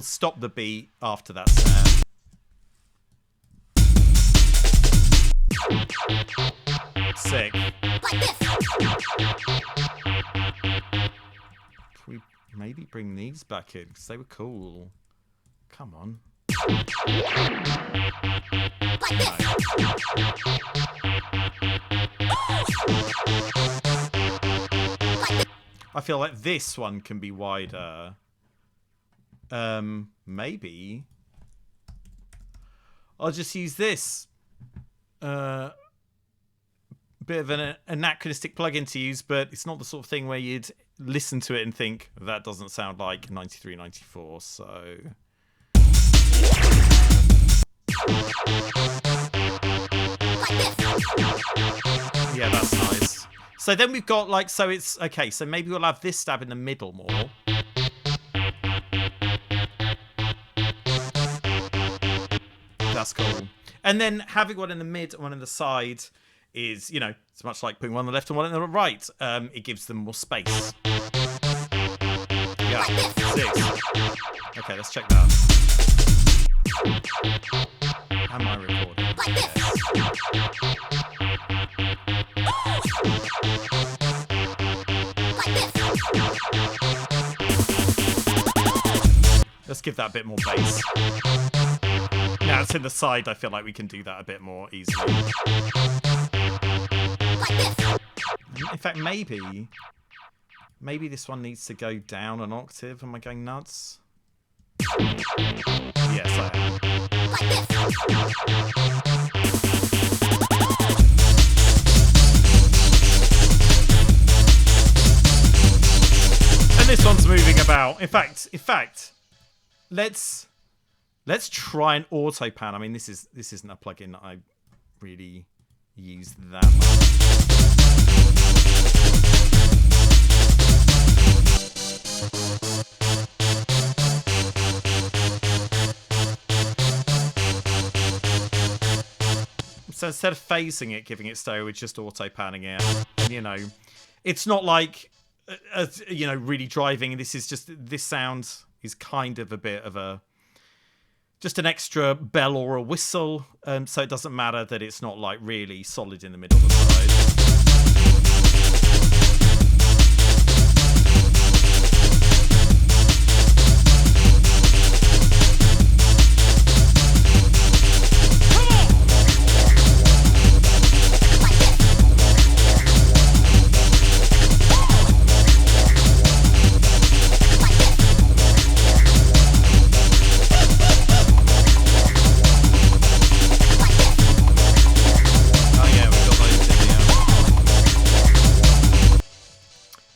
stop the beat after that snare. Sick. Can we maybe bring these back in? Because they were cool. Come on. I feel like this one can be wider. Maybe. I'll just use this. Bit of an anachronistic plugin to use, but it's not the sort of thing where you'd listen to it and think, that doesn't sound like 93, 94, so... Yeah, that's nice. So then we've got like, so it's, okay, so maybe we'll have this stab in the middle more. That's cool. And then having one in the mid and one in the side is, you know, it's much like putting one on the left and one on the right. It gives them more space. Yeah, 6. Okay, let's check that. Am I recording? Yes. Let's give that a bit more bass. Now it's in the side, I feel like we can do that a bit more easily. In fact, maybe this one needs to go down an octave. Am I going nuts? Yes, I am. And this one's moving about. In fact, let's try an auto pan. I mean, this isn't a plugin that I really use that much. So instead of phasing it, giving it stereo, we're just auto panning it. And, you know, it's not like, you know, really driving. This is just, this sound is kind of a bit of a, just an extra bell or a whistle. So it doesn't matter that it's not like really solid in the middle of the side.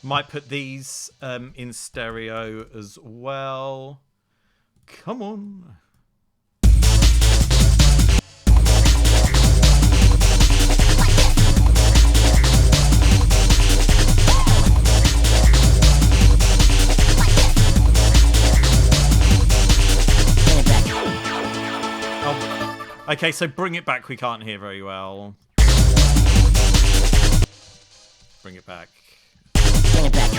Might put these in stereo as well. Come on. Oh. Okay, so bring it back. We can't hear very well. Bring it back. Bring it back.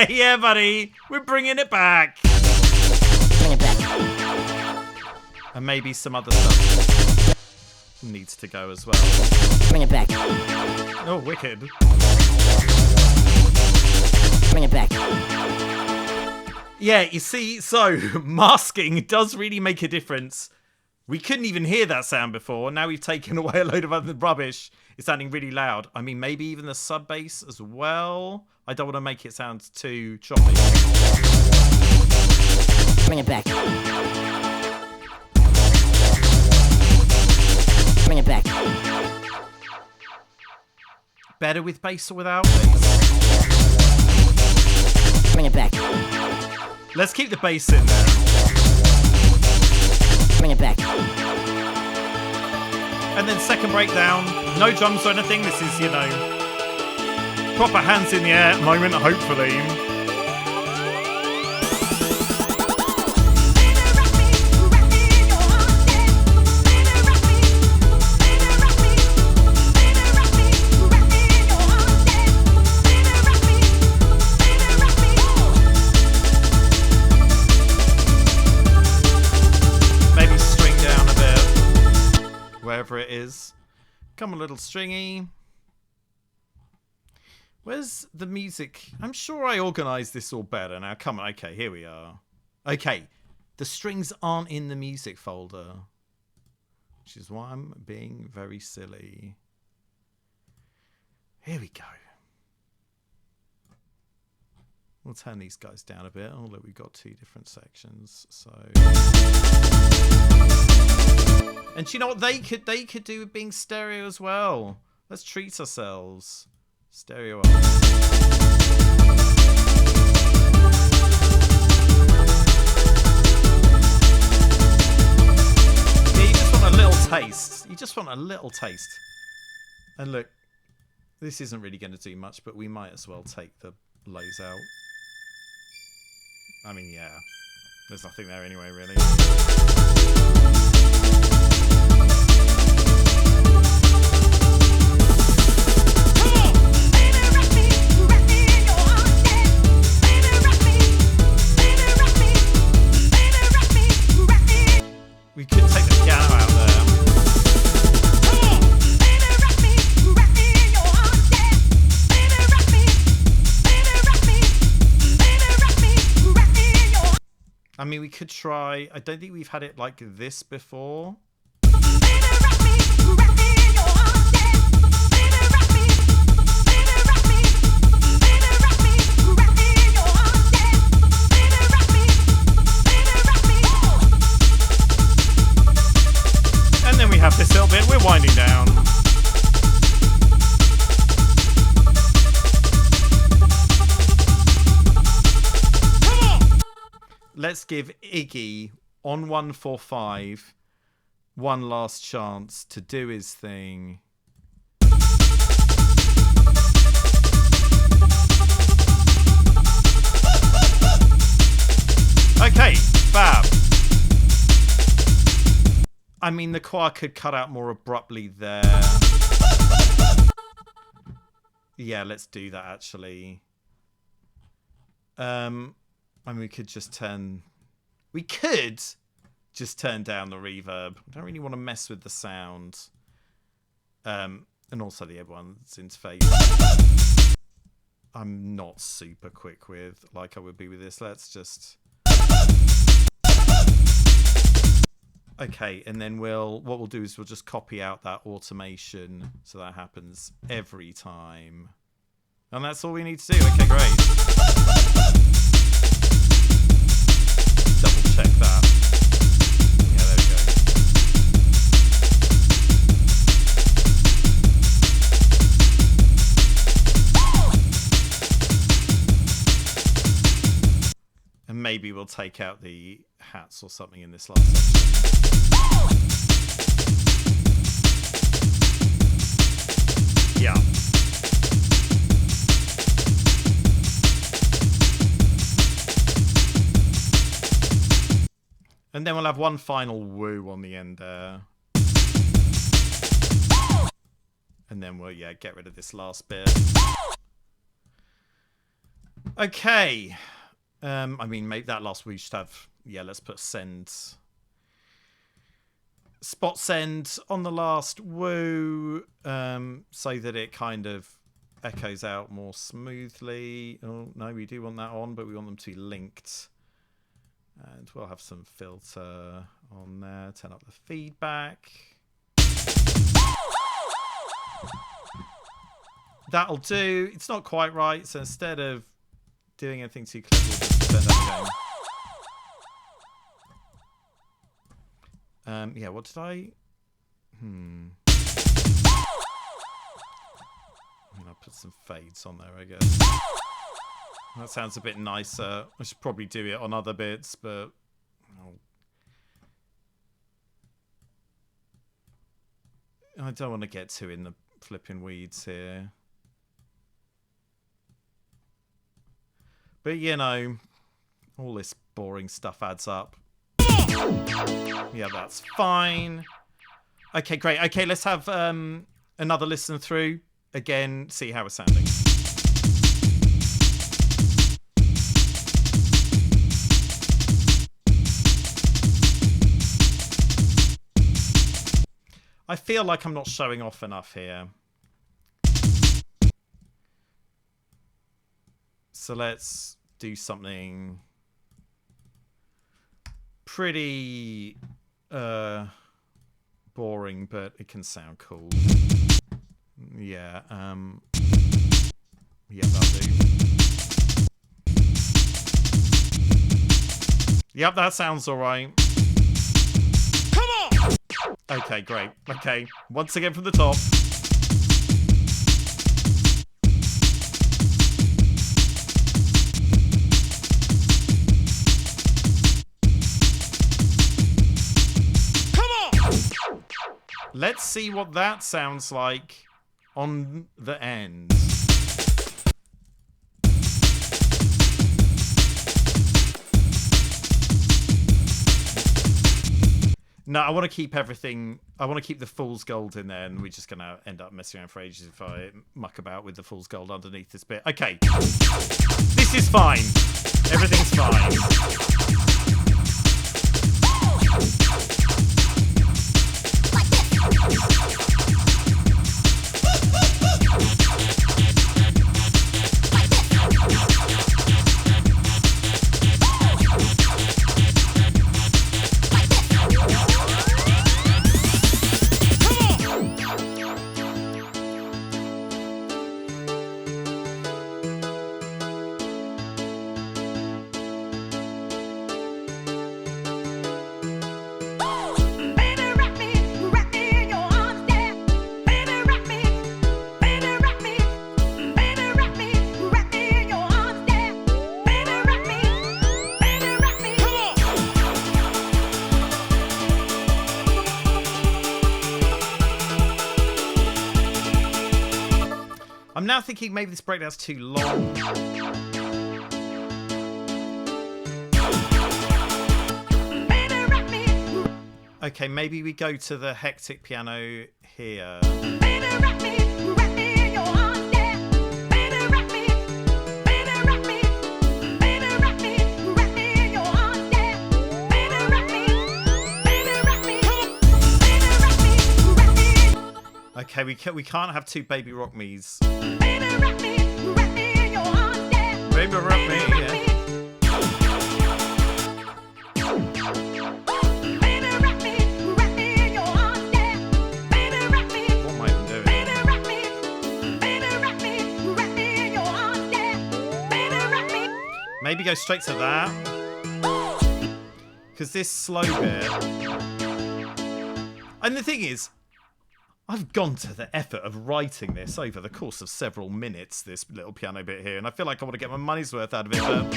Yeah, buddy. We're bringing it back. Bring it back. And maybe some other stuff needs to go as well. Bring it back. Oh, wicked. Bring it back. Yeah, you see, so masking does really make a difference. We couldn't even hear that sound before. Now we've taken away a load of other rubbish. It's sounding really loud. I mean, maybe even the sub bass as well. I don't want to make it sound too choppy. Bring it back. Bring it back. Better with bass or without bass? Bring it back. Let's keep the bass in there. Bring it back. And then second breakdown, no drums or anything. This is, you know, proper hands in the air moment, hopefully. Come on, little stringy. Where's the music? I'm sure I organised this all better. Now, come on. Okay, here we are. Okay, the strings aren't in the music folder, which is why I'm being very silly. Here we go. We'll turn these guys down a bit. Oh, look, we've got 2 different sections. So, and do you know what they could do with being stereo as well? Let's treat ourselves. Stereo up. Yeah, you just want a little taste. You just want a little taste. And look, this isn't really going to do much, but we might as well take the lows out. I mean, yeah. There's nothing there anyway, really. We could take the piano out there. I mean, we could try. I don't think we've had it like this before. And then we have this little bit. We're winding down. Let's give Iggy on 145 one last chance to do his thing. Okay, fab. I mean, the choir could cut out more abruptly there. Yeah, let's do that, actually. I mean, we could just turn down the reverb. I don't really want to mess with the sound. And also the everyone's interface. I'm not super quick with, like I would be with this. Let's just... Okay, and then what we'll do is we'll just copy out that automation so that happens every time. And that's all we need to do. Okay, great. Double check that. Yeah, there we go. And maybe we'll take out the hats or something in this last section. Yeah. And then we'll have one final woo on the end there. And then we'll, yeah, get rid of this last bit. Okay. I mean, make that last we should have, yeah, let's put send. Spot send on the last woo, so that it kind of echoes out more smoothly. Oh, no, we do want that on, but we want them to be linked. And we'll have some filter on there, turn up the feedback. That'll do. It's not quite right, so instead of doing anything too clever, we'll just turn that again. Yeah, what did I... I mean, I'll put some fades on there, I guess. That sounds a bit nicer. I should probably do it on other bits, but... I don't want to get too in the flipping weeds here. But, you know, all this boring stuff adds up. Yeah, that's fine. Okay, great. Okay, let's have another listen through. Again, see how it's sounding. I feel like I'm not showing off enough here. So let's do something pretty boring, but it can sound cool. Yeah, yeah, that'll do. Yep, that sounds alright. Come on. Okay, great. Okay, once again from the top. Come on. Let's see what that sounds like on the end. No, I want to keep everything. I want to keep the fool's gold in there, and we're just going to end up messing around for ages if I muck about with the fool's gold underneath this bit. Okay. This is fine. Everything's fine. Baby, rock me in your arms, yeah. Baby, rock me in your arms, yeah. Baby, rock me. I'm now thinking maybe this breakdown's too long. Okay, maybe we go to the hectic piano here. Okay, we can't have two baby rock me's. Baby rock me, yeah. What am I even doing? Maybe go straight to that. Because this slow bit. And the thing is, I've gone to the effort of writing this over the course of several minutes, this little piano bit here, and I feel like I want to get my money's worth out of it, but...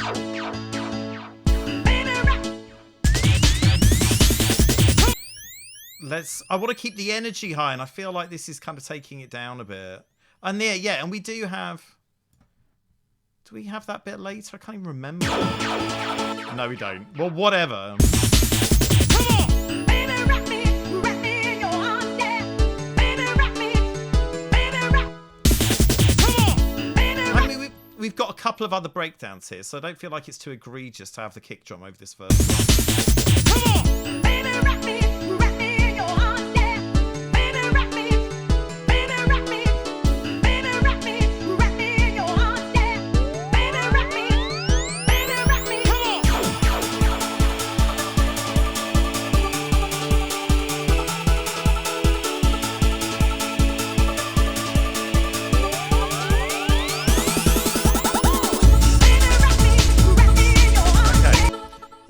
I want to keep the energy high, and I feel like this is kind of taking it down a bit. And there, yeah, and we do have... Do we have that bit later? I can't even remember. No, we don't. Well, whatever. We've got a couple of other breakdowns here, so I don't feel like it's too egregious to have the kick drum over this verse.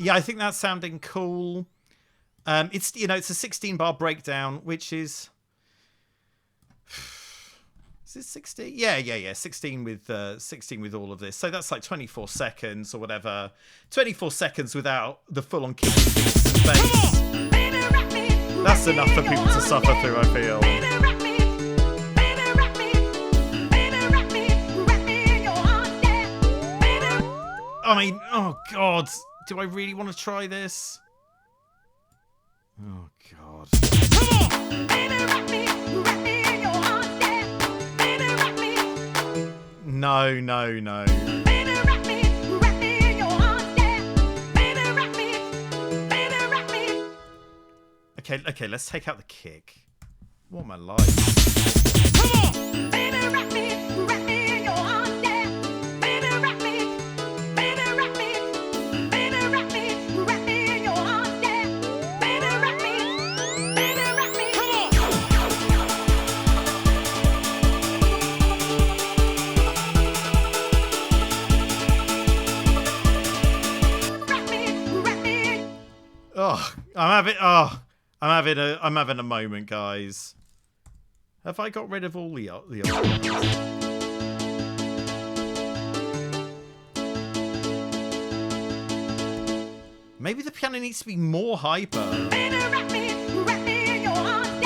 Yeah, I think that's sounding cool. It's it's a 16-bar breakdown, which is it 16? Yeah. 16 with all of this. So that's like 24 seconds or whatever. 24 seconds without the full-on kick beats and bass. That's enough for people to suffer through, I feel. I mean, oh god. Do I really want to try this? Oh, God. No. Okay, let's take out the kick. What am I like? Baby, wrap me in your arms, yeah. Baby, wrap me in your arms, yeah. Baby, wrap me. Come on. Oh, I'm having a moment, guys. Have I got rid of all the old ones? Maybe the piano needs to be more hyper. Baby, wrap me in your arms, yeah. Baby, wrap me in your arms.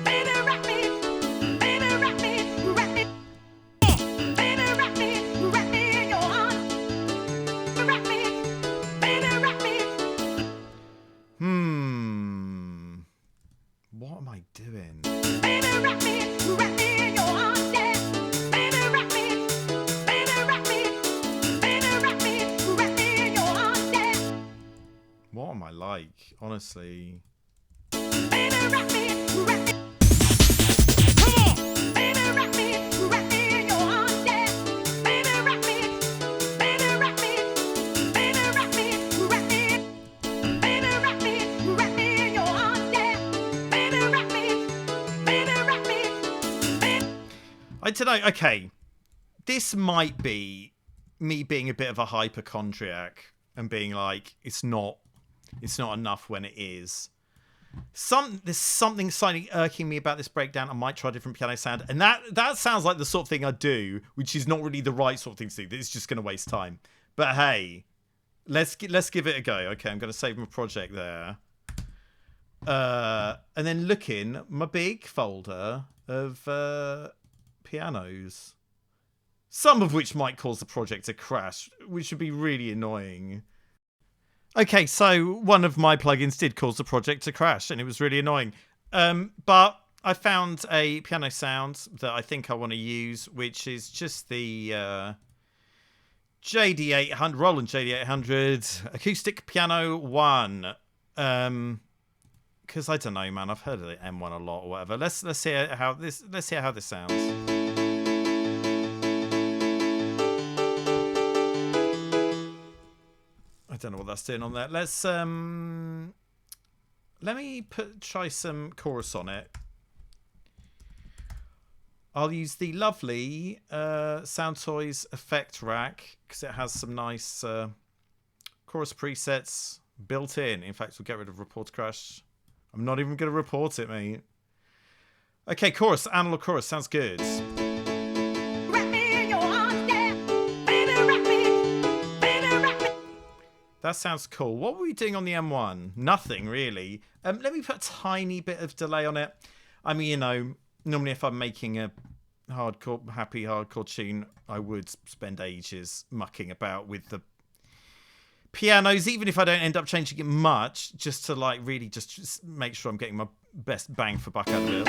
Baby, wrap me What am I doing? Baby, wrap me in your arms, yeah. Baby, wrap me in your arms, yeah. What am I like? Honestly. Baby, wrap me in your arms, yeah. Baby, wrap me in your arms, yeah. I don't know. Okay. This might be me being a bit of a hypochondriac and being like, it's not enough when it is. There's something slightly irking me about this breakdown. I might try a different piano sound, and that sounds like the sort of thing I do, which is not really the right sort of thing to do. It's just going to waste time. But hey, let's give it a go. Okay, I'm going to save my project there, and then look in my big folder of pianos, some of which might cause the project to crash, which would be really annoying. Okay, so one of my plugins did cause the project to crash, and it was really annoying. But I found a piano sound that I think I want to use, which is just the JD800, Roland JD800 Acoustic Piano 1. Because I don't know, man, I've heard of the M1 a lot or whatever. Let's hear how this sounds. I don't know what that's doing on there. Let's let me try some chorus on it. I'll use the lovely Sound Toys effect rack because it has some nice chorus presets built in. In fact, we'll get rid of report crash. I'm not even going to report it, mate. Okay, chorus, analog chorus, sounds good. That sounds cool. What were we doing on the M1? Nothing, really. Let me put a tiny bit of delay on it. I mean, you know, normally if I'm making a happy hardcore tune, I would spend ages mucking about with the pianos, even if I don't end up changing it much, just to like really just make sure I'm getting my best bang for buck out of it.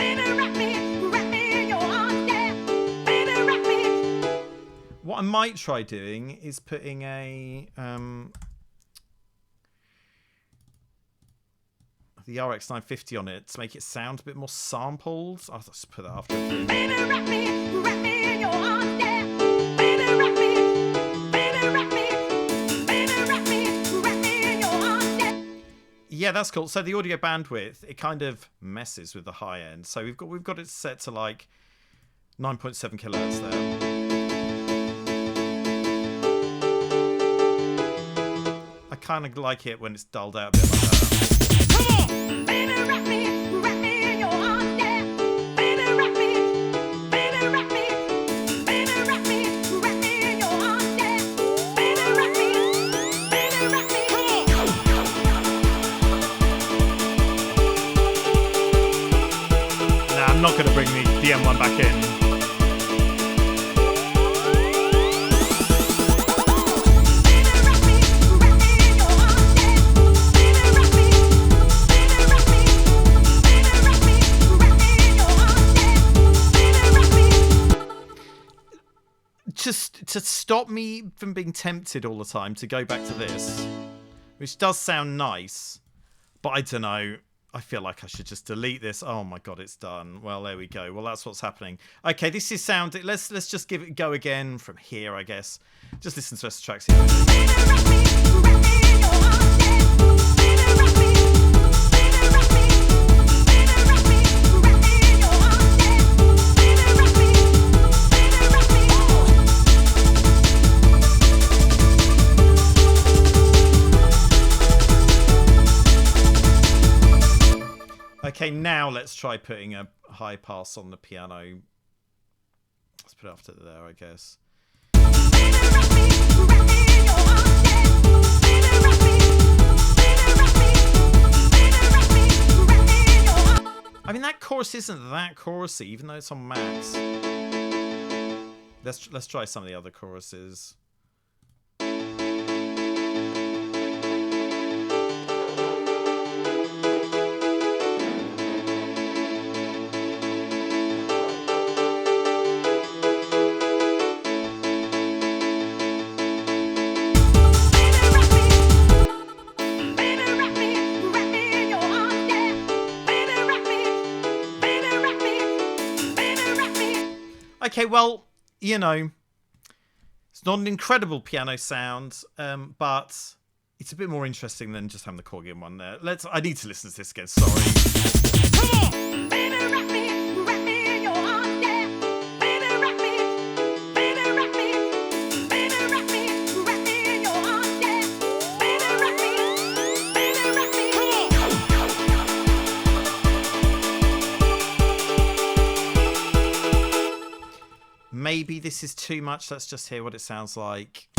What I might try doing is putting a the RX 950 on it to make it sound a bit more sampled. I'll just put that after. Yeah, that's cool. So the audio bandwidth, it kind of messes with the high end. So we've got it set to like 9.7 kilohertz there. I kind of like it when it's dulled out a bit like that. I'm not going to bring the M1 back in. Just to stop me from being tempted all the time to go back to this, which does sound nice, but I don't know. I feel like I should just delete this. Oh my god, it's done. Well, there we go. Well, that's what's happening. Okay, this is sound. Let's just give it a go again from here, I guess. Just listen to the rest of the tracks here. Okay, now let's try putting a high pass on the piano. Let's put it after there, I guess. I mean, that chorus isn't that chorusy, even though it's on max. Let's try some of the other choruses. Okay, well, you know, it's not an incredible piano sound, but it's a bit more interesting than just having the chord in one there. I need to listen to this again, sorry. Come on! Maybe this is too much. Let's just hear what it sounds like.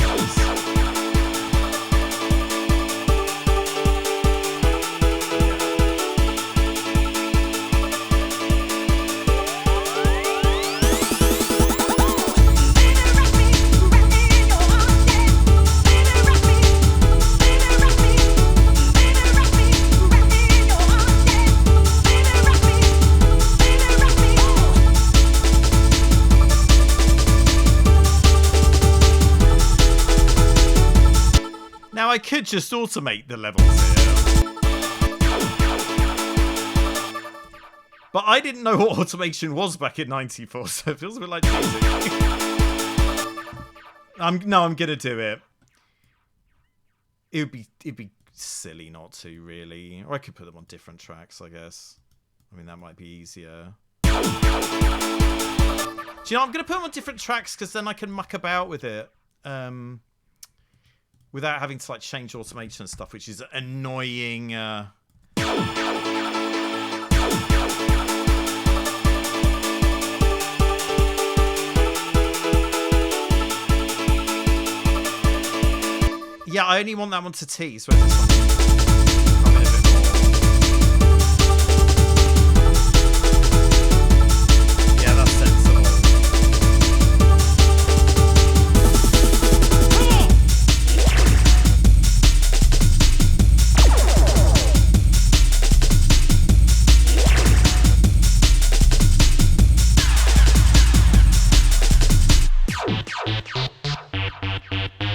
Now I could just automate the levels here. But I didn't know what automation was back in '94, so it feels a bit like cheating. I'm gonna do it. It'd be silly not to, really. Or I could put them on different tracks, I guess. I mean, that might be easier. Do you know, I'm gonna put them on different tracks because then I can muck about with it. Without having to like change automation and stuff, which is annoying. Yeah, I only want that one to tease. Where's this one? Come in a bit more. Yeah, that's sensible.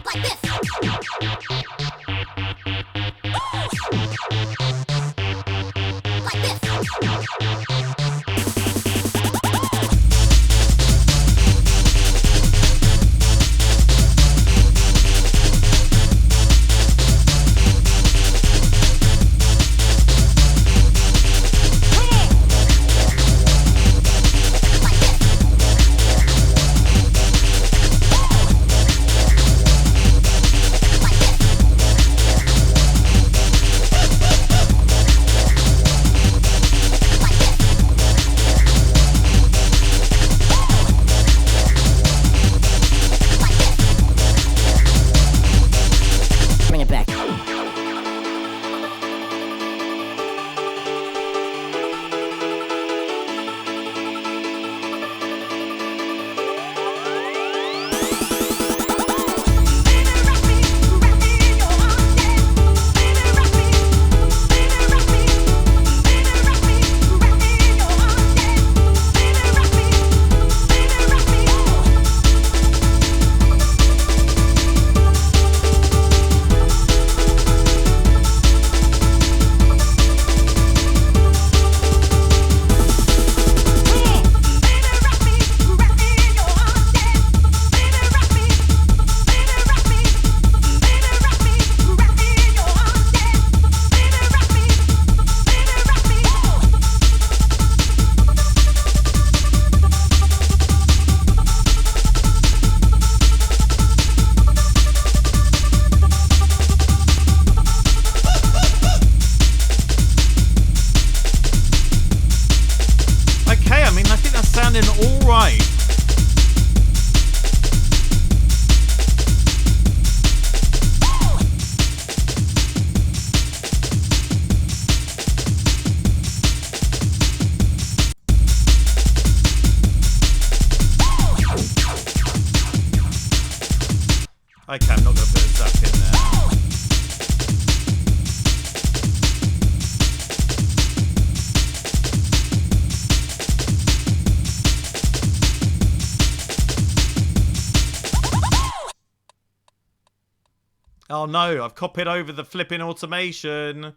Like this. sounding all right. Okay, I'm not going to put a zap in there. Oh no, I've copied over the flipping automation.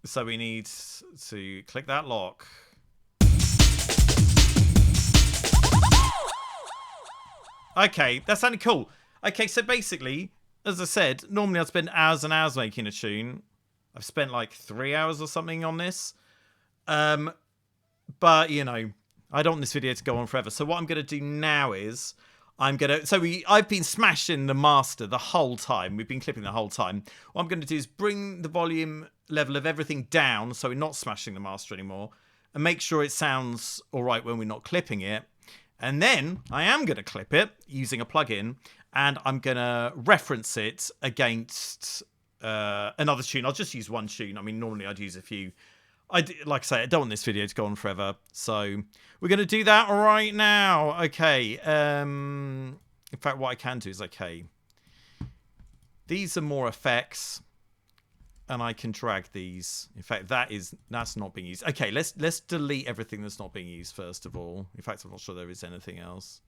So we need to click that lock. Okay, that sounded cool. Okay, so basically, as I said, normally I'd spend hours and hours making a tune. I've spent like 3 hours or something on this. But, you know, I don't want this video to go on forever. So what I'm going to do now is I've been smashing the master the whole time. We've been clipping the whole time. What I'm going to do is bring the volume level of everything down so we're not smashing the master anymore and make sure it sounds all right when we're not clipping it. And then I am going to clip it using a plugin, and I'm going to reference it against another tune. I'll just use one tune. I mean, normally I'd use a few. Like I say, I don't want this video to go on forever. So we're going to do that right now. Okay. In fact, what I can do is, okay, these are more effects, and I can drag these. In fact, that's not being used. Okay, let's delete everything that's not being used first of all. In fact, I'm not sure there is anything else.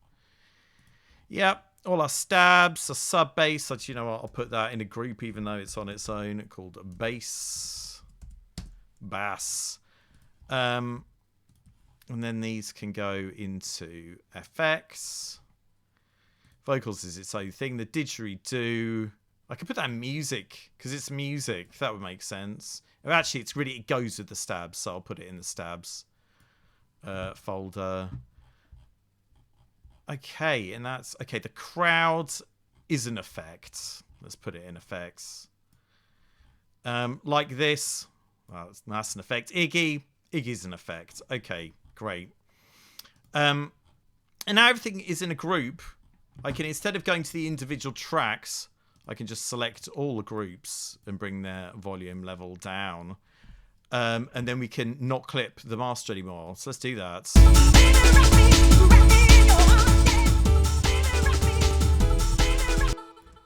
Yep, all our stabs, a sub bass. You know what? I'll put that in a group, even though it's on its own, called bass. And then these can go into effects. Vocals is its own thing. The didgeridoo, I could put that in music because it's music. That would make sense. Actually, it goes with the stabs, so I'll put it in the stabs folder. Okay, and that's okay. The crowd is an effect. Let's put it in effects. Like this. Well, that's an effect. Iggy's an effect. Okay, great. And now everything is in a group. I can, instead of going to the individual tracks, I can just select all the groups and bring their volume level down. And then we can not clip the master anymore. So let's do that.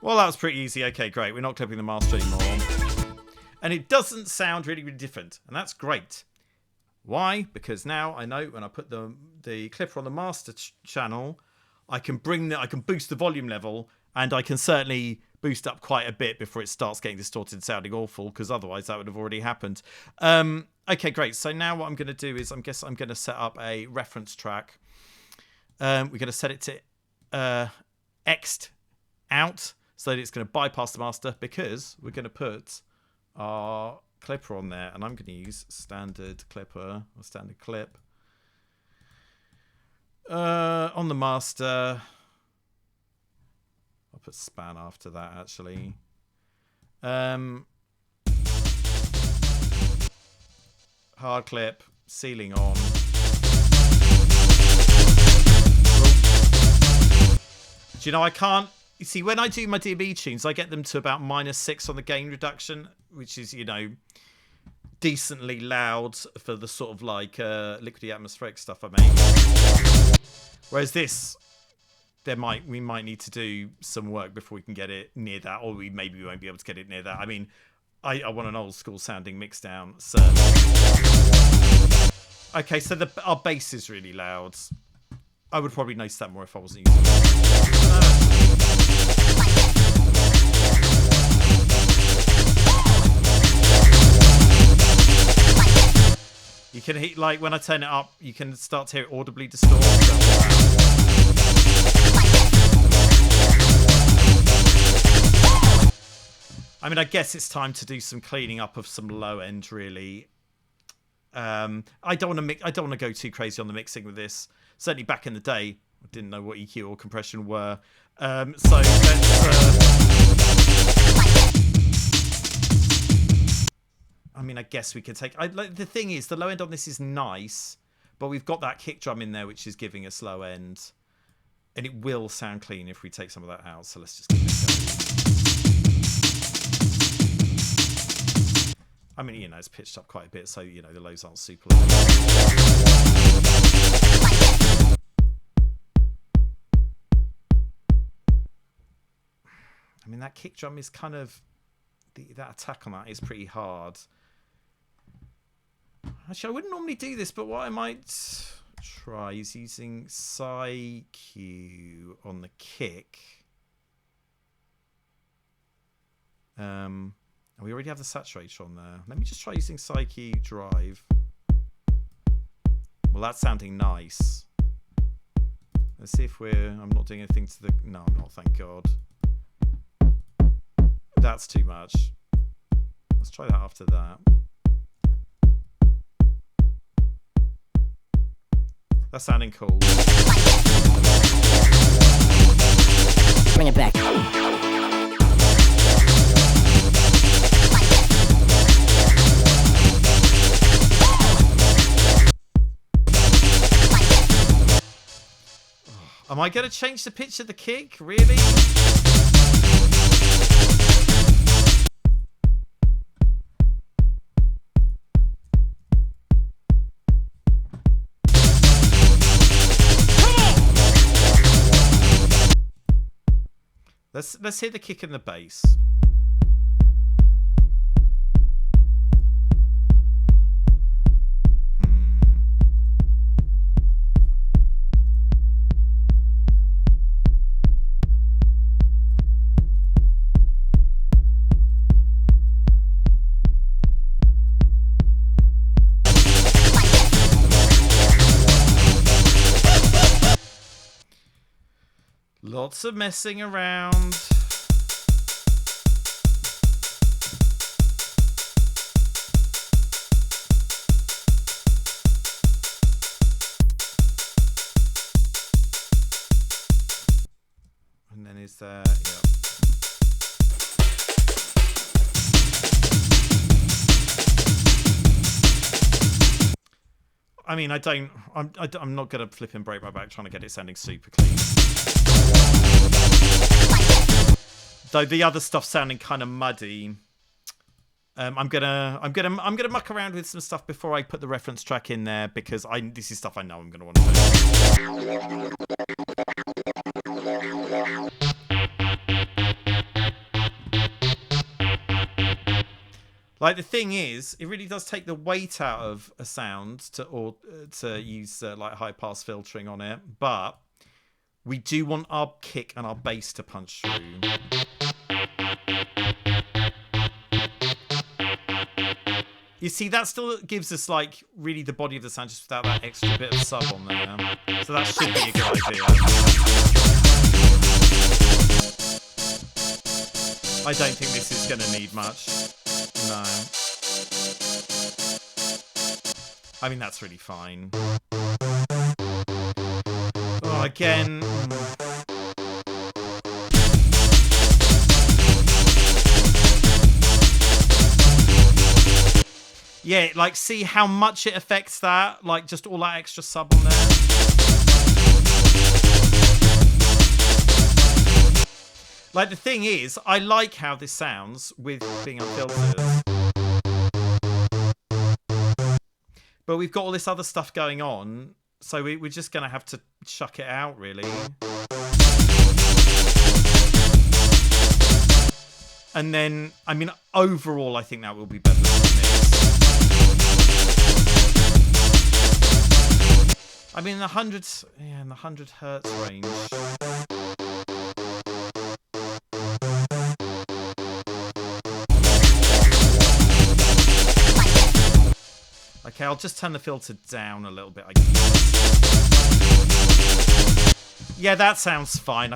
Well, that was pretty easy. Okay, great. We're not clipping the master anymore. And it doesn't sound really, really different. And that's great. Why? Because now I know when I put the clipper on the master channel, I can boost the volume level, and I can certainly boost up quite a bit before it starts getting distorted and sounding awful, because otherwise that would have already happened. Okay, great. So now what I'm going to do is I'm going to set up a reference track. We're going to set it to X'd out so that it's going to bypass the master, because we're going to put our clipper on there, and I'm going to use standard clipper or standard clip on the master. I'll put span after that, actually. Hard clip, ceiling on. Do you know, I can't. You see, when I do my DB tunes, I get them to about -6 on the gain reduction, which is, you know, decently loud for the sort of like liquidy atmospheric stuff I make. Whereas this, we might need to do some work before we can get it near that, or maybe we won't be able to get it near that. I mean, I want an old school sounding mix down. So okay, so our bass is really loud. I would probably notice that more if I wasn't using it. You can hear, like, when I turn it up, you can start to hear it audibly distort. I mean, I guess it's time to do some cleaning up of some low end, really. I don't want to go too crazy on the mixing with this. Certainly back in the day, I didn't know what EQ or compression were. So let's. I mean, I guess we could take. The thing is, the low end on this is nice, But we've got that kick drum in there, which is giving a slow end. And it will sound clean if we take some of that out. So let's just give it a go. I mean, you know, it's pitched up quite a bit, so, you know, the lows aren't super low. I mean, that kick drum is kind of... that attack on that is pretty hard. Actually, I wouldn't normally do this, but what I might try is using Psy Q on the kick. We already have the saturator on there. Let me just try using Psy Q drive. Well, that's sounding nice. Let's see if I'm not doing anything to the... No, I'm not, thank God. That's too much. Let's try that after that. That's sounding cool. Bring it back. Am I going to change the pitch of the kick? Really? Let's hear the kick and the bass. Lots of messing around. And then is there, yeah. I mean, I'm not going to flip and break my back trying to get it sounding super clean. Though the other stuff sounding kind of muddy. I'm gonna muck around with some stuff before I put the reference track in there, because this is stuff I know I'm gonna want to do. Like, the thing is, it really does take the weight out of a sound to use like high pass filtering on it, but we do want our kick and our bass to punch through. You see, that still gives us like really the body of the sound just without that extra bit of sub on there. So that should be a good idea. I don't think this is going to need much. No. I mean, that's really fine. Oh, again. Yeah, like, see how much it affects that? Like, just all that extra sub on there. Like, the thing is, I like how this sounds with being unfiltered. But we've got all this other stuff going on, so we're just going to have to chuck it out, really. And then, I mean, overall, I think that will be better than the mix. I mean, in the 100 hertz range. Okay, I'll just turn the filter down a little bit, I guess. Yeah, that sounds fine.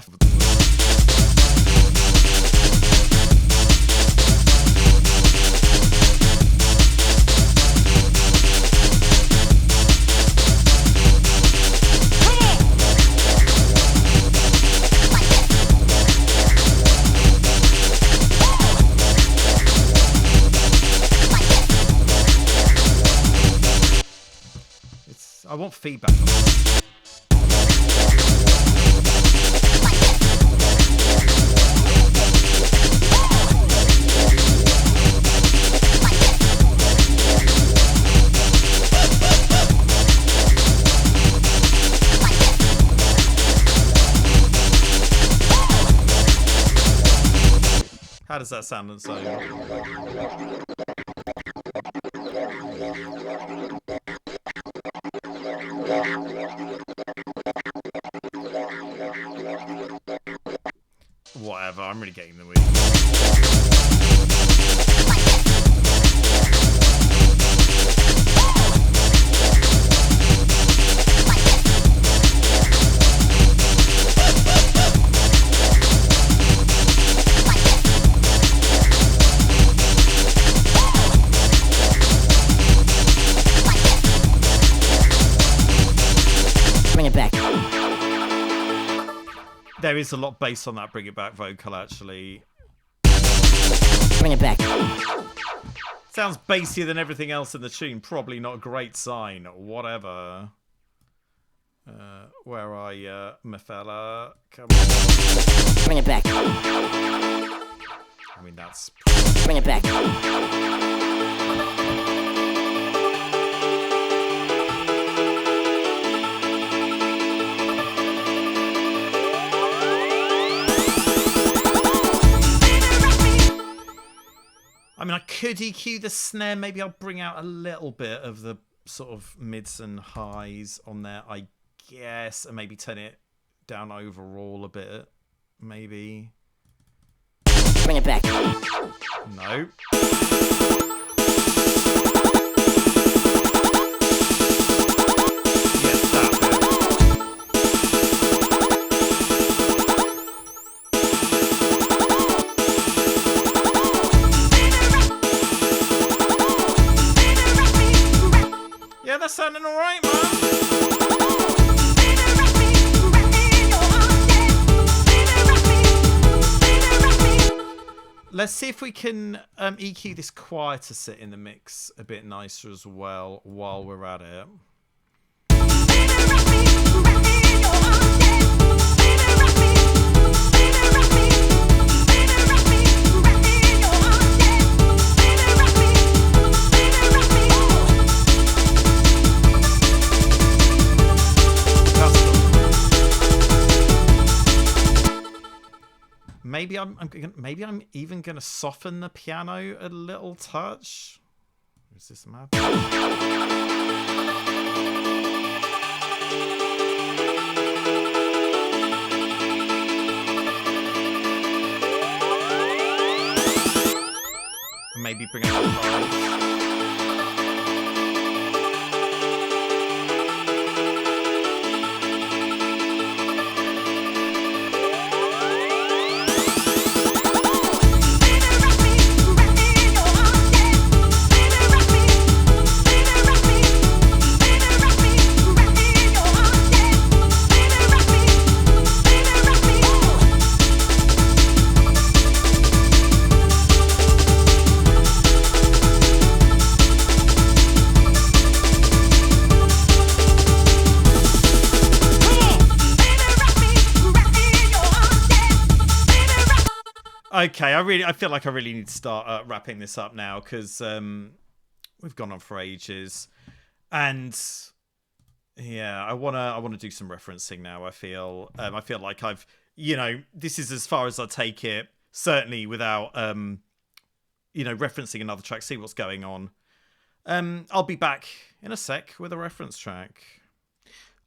I want feedback on this. How does that sound and so? Whatever, I'm really getting the week. Bring it back. There is a lot based on that Bring It Back vocal, actually. Bring it back. Sounds bassier than everything else in the tune. Probably not a great sign. Whatever. Where are you, my fella? Come on. Bring it back. I mean, that's... Bring it back. I mean, I could EQ the snare. Maybe I'll bring out a little bit of the sort of mids and highs on there, I guess, and maybe turn it down overall a bit. Maybe. Bring it back. No. Yes, that bit. Yeah, that's sounding alright, man. Let's see if we can EQ this quieter sit in the mix a bit nicer as well while we're at it. Maybe I'm even gonna soften the piano a little touch. Is this mad? Maybe bring it up. Okay, I feel like I really need to start wrapping this up now because we've gone on for ages, and yeah, I wanna do some referencing now. I feel like I've this is as far as I take it, certainly without referencing another track. See what's going on. I'll be back in a sec with a reference track.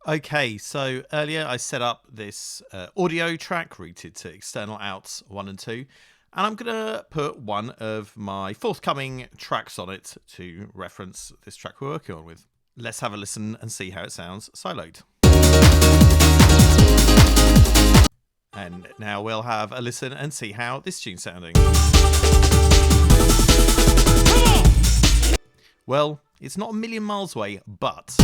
Okay, so earlier I set up this audio track routed to external outs 1 and 2, and I'm going to put one of my forthcoming tracks on it to reference this track we're working on with. Let's have a listen and see how it sounds soloed. And now we'll have a listen and see how this tune's sounding. Well, it's not a million miles away, but...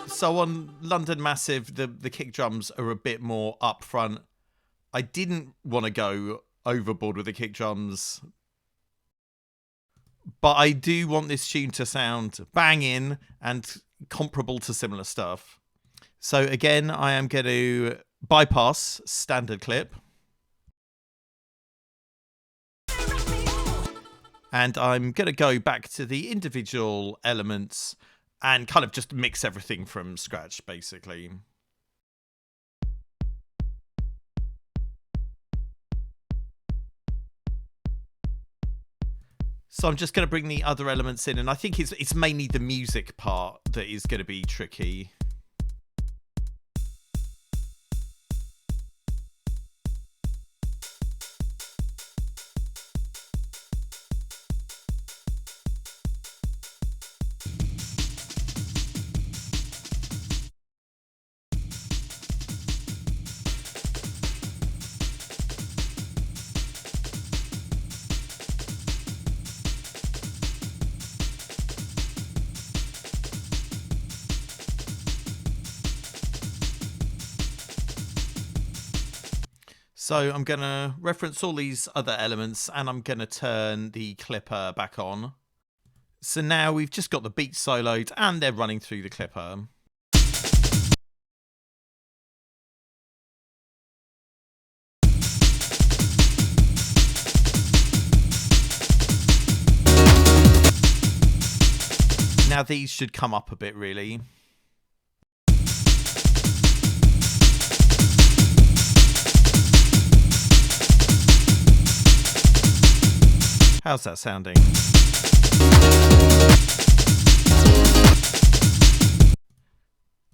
So on London Massive, the kick drums are a bit more up front. I didn't want to go overboard with the kick drums. but I do want this tune to sound banging and comparable to similar stuff. So again, I am going to bypass standard clip. And I'm going to go back to the individual elements and kind of just mix everything from scratch, basically. So I'm just going to bring the other elements in, and I think it's mainly the music part that is going to be tricky. So I'm going to reference all these other elements and I'm going to turn the clipper back on. So now we've just got the beats soloed and they're running through the clipper. Now these should come up a bit, really. How's that sounding?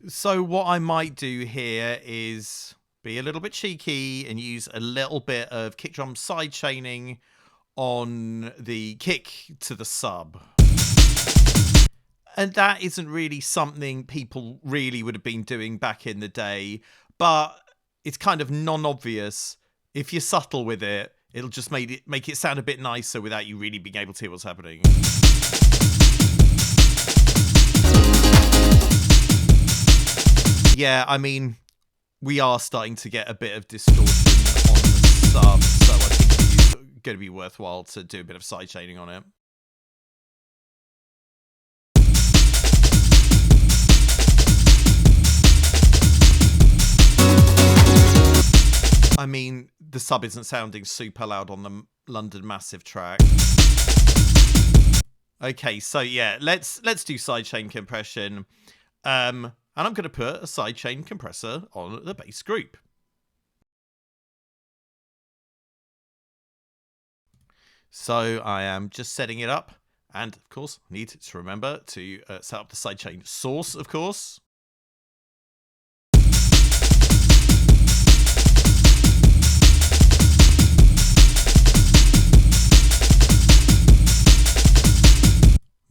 So what I might do here is be a little bit cheeky and use a little bit of kick drum side chaining on the kick to the sub. And that isn't really something people really would have been doing back in the day, but it's kind of non-obvious. If you're subtle with it, it'll just make it sound a bit nicer without you really being able to hear what's happening. Yeah, I mean, we are starting to get a bit of distortion on the sub, so I think it's going to be worthwhile to do a bit of side chaining on it. I mean, the sub isn't sounding super loud on the London Massive track. Okay, so yeah, let's do sidechain compression. And I'm going to put a sidechain compressor on the bass group. So I am just setting it up. And of course, need to remember to set up the sidechain source, of course.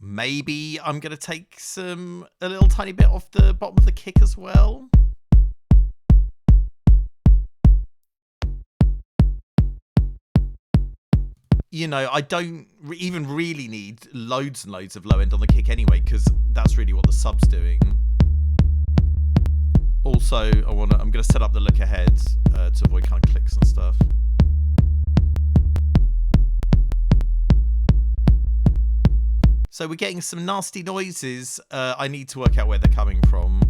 Maybe I'm going to take a little tiny bit off the bottom of the kick as well. You know, I don't even really need loads and loads of low end on the kick anyway, because that's really what the sub's doing. Also, I'm going to set up the look ahead to avoid kind of clicks and stuff. So we're getting some nasty noises. I need to work out where they're coming from.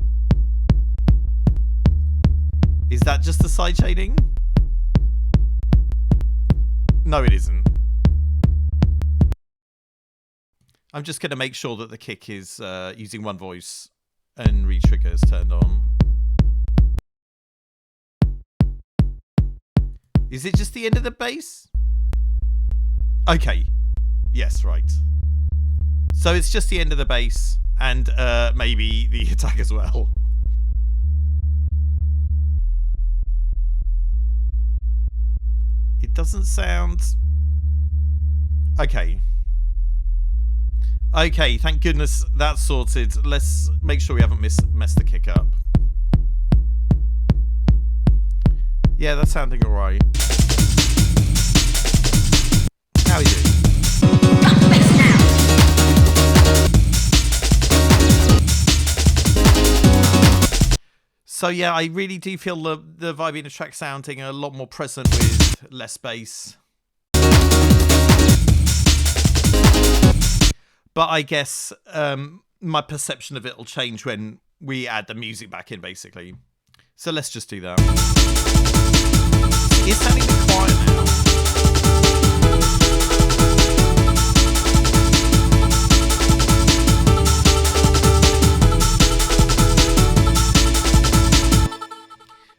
Is that just the side shading? No, it isn't. I'm just going to make sure that the kick is using one voice and re-trigger is turned on. Is it just the end of the bass? Okay. Yes, right. So it's just the end of the bass and maybe the attack as well. It doesn't sound... Okay. Okay, thank goodness that's sorted. Let's make sure we haven't messed the kick up. Yeah, that's sounding alright. How are you doing? So yeah, I really do feel the Vibena track sounding a lot more present with less bass. But I guess my perception of it will change when we add the music back in, basically. So let's just do that. It's sounding a bit quiet now.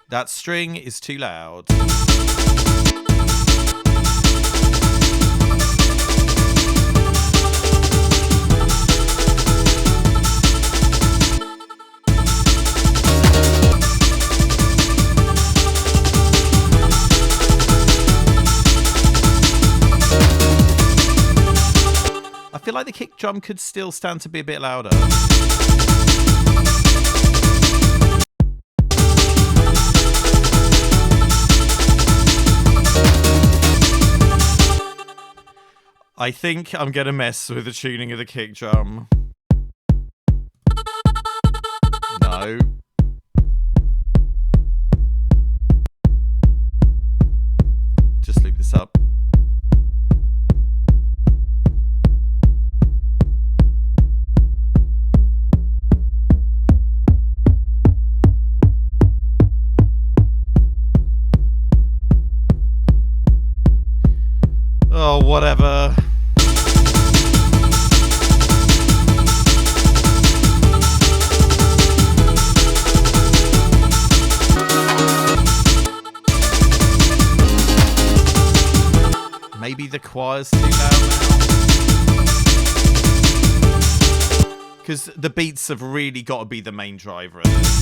That string is too loud. I feel like the kick drum could still stand to be a bit louder. I think I'm going to mess with the tuning of the kick drum. No. Just loop this up. Oh, whatever. Maybe the choir's too loud now. Because the beats have really got to be the main driver of this.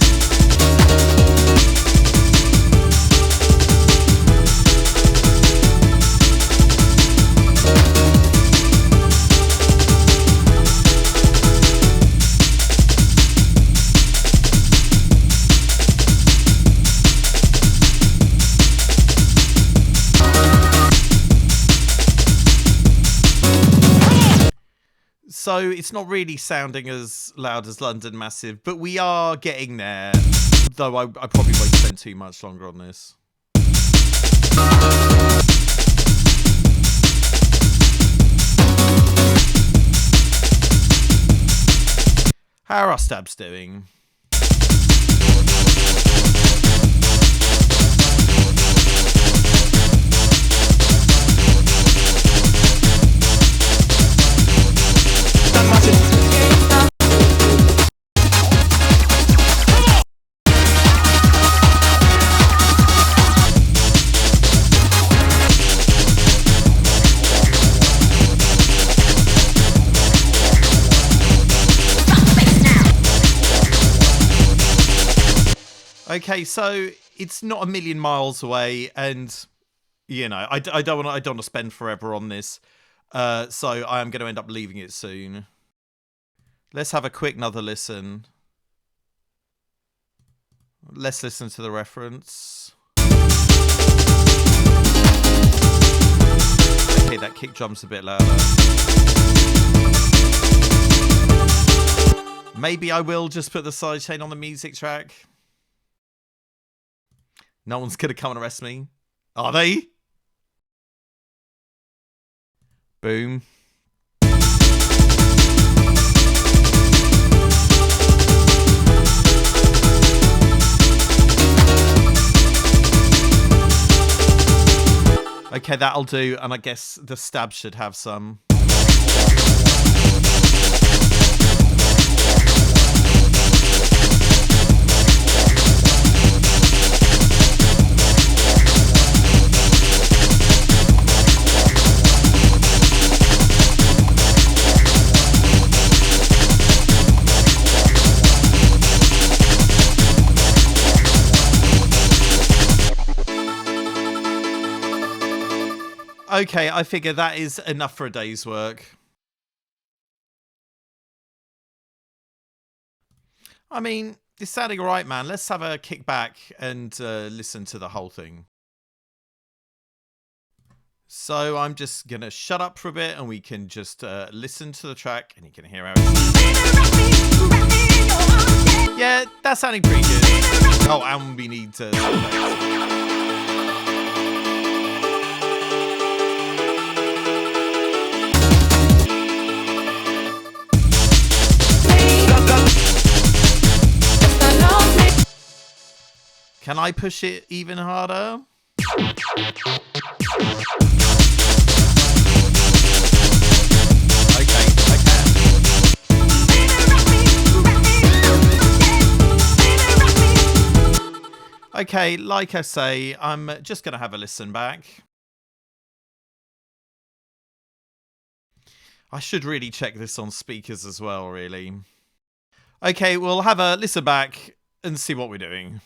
So it's not really sounding as loud as London Massive, but we are getting there. Though I probably won't spend too much longer on this. How are our stabs doing? Okay, so it's not a million miles away, and you know, I don't want to spend forever on this, so I am going to end up leaving it soon. Let's have a quick another listen. Let's listen to the reference. Okay, that kick drum's a bit louder. Maybe I will just put the sidechain on the music track. No one's going to come and arrest me. Are they? Boom. Okay, that'll do. And I guess the stab should have some. Okay, I figure that is enough for a day's work. I mean, it's sounding alright, man. Let's have a kick back and listen to the whole thing. So I'm just going to shut up for a bit and we can just listen to the track and you can hear how it's... Yeah, that's sounding pretty good. Oh, and we need to... Can I push it even harder? Okay, I can. Okay, like I say, I'm just going to have a listen back. I should really check this on speakers as well, really. Okay, we'll have a listen back and see what we're doing.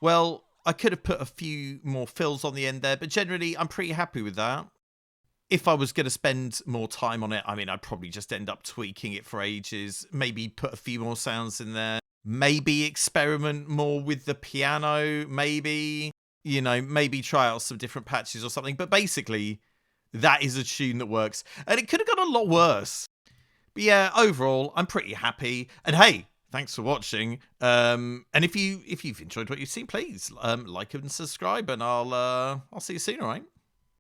Well, I could have put a few more fills on the end there, but generally I'm pretty happy with that. If I was going to spend more time on it, I mean, I'd probably just end up tweaking it for ages, maybe put a few more sounds in there, maybe experiment more with the piano, maybe, you know, maybe try out some different patches or something. But basically, that is a tune that works. And it could have gone a lot worse. But yeah, overall, I'm pretty happy. And hey, Thanks for watching. And if you've enjoyed what you've seen, please like and subscribe, and I'll see you soon. All right.